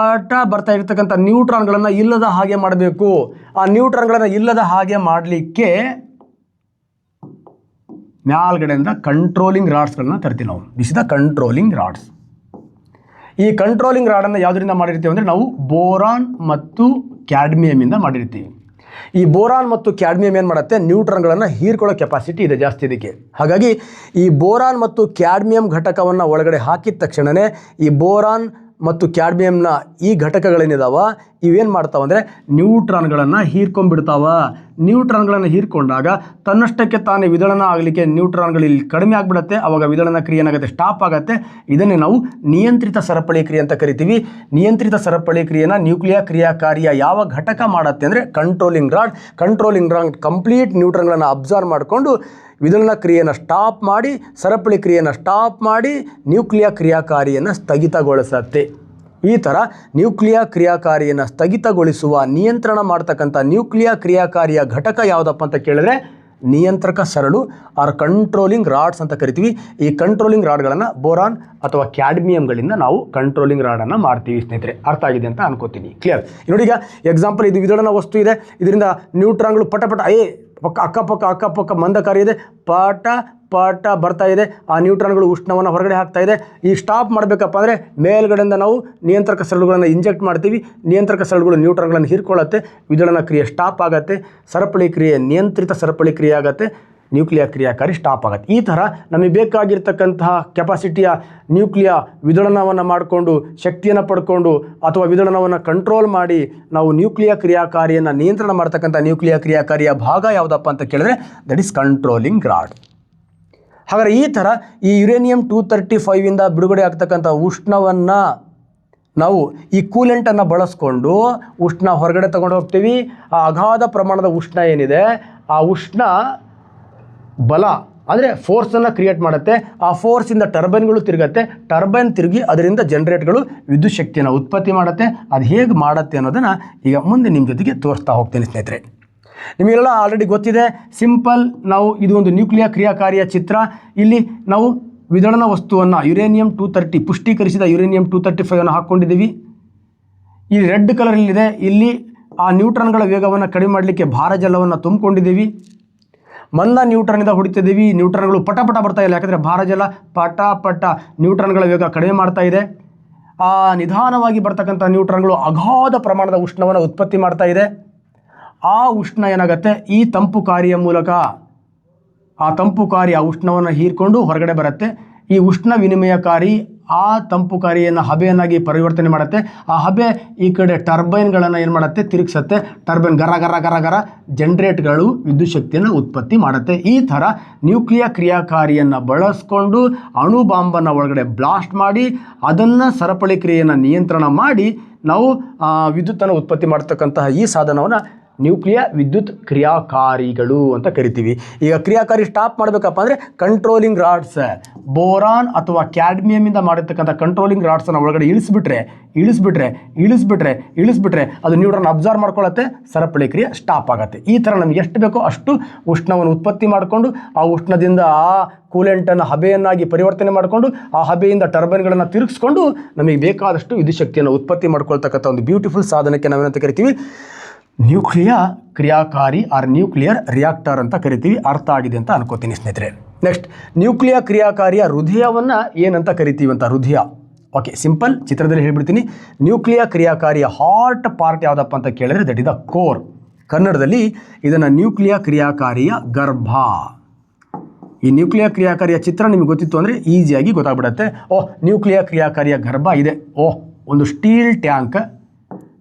ಬರ್ತಾ ಇರ್ತಕ್ಕಂಥ ನ್ಯೂಟ್ರಾನ್ಗಳನ್ನು ಇಲ್ಲದ ಹಾಗೆ ಮಾಡಬೇಕು. ಆ ನ್ಯೂಟ್ರಾನ್ಗಳನ್ನು ಇಲ್ಲದ ಹಾಗೆ ಮಾಡಲಿಕ್ಕೆ ಮ್ಯಾಲ್ಗಡೆಯಿಂದ ಕಂಟ್ರೋಲಿಂಗ್ ರಾಡ್ಸ್ಗಳನ್ನ ತರ್ತೀವಿ ನಾವು. This is the controlling rods. ಈ ಕಂಟ್ರೋಲಿಂಗ್ ರಾಡನ್ನು ಯಾವುದರಿಂದ ಮಾಡಿರ್ತೀವಿ ಅಂದರೆ ನಾವು ಬೋರಾನ್ ಮತ್ತು ಕ್ಯಾಡ್ಮಿಯಮಿಂದ ಮಾಡಿರ್ತೀವಿ. ಈ ಬೋರಾನ್ ಮತ್ತು ಕ್ಯಾಡ್ಮಿಯಮ್ ಏನು ಮಾಡುತ್ತೆ, ನ್ಯೂಟ್ರಾನ್ಗಳನ್ನು ಹೀರ್ಕೊಳ್ಳೋ ಕೆಪಾಸಿಟಿ ಇದೆ ಜಾಸ್ತಿ ಇದಕ್ಕೆ. ಹಾಗಾಗಿ ಈ ಬೋರಾನ್ ಮತ್ತು ಕ್ಯಾಡ್ಮಿಯಮ್ ಘಟಕವನ್ನು ಒಳಗಡೆ ಹಾಕಿದ ತಕ್ಷಣವೇ ಈ ಬೋರಾನ್ ಮತ್ತು ಕ್ಯಾಡ್ಮಿಯಮ್ನ ಈ ಘಟಕಗಳೇನಿದಾವ ಇವೇನು ಮಾಡ್ತಾವೆ ಅಂದರೆ ನ್ಯೂಟ್ರಾನ್ಗಳನ್ನು ಹೀರ್ಕೊಂಡ್ಬಿಡ್ತಾವ. ನ್ಯೂಟ್ರಾನ್ಗಳನ್ನು ಹೀರ್ಕೊಂಡಾಗ ತನ್ನಷ್ಟಕ್ಕೆ ತಾನೇ ವಿದಳನ ಆಗಲಿಕ್ಕೆ ನ್ಯೂಟ್ರಾನ್ಗಳು ಇಲ್ಲಿ ಕಡಿಮೆ ಆಗಿಬಿಡುತ್ತೆ. ಆವಾಗ ವಿದಳನ ಕ್ರಿಯೆ ಏನಾಗುತ್ತೆ, ಸ್ಟಾಪ್ ಆಗುತ್ತೆ. ಇದನ್ನೇ ನಾವು ನಿಯಂತ್ರಿತ ಸರಪಳಿ ಕ್ರಿಯೆ ಅಂತ ಕರಿತೀವಿ. ನಿಯಂತ್ರಿತ ಸರಪಳಿ ಕ್ರಿಯೆನ ನ್ಯೂಕ್ಲಿಯರ್ ಕ್ರಿಯಾಕಾರಿಯ ಯಾವ ಘಟಕ ಮಾಡುತ್ತೆ ಅಂದರೆ controlling rod. Controlling rod complete ನ್ಯೂಟ್ರಾನ್ಗಳನ್ನು ಅಬ್ಸರ್ವ್ ಮಾಡಿಕೊಂಡು ವಿದಳನ ಕ್ರಿಯೆಯನ್ನು ಸ್ಟಾಪ್ ಮಾಡಿ, ಸರಪಳಿ ಕ್ರಿಯೆಯನ್ನು ಸ್ಟಾಪ್ ಮಾಡಿ ನ್ಯೂಕ್ಲಿಯರ್ ಕ್ರಿಯಾಕಾರಿಯನ್ನು ಸ್ಥಗಿತಗೊಳಿಸುತ್ತೆ. ಈ ಥರ ನ್ಯೂಕ್ಲಿಯರ್ ಕ್ರಿಯಾಕಾರಿಯನ್ನು ಸ್ಥಗಿತಗೊಳಿಸುವ, ನಿಯಂತ್ರಣ ಮಾಡ್ತಕ್ಕಂಥ ನ್ಯೂಕ್ಲಿಯರ್ ಕ್ರಿಯಾಕಾರಿಯ ಘಟಕ ಯಾವುದಪ್ಪ ಅಂತ ಕೇಳಿದ್ರೆ ನಿಯಂತ್ರಕ ಸರಳು ಆರ್ ಕಂಟ್ರೋಲಿಂಗ್ ರಾಡ್ಸ್ ಅಂತ ಕರಿತೀವಿ. ಈ ಕಂಟ್ರೋಲಿಂಗ್ ರಾಡ್ಗಳನ್ನು ಬೋರಾನ್ ಅಥವಾ ಕ್ಯಾಡ್ಮಿಯಂಗಳಿಂದ ನಾವು ಕಂಟ್ರೋಲಿಂಗ್ ರಾಡನ್ನು ಮಾಡ್ತೀವಿ. ಸ್ನೇಹಿತರೆ, ಅರ್ಥ ಆಗಿದೆ ಅಂತ ಅನ್ಕೋತೀನಿ. ಕ್ಲಿಯರ್? ನೋಡಿ, ಈಗ ಎಕ್ಸಾಂಪಲ್, ಇದು ವಿದಳನ ವಸ್ತು ಇದೆ. ಇದರಿಂದ ನ್ಯೂಟ್ರಾನ್ಗಳು ಪಟ ಅಕ್ಕಪಕ್ಕ ಮಂದಕಾರಿ ಇದೆ, ಪಾಟ ಬರ್ತಾ ಇದೆ. ಆ ನ್ಯೂಟ್ರಾನ್ಗಳು ಉಷ್ಣವನ್ನು ಹೊರಗಡೆ ಹಾಕ್ತಾ ಇದೆ. ಈ ಸ್ಟಾಪ್ ಮಾಡಬೇಕಪ್ಪ ಅಂದರೆ ಮೇಲ್ಗಡೆಯಿಂದ ನಾವು ನಿಯಂತ್ರಕ ಸರಳುಗಳನ್ನು ಇಂಜೆಕ್ಟ್ ಮಾಡ್ತೀವಿ. ನಿಯಂತ್ರಕ ಸರಳುಗಳು ನ್ಯೂಟ್ರಾನ್ಗಳನ್ನು ಹೀರ್ಕೊಳ್ಳುತ್ತೆ. ವಿದಳನ ಕ್ರಿಯೆ ಸ್ಟಾಪ್ ಆಗುತ್ತೆ. ಸರಪಳಿ ಕ್ರಿಯೆ ನಿಯಂತ್ರಿತ ಸರಪಳಿ ಕ್ರಿಯೆ ಆಗುತ್ತೆ. ನ್ಯೂಕ್ಲಿಯರ್ ಕ್ರಿಯಾಕಾರಿ ಸ್ಟಾಪ್ ಆಗುತ್ತೆ. ಈ ಥರ ನಮಗೆ ಬೇಕಾಗಿರ್ತಕ್ಕಂತಹ ಕೆಪಾಸಿಟಿಯ ನ್ಯೂಕ್ಲಿಯರ್ ವಿದಳನವನ್ನು ಮಾಡಿಕೊಂಡು ಶಕ್ತಿಯನ್ನು ಪಡ್ಕೊಂಡು ಅಥವಾ ವಿದಳನವನ್ನು ಕಂಟ್ರೋಲ್ ಮಾಡಿ ನಾವು ನ್ಯೂಕ್ಲಿಯರ್ ಕ್ರಿಯಾಕಾರಿಯನ್ನು ನಿಯಂತ್ರಣ ಮಾಡ್ತಕ್ಕಂಥ ನ್ಯೂಕ್ಲಿಯರ್ ಕ್ರಿಯಾಕಾರಿಯ ಭಾಗ ಯಾವುದಪ್ಪ ಅಂತ ಕೇಳಿದ್ರೆ ದಟ್ ಈಸ್ ಕಂಟ್ರೋಲಿಂಗ್ ರಾಡ್. ಹಾಗಾದರೆ ಈ ಥರ ಈ ಯುರೇನಿಯಂ 235ಇಂದ ಬಿಡುಗಡೆ ಆಗ್ತಕ್ಕಂಥ ಉಷ್ಣವನ್ನು ನಾವು ಈ ಕೂಲೆಂಟನ್ನು ಬಳಸ್ಕೊಂಡು ಉಷ್ಣ ಹೊರಗಡೆ ತಗೊಂಡು ಹೋಗ್ತೀವಿ. ಆ ಅಗಾಧ ಪ್ರಮಾಣದ ಉಷ್ಣ ಏನಿದೆ, ಆ ಉಷ್ಣ ಬಲ ಅಂದರೆ ಫೋರ್ಸನ್ನು ಕ್ರಿಯೇಟ್ ಮಾಡುತ್ತೆ. ಆ ಫೋರ್ಸಿಂದ ಟರ್ಬೈನ್ಗಳು ತಿರುಗುತ್ತೆ. ಟರ್ಬೈನ್ ತಿರುಗಿ ಅದರಿಂದ ಜನರೇಟ್ಗಳು ವಿದ್ಯುತ್ ಶಕ್ತಿಯನ್ನು ಉತ್ಪತ್ತಿ ಮಾಡುತ್ತೆ. ಅದು ಹೇಗೆ ಮಾಡುತ್ತೆ ಅನ್ನೋದನ್ನು ಈಗ ಮುಂದೆ ನಿಮ್ಮ ಜೊತೆಗೆ ತೋರಿಸ್ತಾ ಹೋಗ್ತೇನೆ. ಸ್ನೇಹಿತರೆ, ನಿಮಗೆಲ್ಲ ಆಲ್ರೆಡಿ ಗೊತ್ತಿದೆ. ಸಿಂಪಲ್, ನಾವು ಇದು ಒಂದು ನ್ಯೂಕ್ಲಿಯರ್ ಕ್ರಿಯಾಕಾರಿಯ ಚಿತ್ರ. ಇಲ್ಲಿ ನಾವು ವಿದಳನ ವಸ್ತುವನ್ನು ಯುರೇನಿಯಂ 230 ಪುಷ್ಟೀಕರಿಸಿದ ಯುರೇನಿಯಂ 235 ಹಾಕ್ಕೊಂಡಿದ್ದೀವಿ. ಈ ರೆಡ್ ಕಲರಲ್ಲಿದೆ. ಇಲ್ಲಿ ಆ ನ್ಯೂಟ್ರಾನ್ಗಳ ವೇಗವನ್ನು ಕಡಿಮೆ ಮಾಡಲಿಕ್ಕೆ ಭಾರಜಲವನ್ನು ತುಂಬಿಕೊಂಡಿದ್ದೀವಿ. ಮಂದ ನ್ಯೂಟ್ರಾನಿಂದ ಹೊಡಿತಿದ್ದೀವಿ. ನ್ಯೂಟ್ರಾನ್ಗಳು ಪಟ ಬರ್ತಾ ಇಲ್ಲ, ಯಾಕಂದರೆ ಭಾರಜಲ ಪಟ ನ್ಯೂಟ್ರಾನ್ಗಳ ವೇಗ ಕಡಿಮೆ ಮಾಡ್ತಾ ಇದೆ. ಆ ನಿಧಾನವಾಗಿ ಬರ್ತಕ್ಕಂಥ ನ್ಯೂಟ್ರಾನ್ಗಳು ಅಗಾಧ ಪ್ರಮಾಣದ ಉಷ್ಣವನ್ನು ಉತ್ಪತ್ತಿ ಮಾಡ್ತಾ ಇದೆ. ಆ ಉಷ್ಣ ಏನಾಗುತ್ತೆ, ಈ ತಂಪು ಕಾರಿಯ ಮೂಲಕ ಆ ತಂಪು ಕಾರಿ ಆ ಉಷ್ಣವನ್ನು ಹೀರ್ಕೊಂಡು ಹೊರಗಡೆ ಬರುತ್ತೆ. ಈ ಉಷ್ಣ ವಿನಿಮಯಕಾರಿ ಆ ತಂಪು ಕಾರಿಯನ್ನು ಹಬೆಯನ್ನಾಗಿ ಪರಿವರ್ತನೆ ಮಾಡುತ್ತೆ. ಆ ಹಬೆ ಈ ಕಡೆ ಟರ್ಬೈನ್ಗಳನ್ನು ಏನು ಮಾಡುತ್ತೆ, ತಿರುಗಿಸುತ್ತೆ. ಟರ್ಬೈನ್ ಗರ ಜನರೇಟ್ಗಳು ವಿದ್ಯುತ್ ಶಕ್ತಿಯನ್ನು ಉತ್ಪತ್ತಿ ಮಾಡುತ್ತೆ. ಈ ಥರ ನ್ಯೂಕ್ಲಿಯರ್ ಕ್ರಿಯಾಕಾರಿಯನ್ನು ಬಳಸ್ಕೊಂಡು ಅಣು ಬಾಂಬನ್ನು ಒಳಗಡೆ ಬ್ಲಾಸ್ಟ್ ಮಾಡಿ ಅದನ್ನು ಸರಪಳಿ ಕ್ರಿಯೆಯನ್ನು ನಿಯಂತ್ರಣ ಮಾಡಿ ನಾವು ವಿದ್ಯುತ್ತನ್ನು ಉತ್ಪತ್ತಿ ಮಾಡತಕ್ಕಂತಹ ಈ ಸಾಧನವನ್ನು ನ್ಯೂಕ್ಲಿಯರ್ ವಿದ್ಯುತ್ ಕ್ರಿಯಾಕಾರಿಗಳು ಅಂತ ಕರಿತೀವಿ. ಈಗ ಕ್ರಿಯಾಕಾರಿ ಸ್ಟಾಪ್ ಮಾಡಬೇಕಪ್ಪ ಅಂದರೆ ಕಂಟ್ರೋಲಿಂಗ್ ರಾಡ್ಸ್, ಬೋರಾನ್ ಅಥವಾ ಕ್ಯಾಡ್ಮಿಯಮಿಂದ ಮಾಡಿರ್ತಕ್ಕಂಥ ಕಂಟ್ರೋಲಿಂಗ್ ರಾಡ್ಸನ್ನು ಒಳಗಡೆ ಇಳಿಸ್ಬಿಟ್ರೆ ಅದು ನ್ಯೂಟ್ರಾನ್ ಅಬ್ಸರ್ವ್ ಮಾಡ್ಕೊಳ್ಳುತ್ತೆ. ಸರಪಳಿ ಕ್ರಿಯೆ ಸ್ಟಾಪ್ ಆಗುತ್ತೆ. ಈ ಥರ ನಮಗೆ ಎಷ್ಟು ಬೇಕೋ ಅಷ್ಟು ಉಷ್ಣವನ್ನು ಉತ್ಪತ್ತಿ ಮಾಡಿಕೊಂಡು ಆ ಉಷ್ಣದಿಂದ ಆ ಕೂಲೆಂಟನ್ನು ಹಬೆಯನ್ನಾಗಿ ಪರಿವರ್ತನೆ ಮಾಡಿಕೊಂಡು ಆ ಹಬೆಯಿಂದ ಟರ್ಬೈನ್ಗಳನ್ನು ತಿರುಗಿಸ್ಕೊಂಡು ನಮಗೆ ಬೇಕಾದಷ್ಟು ವಿದ್ಯುತ್ ಶಕ್ತಿಯನ್ನು ಉತ್ಪತ್ತಿ ಮಾಡ್ಕೊಳ್ತಕ್ಕಂಥ ಒಂದು ಬ್ಯೂಟಿಫುಲ್ ಸಾಧನಕ್ಕೆ ನಾವೇನಂತ ಕರಿತೀವಿ, ನ್ಯೂಕ್ಲಿಯರ್ ಕ್ರಿಯಾಕಾರಿ ಆರ್ ನ್ಯೂಕ್ಲಿಯರ್ ರಿಯಾಕ್ಟರ್ ಅಂತ ಕರಿತೀವಿ. ಅರ್ಥ ಆಗಿದೆ ಅಂತ ಅನ್ಕೋತೀನಿ ಸ್ನೇಹಿತರೆ. ನೆಕ್ಸ್ಟ್, ನ್ಯೂಕ್ಲಿಯರ್ ಕ್ರಿಯಾಕಾರಿಯ ಹೃದಯವನ್ನು ಏನಂತ ಕರಿತೀವಿ ಅಂತ. ಹೃದಯ, ಓಕೆ, ಸಿಂಪಲ್ ಚಿತ್ರದಲ್ಲಿ ಹೇಳ್ಬಿಡ್ತೀನಿ. ನ್ಯೂಕ್ಲಿಯರ್ ಕ್ರಿಯಾಕಾರಿಯ ಹಾರ್ಟ್ ಪಾರ್ಟ್ ಯಾವುದಪ್ಪ ಅಂತ ಕೇಳಿದ್ರೆ ದಟ್ ಇಸ್ ದ ಕೋರ್. ಕನ್ನಡದಲ್ಲಿ ಇದನ್ನು ನ್ಯೂಕ್ಲಿಯರ್ ಕ್ರಿಯಾಕಾರಿಯ ಗರ್ಭ. ಈ ನ್ಯೂಕ್ಲಿಯರ್ ಕ್ರಿಯಾಕಾರಿಯ ಚಿತ್ರ ನಿಮಗೆ ಗೊತ್ತಿತ್ತು ಅಂದರೆ ಈಸಿಯಾಗಿ ಗೊತ್ತಾಗ್ಬಿಡುತ್ತೆ. ನ್ಯೂಕ್ಲಿಯರ್ ಕ್ರಿಯಾಕಾರಿಯ ಗರ್ಭ ಇದೆ. ಒಂದು ಸ್ಟೀಲ್ ಟ್ಯಾಂಕ್.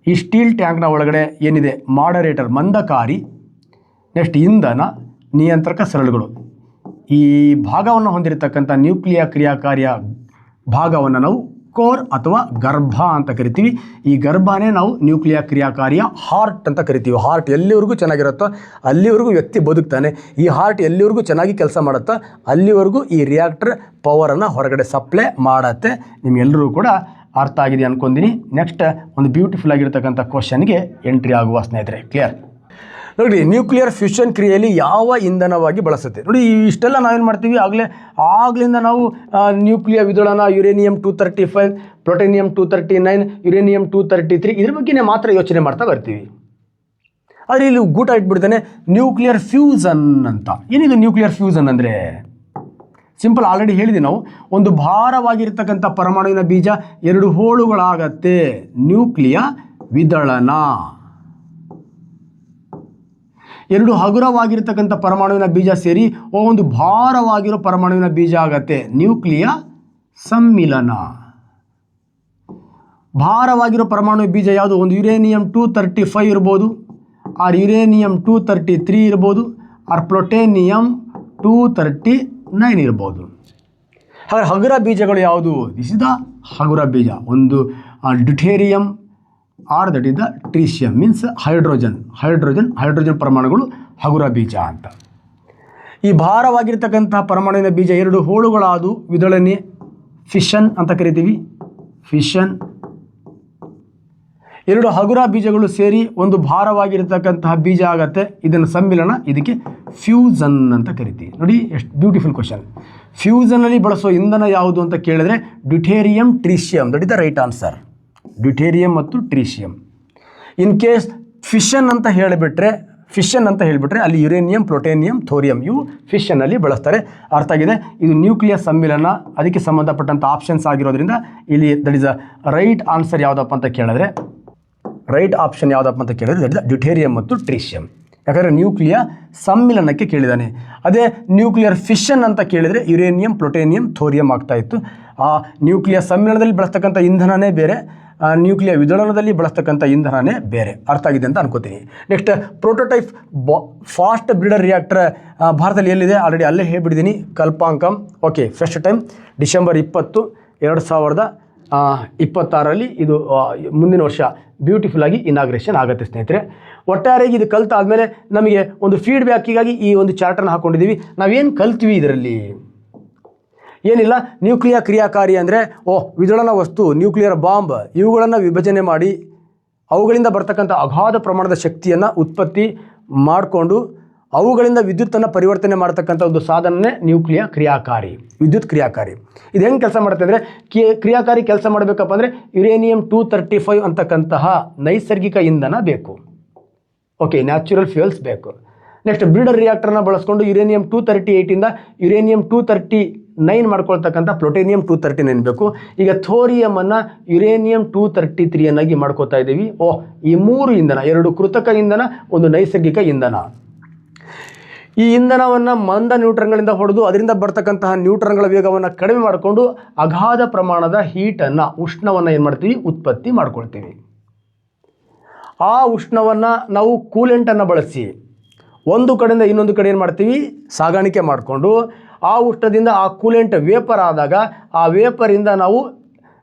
ಈ ಸ್ಟೀಲ್ ಟ್ಯಾಂಕ್ನ ಒಳಗಡೆ ಏನಿದೆ, ಮಾಡರೇಟರ್ ಮಂದಕಾರಿ, ನೆಕ್ಸ್ಟ್ ಇಂಧನ, ನಿಯಂತ್ರಕ ಸರಳುಗಳು. ಈ ಭಾಗವನ್ನು ಹೊಂದಿರತಕ್ಕಂಥ ನ್ಯೂಕ್ಲಿಯರ್ ಕ್ರಿಯಾಕಾರಿಯ ಭಾಗವನ್ನು ನಾವು ಕೋರ್ ಅಥವಾ ಗರ್ಭ ಅಂತ ಕರಿತೀವಿ. ಈ ಗರ್ಭನೇ ನಾವು ನ್ಯೂಕ್ಲಿಯರ್ ಕ್ರಿಯಾಕಾರಿಯ ಹಾರ್ಟ್ ಅಂತ ಕರಿತೀವಿ. ಹಾರ್ಟ್ ಎಲ್ಲಿವರೆಗೂ ಚೆನ್ನಾಗಿರುತ್ತೋ ಅಲ್ಲಿವರೆಗೂ ವ್ಯಕ್ತಿ ಬದುಕ್ತಾನೆ. ಈ ಹಾರ್ಟ್ ಎಲ್ಲಿವರೆಗೂ ಚೆನ್ನಾಗಿ ಕೆಲಸ ಮಾಡುತ್ತೋ ಅಲ್ಲಿವರೆಗೂ ಈ ರಿಯಾಕ್ಟರ್ ಪವರನ್ನು ಹೊರಗಡೆ ಸಪ್ಲೈ ಮಾಡುತ್ತೆ. ನಿಮ್ಗೆಲ್ಲರೂ ಕೂಡ ಅರ್ಥ ಆಗಿದೆ ಅನ್ಕೊಂತೀನಿ. ನೆಕ್ಸ್ಟ್ ಒಂದು ಬ್ಯೂಟಿಫುಲ್ ಆಗಿರ್ತಕ್ಕಂಥ ಕ್ವಶನ್ಗೆ ಎಂಟ್ರಿ ಆಗುವ ಸ್ನೇಹಿತರೆ. ಕ್ಲಿಯರ್? ನೋಡಿ, ನ್ಯೂಕ್ಲಿಯರ್ ಫ್ಯೂಷನ್ ಕ್ರಿಯೆಯಲ್ಲಿ ಯಾವ ಇಂಧನವಾಗಿ ಬಳಸುತ್ತೆ. ನೋಡಿ, ಇಷ್ಟೆಲ್ಲ ನಾವೇನು ಮಾಡ್ತೀವಿ, ಆಗ್ಲಿಂದ ನಾವು ನ್ಯೂಕ್ಲಿಯರ್ ವಿದಳನ ಯುರೇನಿಯಂ 235, ಪ್ಲೂಟೋನಿಯಂ 239, ಯುರೇನಿಯಂ 233 ಇದ್ರ ಬಗ್ಗೆ ಮಾತ್ರ ಯೋಚನೆ ಮಾಡ್ತಾ ಬರ್ತೀವಿ. ಆದರೆ ಇಲ್ಲಿ ಗೂಟ ಇಟ್ಬಿಡ್ತಾನೆ ನ್ಯೂಕ್ಲಿಯರ್ ಫ್ಯೂಸನ್ ಅಂತ. ಏನಿದು ನ್ಯೂಕ್ಲಿಯರ್ ಫ್ಯೂಸನ್ ಅಂದರೆ? ಸಿಂಪಲ್, ಆಲ್ರೆಡಿ ಹೇಳಿದ್ವಿ ನಾವು. ಒಂದು ಭಾರವಾಗಿರ್ತಕ್ಕಂಥ ಪರಮಾಣುವಿನ ಬೀಜ 2 ಹೋಳುಗಳಾಗತ್ತೆ, ನ್ಯೂಕ್ಲಿಯರ್ ವಿದಳನ. 2 ಹಗುರವಾಗಿರ್ತಕ್ಕಂಥ ಪರಮಾಣುವಿನ ಬೀಜ ಸೇರಿ ಒಂದು ಭಾರವಾಗಿರೋ ಪರಮಾಣುವಿನ ಬೀಜ ಆಗತ್ತೆ, ನ್ಯೂಕ್ಲಿಯರ್ ಸಮ್ಮಿಲನ. ಭಾರವಾಗಿರೋ ಪರಮಾಣು ಬೀಜ ಯಾವುದು? ಒಂದು ಯುರೇನಿಯಂ 235 ಇರ್ಬೋದು, ಆರ್ ಯುರೇನಿಯಂ 233 ಇರ್ಬೋದು, ಆರ್ ಪ್ಲುಟೋನಿಯಂ 239 ಇರ್ಬೋದು. ಹಾಗಾದರೆ ಹಗುರ ಬೀಜಗಳು ಯಾವುದು? ದಿಸ್ ಇಸ್ ದ ಹಗುರ ಬೀಜ. ಒಂದು deuterium or that is the tritium means hydrogen ಪರಮಾಣುಗಳು ಹಗುರ ಬೀಜ ಅಂತ. ಈ ಭಾರವಾಗಿರ್ತಕ್ಕಂಥ ಪರಮಾಣುವಿನ ಬೀಜ 2 ಹೋಳುಗಳಾದು ವಿದಳನೆ, ಫಿಷನ್ ಅಂತ ಕರಿತೀವಿ. ಫಿಷನ್. 2 ಹಗುರ ಬೀಜಗಳು ಸೇರಿ ಒಂದು ಭಾರವಾಗಿರ್ತಕ್ಕಂತಹ ಬೀಜ ಆಗತ್ತೆ. ಇದನ್ನು ಸಮ್ಮಿಲನ, ಇದಕ್ಕೆ ಫ್ಯೂಸನ್ ಅಂತ ಕರಿತೀವಿ. ನೋಡಿ ಎಷ್ಟು ಬ್ಯೂಟಿಫುಲ್ ಕ್ವಶನ್. ಫ್ಯೂಸನಲ್ಲಿ ಬಳಸೋ ಇಂಧನ ಯಾವುದು ಅಂತ ಕೇಳಿದ್ರೆ deuterium, tritium. That is the right answer. Deuterium ಮತ್ತು ಟ್ರೀಶಿಯಂ. ಇನ್ ಕೇಸ್ ಫಿಷನ್ ಅಂತ ಹೇಳಿಬಿಟ್ರೆ ಅಲ್ಲಿ ಯುರೇನಿಯಂ, ಪ್ಲುಟೋನಿಯಂ, ಥೋರಿಯಂ ಇವು ಫಿಷನ್ನಲ್ಲಿ ಬಳಸ್ತಾರೆ. ಅರ್ಥ ಆಗಿದೆ. ಇದು ನ್ಯೂಕ್ಲಿಯಸ್ ಸಮ್ಮಿಲನ, ಅದಕ್ಕೆ ಸಂಬಂಧಪಟ್ಟಂಥ ಆಪ್ಷನ್ಸ್ ಆಗಿರೋದ್ರಿಂದ ಇಲ್ಲಿ that is a right answer ಯಾವುದಪ್ಪ ಅಂತ ಕೇಳಿದ್ರೆ ದಟ್ ಇಸ್ ಡ್ಯೂಟೇರಿಯಂ ಮತ್ತು ಟ್ರೀಶಿಯಂ. ಯಾಕಂದರೆ ನ್ಯೂಕ್ಲಿಯ ಸಮ್ಮಿಲನಕ್ಕೆ ಕೇಳಿದ್ದಾನೆ. ಅದೇ ನ್ಯೂಕ್ಲಿಯರ್ ಫಿಷನ್ ಅಂತ ಕೇಳಿದರೆ ಯುರೇನಿಯಂ, ಪ್ಲುಟೋನಿಯಂ, ಥೋರಿಯಂ ಆಗ್ತಾಯಿತ್ತು. ಆ ನ್ಯೂಕ್ಲಿಯ ಸಮ್ಮಿಲನದಲ್ಲಿ ಬಳಸ್ತಕ್ಕಂಥ ಇಂಧನನೇ ಬೇರೆ, ನ್ಯೂಕ್ಲಿಯ ವಿದಳನದಲ್ಲಿ ಬಳಸ್ತಕ್ಕಂಥ ಇಂಧನನೇ ಬೇರೆ. ಅರ್ಥ ಆಗಿದೆ ಅಂತ ಅನ್ಕೋತೀನಿ. Next prototype fast breeder reactor ಭಾರತದಲ್ಲಿ ಎಲ್ಲಿದೆ? ಆಲ್ರೆಡಿ ಅಲ್ಲೇ ಹೇಳ್ಬಿಟ್ಟಿದ್ದೀನಿ. ಕಲ್ಪಾಂಕಂ. ಓಕೆ, ಫಸ್ಟ್ ಟೈಮ್ ಡಿಸೆಂಬರ್ 20, 2026 ಇದು ಮುಂದಿನ ವರ್ಷ ಬ್ಯೂಟಿಫುಲ್ ಆಗಿ ಇನಾಗ್ರೇಷನ್ ಆಗುತ್ತೆ ಸ್ನೇಹಿತರೆ. ಒಟ್ಟಾರೆಯಾಗಿ ಇದು ಕಲ್ತಾದ್ಮೇಲೆ ನಮಗೆ ಒಂದು ಫೀಡ್ಬ್ಯಾಕಿಗಾಗಿ ಈ ಒಂದು ಚಾರ್ಟನ್ನು ಹಾಕ್ಕೊಂಡಿದ್ದೀವಿ. ನಾವೇನು ಕಲ್ತೀವಿ ಇದರಲ್ಲಿ? ಏನಿಲ್ಲ, ನ್ಯೂಕ್ಲಿಯರ್ ಕ್ರಿಯಾಕಾರಿ ಅಂದರೆ ವಿದಳನ ವಸ್ತು, ನ್ಯೂಕ್ಲಿಯರ್ ಬಾಂಬ್ ಇವುಗಳನ್ನು ವಿಭಜನೆ ಮಾಡಿ ಅವುಗಳಿಂದ ಬರ್ತಕ್ಕಂಥ ಅಗಾಧ ಪ್ರಮಾಣದ ಶಕ್ತಿಯನ್ನು ಉತ್ಪತ್ತಿ ಮಾಡಿಕೊಂಡು ಅವುಗಳಿಂದ ವಿದ್ಯುತ್ತನ್ನು ಪರಿವರ್ತನೆ ಮಾಡ್ತಕ್ಕಂಥ ಒಂದು ಸಾಧನನೇ ನ್ಯೂಕ್ಲಿಯರ್ ಕ್ರಿಯಾಕಾರಿ, ವಿದ್ಯುತ್ ಕ್ರಿಯಾಕಾರಿ. ಇದು ಹೆಂಗೆ ಕೆಲಸ ಮಾಡುತ್ತೆ ಅಂದರೆ ಕ್ರಿಯಾಕಾರಿ ಕೆಲಸ ಮಾಡಬೇಕಪ್ಪ ಅಂದರೆ ಯುರೇನಿಯಂ 235 ಅಂತಕ್ಕಂತಹ ನೈಸರ್ಗಿಕ ಇಂಧನ ಬೇಕು. ಓಕೆ, ನ್ಯಾಚುರಲ್ ಫ್ಯೂಯಲ್ಸ್ ಬೇಕು. ನೆಕ್ಸ್ಟ್ ಬ್ರೀಡರ್ ರಿಯಾಕ್ಟರ್ನ ಬಳಸ್ಕೊಂಡು ಯುರೇನಿಯಂ 238ಇಂದ ಯುರೇನಿಯಂ 239 ಮಾಡ್ಕೊಳ್ತಕ್ಕಂಥ ಪ್ಲುಟೋನಿಯಂ 239 ಬೇಕು. ಈಗ ಥೋರಿಯಮನ್ನು ಯುರೇನಿಯಂ 233 ಮಾಡ್ಕೋತಾ ಇದ್ದೀವಿ. ಈ 3 ಇಂಧನ, 2 ಕೃತಕ ಇಂಧನ, ಒಂದು ನೈಸರ್ಗಿಕ ಇಂಧನ. ಈ ಇಂಧನವನ್ನು ಮಂದ ನ್ಯೂಟ್ರನ್ಗಳಿಂದ ಹೊಡೆದು ಅದರಿಂದ ಬರ್ತಕ್ಕಂತಹ ನ್ಯೂಟ್ರನ್ಗಳ ವೇಗವನ್ನು ಕಡಿಮೆ ಮಾಡಿಕೊಂಡು ಅಗಾಧ ಪ್ರಮಾಣದ ಹೀಟನ್ನು, ಉಷ್ಣವನ್ನು ಏನು ಮಾಡ್ತೀವಿ? ಉತ್ಪತ್ತಿ ಮಾಡ್ಕೊಳ್ತೀವಿ. ಆ ಉಷ್ಣವನ್ನು ನಾವು ಕೂಲೆಂಟನ್ನು ಬಳಸಿ ಒಂದು ಕಡೆಯಿಂದ ಇನ್ನೊಂದು ಕಡೆ ಏನು ಮಾಡ್ತೀವಿ? ಸಾಗಾಣಿಕೆ ಮಾಡಿಕೊಂಡು ಆ ಉಷ್ಣದಿಂದ ಆ ಕೂಲೆಂಟ್ ವೇಪರ್ ಆದಾಗ ಆ ವೇಪರಿಂದ ನಾವು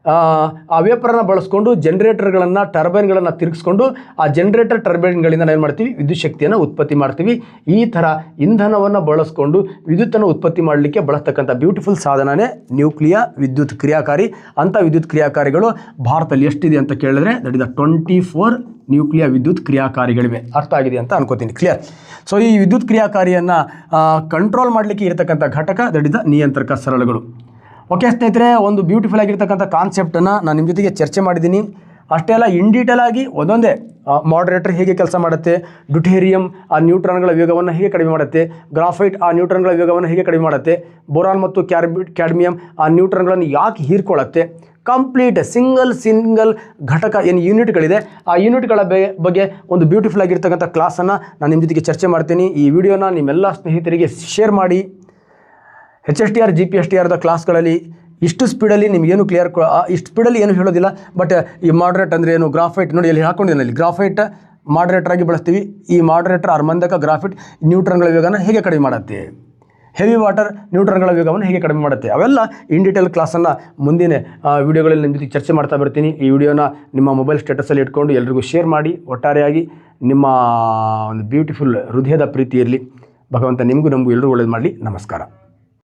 ಆ ವೇಪರನ್ನು ಬಳಸ್ಕೊಂಡು ಜನರೇಟರ್ಗಳನ್ನು, ಟರ್ಬೈನ್ಗಳನ್ನು ತಿರುಗಿಸ್ಕೊಂಡು ಆ ಜನರೇಟರ್ ಟರ್ಬೈನ್ಗಳಿಂದ ಏನು ಮಾಡ್ತೀವಿ? ವಿದ್ಯುತ್ ಶಕ್ತಿಯನ್ನು ಉತ್ಪತ್ತಿ ಮಾಡ್ತೀವಿ. ಈ ಥರ ಇಂಧನವನ್ನು ಬಳಸ್ಕೊಂಡು ವಿದ್ಯುತ್ತನ್ನು ಉತ್ಪತ್ತಿ ಮಾಡಲಿಕ್ಕೆ ಬಳಸ್ತಕ್ಕಂಥ ಬ್ಯೂಟಿಫುಲ್ ಸಾಧನನೇ ನ್ಯೂಕ್ಲಿಯರ್ ವಿದ್ಯುತ್ ಕ್ರಿಯಾಕಾರಿ. ಅಂಥ ವಿದ್ಯುತ್ ಕ್ರಿಯಾಕಾರಿಗಳು ಭಾರತದಲ್ಲಿ ಎಷ್ಟಿದೆ ಅಂತ ಕೇಳಿದ್ರೆ ದಟ್ ಇಸ್ 24 ನ್ಯೂಕ್ಲಿಯರ್ ವಿದ್ಯುತ್ ಕ್ರಿಯಾಕಾರಿಗಳಿವೆ. ಅರ್ಥ ಆಗಿದೆ ಅಂತ ಅನ್ಕೋತೀನಿ. ಕ್ಲಿಯರ್. ಸೊ ಈ ವಿದ್ಯುತ್ ಕ್ರಿಯಾಕಾರಿಯನ್ನು ಕಂಟ್ರೋಲ್ ಮಾಡಲಿಕ್ಕೆ ಇರತಕ್ಕಂಥ ಘಟಕ ದಟ್ ಇಸ್ ದ ನಿಯಂತ್ರಕ ಸರಳುಗಳು. ಓಕೆ ಸ್ನೇಹಿತರೆ, ಒಂದು ಬ್ಯೂಟಿಫುಲ್ ಆಗಿರ್ತಕ್ಕಂಥ ಕಾನ್ಸೆಪ್ಟನ್ನು ನಾನು ನಿಮ್ಮ ಜೊತೆಗೆ ಚರ್ಚೆ ಮಾಡಿದ್ದೀನಿ. ಅಷ್ಟೇ ಅಲ್ಲ, ಇನ್ ಡೀಟೇಲ್ ಆಗಿ ಒಂದೊಂದೇ ಮಾಡರೇಟರ್ ಹೇಗೆ ಕೆಲಸ ಮಾಡುತ್ತೆ, ಡ್ಯೂಟೇರಿಯಂ ಆ ನ್ಯೂಟ್ರಾನ್ಗಳ ವೇಗವನ್ನು ಹೇಗೆ ಕಡಿಮೆ ಮಾಡುತ್ತೆ, ಗ್ರಾಫೈಟ್ ಆ ನ್ಯೂಟ್ರಾನ್ಗಳ ವೇಗವನ್ನು ಹೇಗೆ ಕಡಿಮೆ ಮಾಡುತ್ತೆ, ಬೋರಾನ್ ಮತ್ತು ಕ್ಯಾಡ್ಮಿಯಂ ಆ ನ್ಯೂಟ್ರಾನ್ಗಳನ್ನು ಯಾಕೆ ಹೀರ್ಕೊಳ್ಳುತ್ತೆ, ಕಂಪ್ಲೀಟ್ ಸಿಂಗಲ್ ಘಟಕ ಏನು ಯೂನಿಟ್ಗಳಿದೆ ಆ ಯೂನಿಟ್ಗಳ ಬಗ್ಗೆ ಒಂದು ಬ್ಯೂಟಿಫುಲ್ ಆಗಿರ್ತಕ್ಕಂಥ ಕ್ಲಾಸನ್ನು ನಾನು ನಿಮ್ಮ ಜೊತೆಗೆ ಚರ್ಚೆ ಮಾಡ್ತೀನಿ. ಈ ವಿಡಿಯೋನ ನಿಮ್ಮೆಲ್ಲ ಸ್ನೇಹಿತರಿಗೆ ಶೇರ್ ಮಾಡಿ. HSTR GPSTRದ ಕ್ಲಾಸ್ಗಳಲ್ಲಿ ಇಷ್ಟು ಸ್ಪೀಡಲ್ಲಿ ನಿಮಗೇನು ಇಷ್ಟು ಸ್ಪೀಡಲ್ಲಿ ಏನು ಹೇಳೋದಿಲ್ಲ. ಬಟ್ ಈ ಮಾಡ್ರೇಟ್ ಅಂದರೆ ಏನು, ಗ್ರಾಫೈಟ್ ನೋಡಿ ಇಲ್ಲಿ ಹಾಕ್ಕೊಂಡಿದ್ದೀನಿ. ಅಲ್ಲಿ ಗ್ರಾಫೈಟ್ ಮಾಡ್ರೇಟರ್ ಆಗಿ ಬಳಸ್ತೀವಿ. ಈ ಮಾಡ್ರೇಟರ್ ಅರ್ಮಂದಕ ಗ್ರಾಫೈಟ್ ನ್ಯೂಟ್ರಾನ್ಗಳ ವೇಗನ ಹೇಗೆ ಕಡಿಮೆ ಮಾಡುತ್ತೆ, ಹೆವಿ ವಾಟರ್ ನ್ಯೂಟ್ರಾನ್ಗಳ ವೇಗವನ್ನು ಹೇಗೆ ಕಡಿಮೆ ಮಾಡುತ್ತೆ, ಅವೆಲ್ಲ ಇನ್ ಡೀಟೇಲ್ ಕ್ಲಾಸನ್ನು ಮುಂದಿನ ವಿಡಿಯೋಗಳಲ್ಲಿ ನಿಮ್ಮ ಜೊತೆಗೆ ಚರ್ಚೆ ಮಾಡ್ತಾ ಬರ್ತೀನಿ. ಈ ವಿಡಿಯೋನ ನಿಮ್ಮ ಮೊಬೈಲ್ ಸ್ಟೇಟಸಲ್ಲಿ ಇಟ್ಕೊಂಡು ಎಲ್ರಿಗೂ ಶೇರ್ ಮಾಡಿ. ಒಟ್ಟಾರೆಯಾಗಿ ನಿಮ್ಮ ಒಂದು ಬ್ಯೂಟಿಫುಲ್ ಹೃದಯದ ಪ್ರೀತಿ ಇರಲಿ. ಭಗವಂತ ನಿಮಗೂ ನಮಗೂ ಎಲ್ಲರೂ ಒಳ್ಳೇದು ಮಾಡಲಿ. ನಮಸ್ಕಾರ.